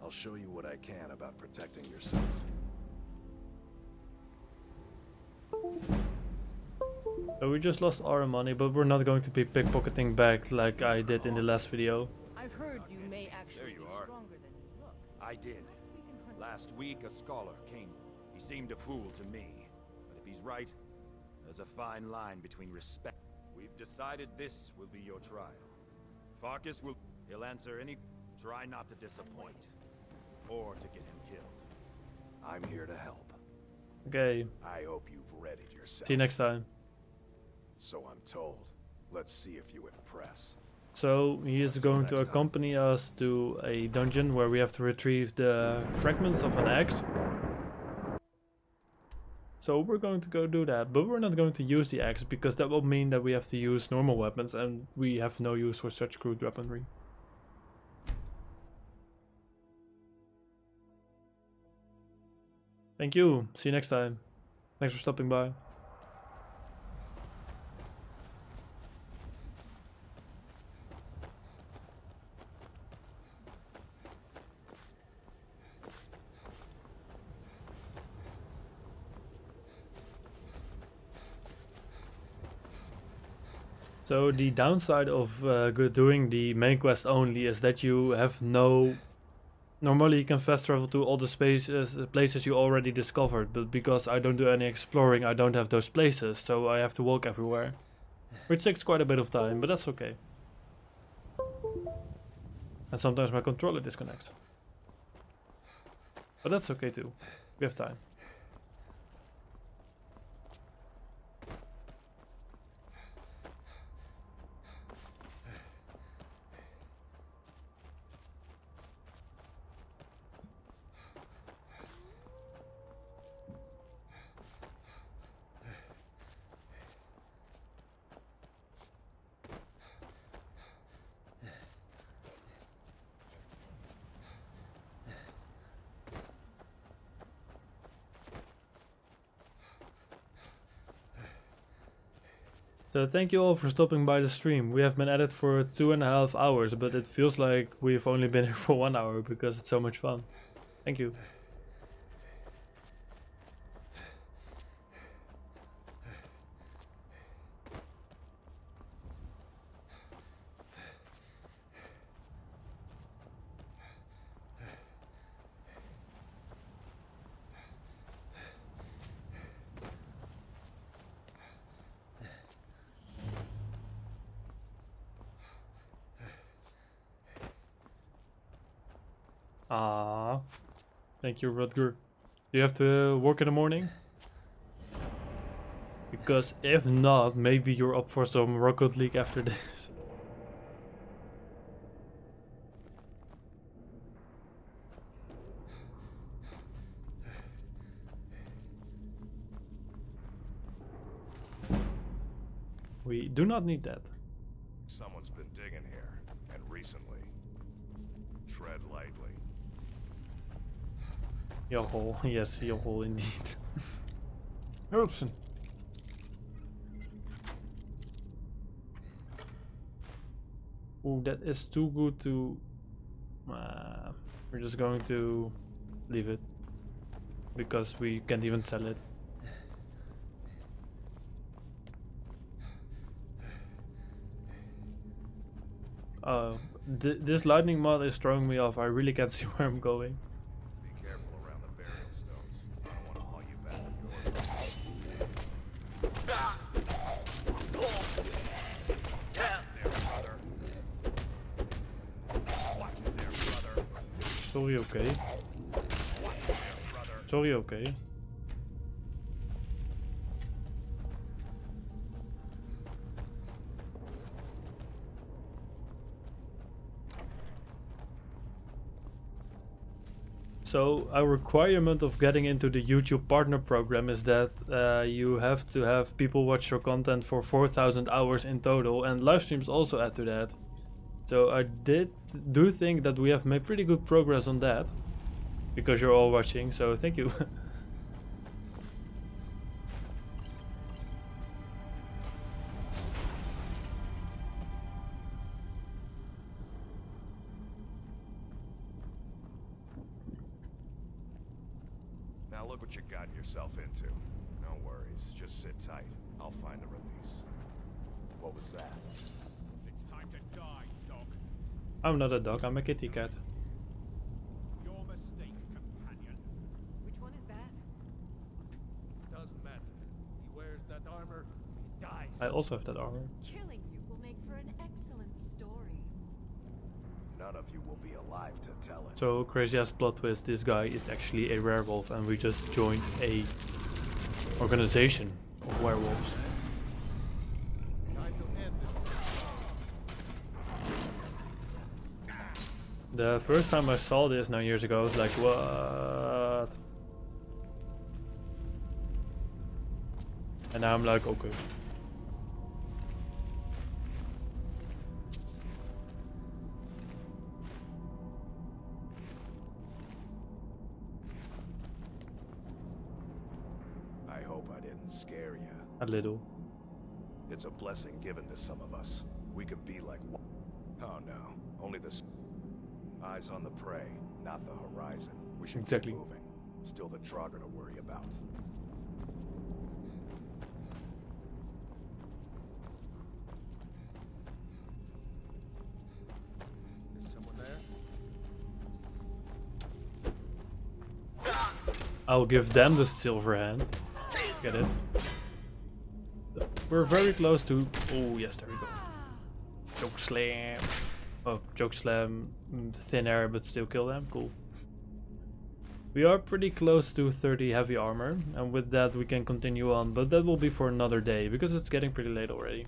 I'll show you what I can about protecting yourself. So we just lost our money, but we're not going to be pickpocketing back like I did in the last video. I've heard you may actually you be are. stronger than you look. I did. Last week, a scholar came. He seemed a fool to me. But if he's right, there's a fine line between respect. We've decided this will be your trial. Farkas will... He'll answer any... Try not to disappoint. Or to get him killed. I'm here to help. Okay. I hope you've readied yourself. See you next time. So I'm told. Let's see if you impress. So he is going to accompany us to a dungeon where we have to retrieve the fragments of an axe. So we're going to go do that, but we're not going to use the axe because that will mean that we have to use normal weapons and we have no use for such crude weaponry. Thank you. See you next time. Thanks for stopping by. So the downside of doing the main quest only is that you have no... Normally you can fast travel to all the places you already discovered, but because I don't do any exploring, I don't have those places, so I have to walk everywhere. Which takes quite a bit of time, but that's okay. And sometimes my controller disconnects. But that's okay too. We have time. So thank you all for stopping by the stream. We have been at it for 2.5 hours, but it feels like we've only been here for 1 hour because it's so much fun. Thank you. Ah, thank you, Rutger. Do you have to work in the morning? Because if not, maybe you're up for some Rocket League after this. We do not need that. Someone's been digging here, and recently. Tread lightly. Your hole, yes, your hole indeed. Oopsen. Ooh, that is too good to... we're just going to leave it. Because we can't even sell it. This lightning mod is throwing me off. I really can't see where I'm going. Be careful around the burial stones. I don't want to haul you back to Sorry, okay. Sorry, okay. So a requirement of getting into the YouTube partner program is that you have to have people watch your content for 4,000 hours in total, and live streams also add to that. So I do think that we have made pretty good progress on that, because you're all watching, so thank you. Now look what you got yourself into. No worries, just sit tight. I'll find a release. What was that? It's time to die, dog. I'm not a dog, I'm a kitty cat. Your mistake, companion. Which one is that? Doesn't matter. He wears that armor, he dies. I also have that armor. Killing you will make for an excellent story. None of you will be alive to tell it. So crazy ass plot twist, this guy is actually a werewolf and we just joined a organization of werewolves. The first time I saw this 9 years ago, I was like, what? And now I'm like, okay. I hope I didn't scare you. A little. It's a blessing given to some of us. We can be like... Oh no, only the... Eyes on the prey, not the horizon. We should Exactly. keep moving. Still the Trogger to worry about. I'll give them the silver hand. Get it? We're very close to... Oh, yes, there we go. Joke slam. Oh, joke slam. Thin air, but still kill them. Cool. We are pretty close to 30 heavy armor. And with that we can continue on. But that will be for another day. Because it's getting pretty late already.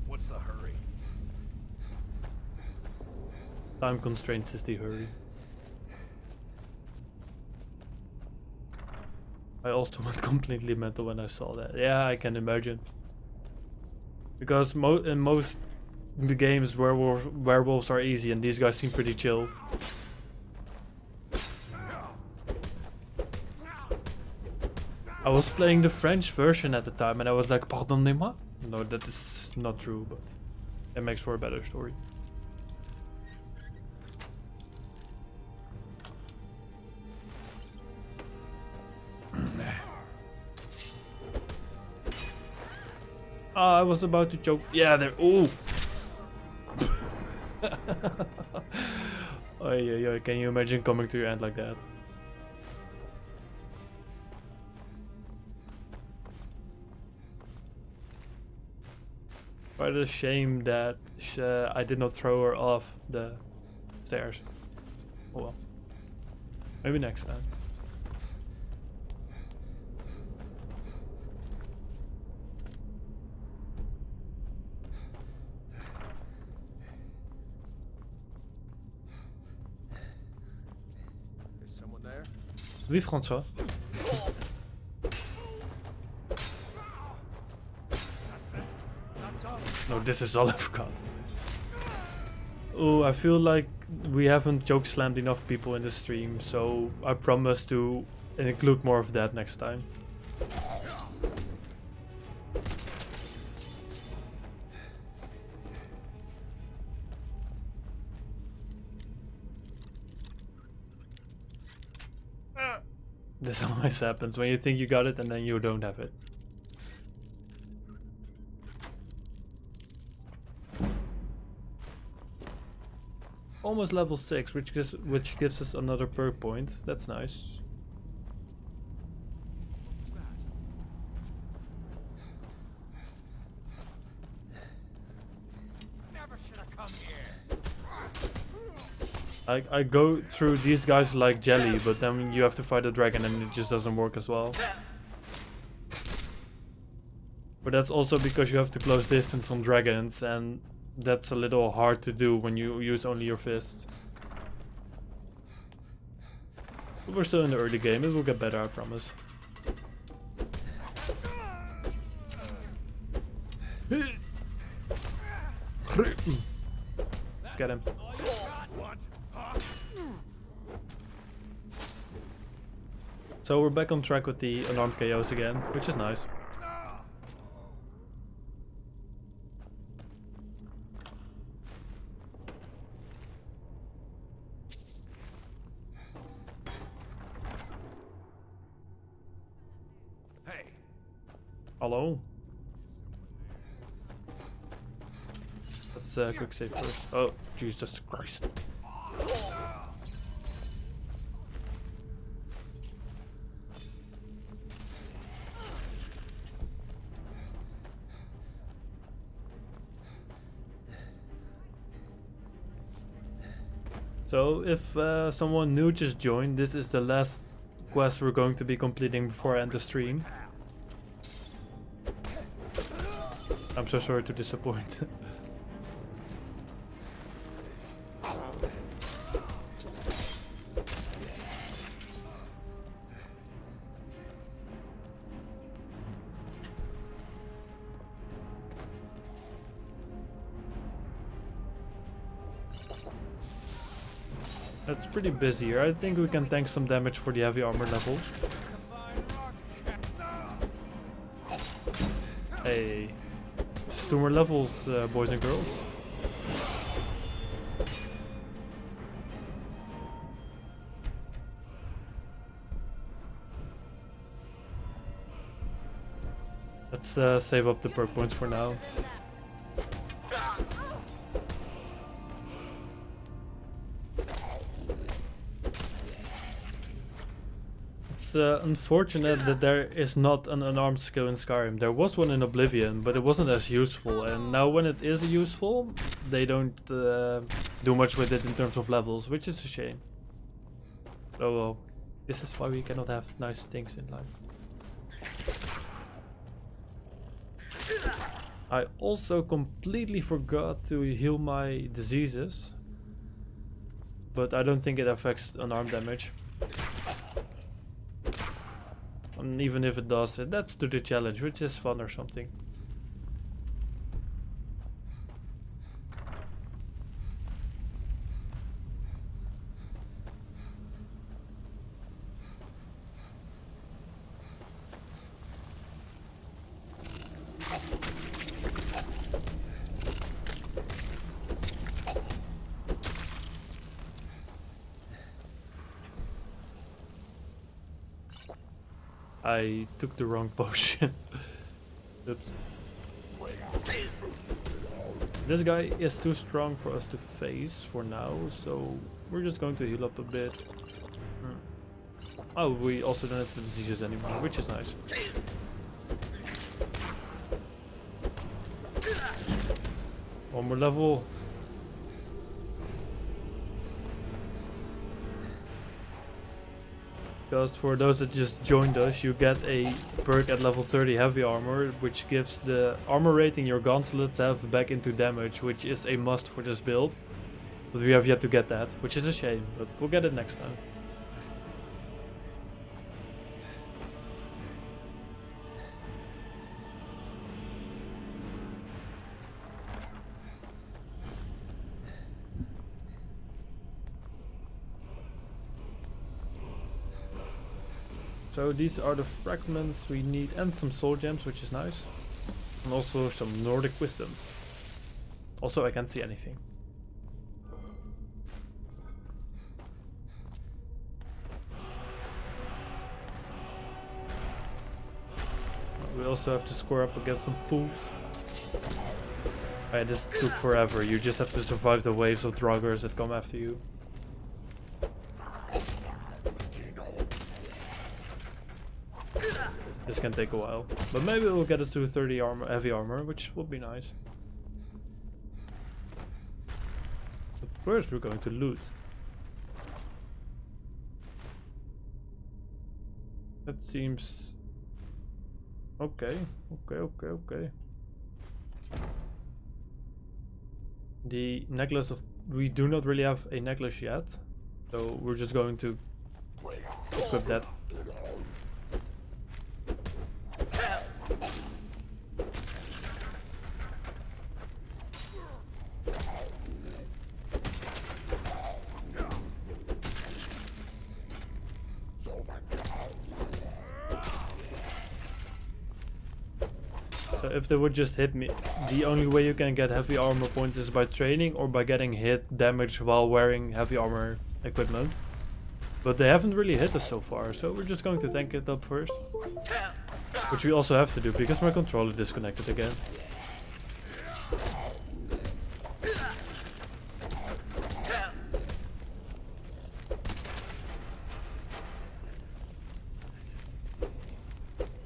What's the hurry? Time constraints is the hurry. I also went completely mental when I saw that. Yeah, I can imagine. Because in most games werewolves are easy and these guys seem pretty chill. I was playing the French version at the time and I was like, pardonnez-moi? No, that is not true, but it makes for a better story. I was about to choke. Yeah, there. Ooh. Oh, yeah. Can you imagine coming to your end like that? Quite a shame that I did not throw her off the stairs. Oh well. Maybe next time. Is someone there? Oui, François. No, this is all I've got. Oh, I feel like we haven't joke slammed enough people in the stream, so I promise to include more of that next time. This always happens when you think you got it and then you don't have it. Almost level 6, which gives us another perk point. That's nice. Never should have come here. I go through these guys like jelly, but then you have to fight a dragon and it just doesn't work as well. But that's also because you have to close distance on dragons, and that's a little hard to do when you use only your fists. But we're still in the early game, it will get better, I promise. Let's get him. So we're back on track with the unarmed KOs again, which is nice. Hey. Hello. Let's quick save first. Oh, Jesus Christ. So if someone new just joined, this is the last quest we're going to be completing before I end the stream. I'm so sorry to disappoint. It's pretty busy here. I think we can tank some damage for the heavy armor level. Hey, just 2 more levels, boys and girls. Let's save up the perk points for now. It's unfortunate that there is not an unarmed skill in Skyrim. There was one in Oblivion, but it wasn't as useful. And now when it is useful, they don't do much with it in terms of levels, which is a shame. Oh well, this is why we cannot have nice things in life. I also completely forgot to heal my diseases, but I don't think it affects unarmed damage. And even if it does, that's to the challenge, which is fun or something. I took the wrong potion. Oops. This guy is too strong for us to face for now, so we're just going to heal up a bit. Oh, we also don't have the diseases anymore, which is nice. One more level. Because for those that just joined us, you get a perk at level 30 heavy armor, which gives the armor rating your gauntlets have back into damage, which is a must for this build. But we have yet to get that, which is a shame, but we'll get it next time. So these are the fragments we need, and some soul gems, which is nice. And also some Nordic wisdom. Also, I can't see anything. We also have to score up against some fools. Alright, this took forever. You just have to survive the waves of Draugrs that come after you. This can take a while, but maybe it will get us to 30 armor, heavy armor, which would be nice. But first we're going to loot. That seems... okay. The necklace of... we do not really have a necklace yet, so we're just going to equip that. So if they would just hit me, the only way you can get heavy armor points is by training or by getting hit damage while wearing heavy armor equipment. But they haven't really hit us so far, so we're just going to tank it up first. Which we also have to do because my controller disconnected again.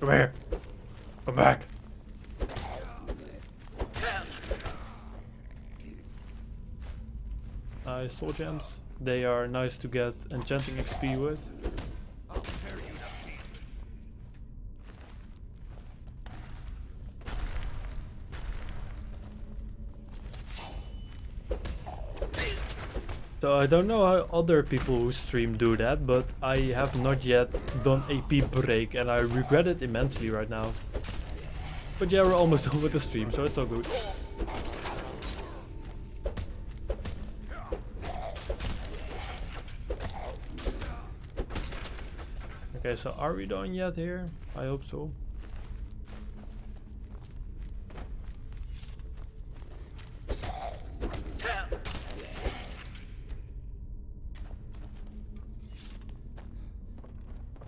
Come here! Come back! Soul gems. They are nice to get enchanting XP with. So I don't know how other people who stream do that, but I have not yet done AP break and I regret it immensely right now. But yeah, we're almost done with the stream, so it's all good. Okay, so are we done yet here? I hope so.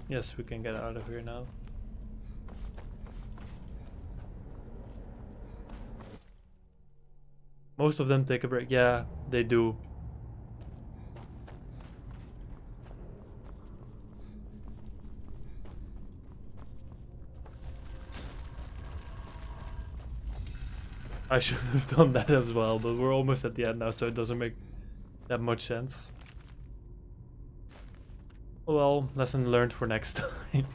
Yes, we can get out of here now. Most of them take a break. Yeah, they do. I should have done that as well, but we're almost at the end now, so it doesn't make that much sense. Well, lesson learned for next time.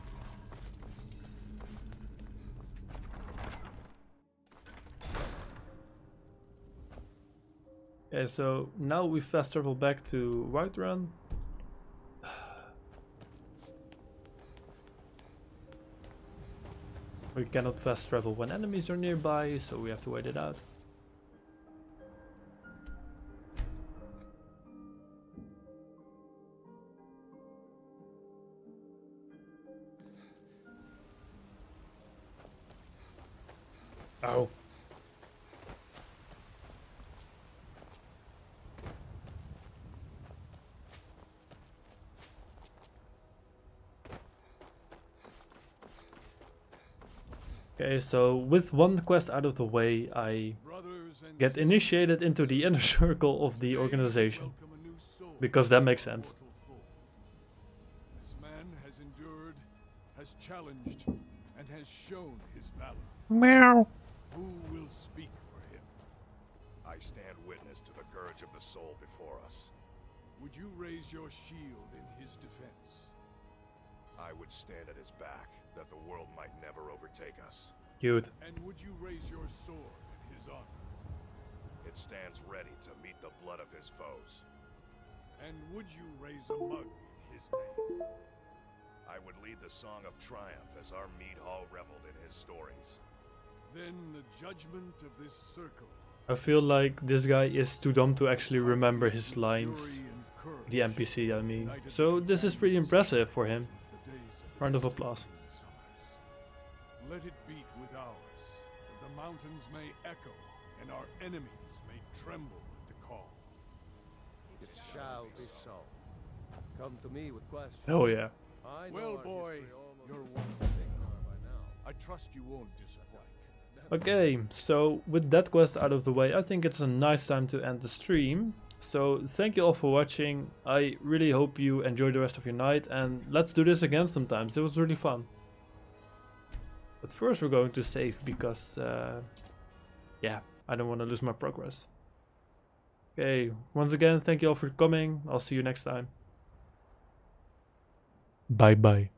Okay, so now we fast travel back to Whiterun. We cannot fast travel when enemies are nearby, so we have to wait it out. Oh. Okay, so with one quest out of the way, I get initiated into the inner circle of the organization. Because that makes sense. This man has endured, has challenged, and has shown his valor. Meow. Who will speak for him? I stand witness to the courage of the soul before us. Would you raise your shield in his defense? I would stand at his back, that the world might never overtake us. Cute. And would you raise your sword in his honor? It stands ready to meet the blood of his foes. And would you raise a mug in his name? I would lead the song of triumph as our mead hall reveled in his stories. Then the judgment of this circle. I feel like this guy is too dumb to actually remember his lines. The NPC, I mean. So this is pretty impressive for him. Round of applause. Let it beat with ours, that the mountains may echo and our enemies may tremble at the call. It shall be so. Come to me with questions. Oh yeah. Well, boy, you're one. I trust you won't disappoint. Okay, so with that quest out of the way, I think it's a nice time to end the stream. So thank you all for watching. I really hope you enjoy the rest of your night, and let's do this again sometimes. It was really fun. But first we're going to save because, yeah, I don't want to lose my progress. Okay, once again, thank you all for coming. I'll see you next time. Bye bye.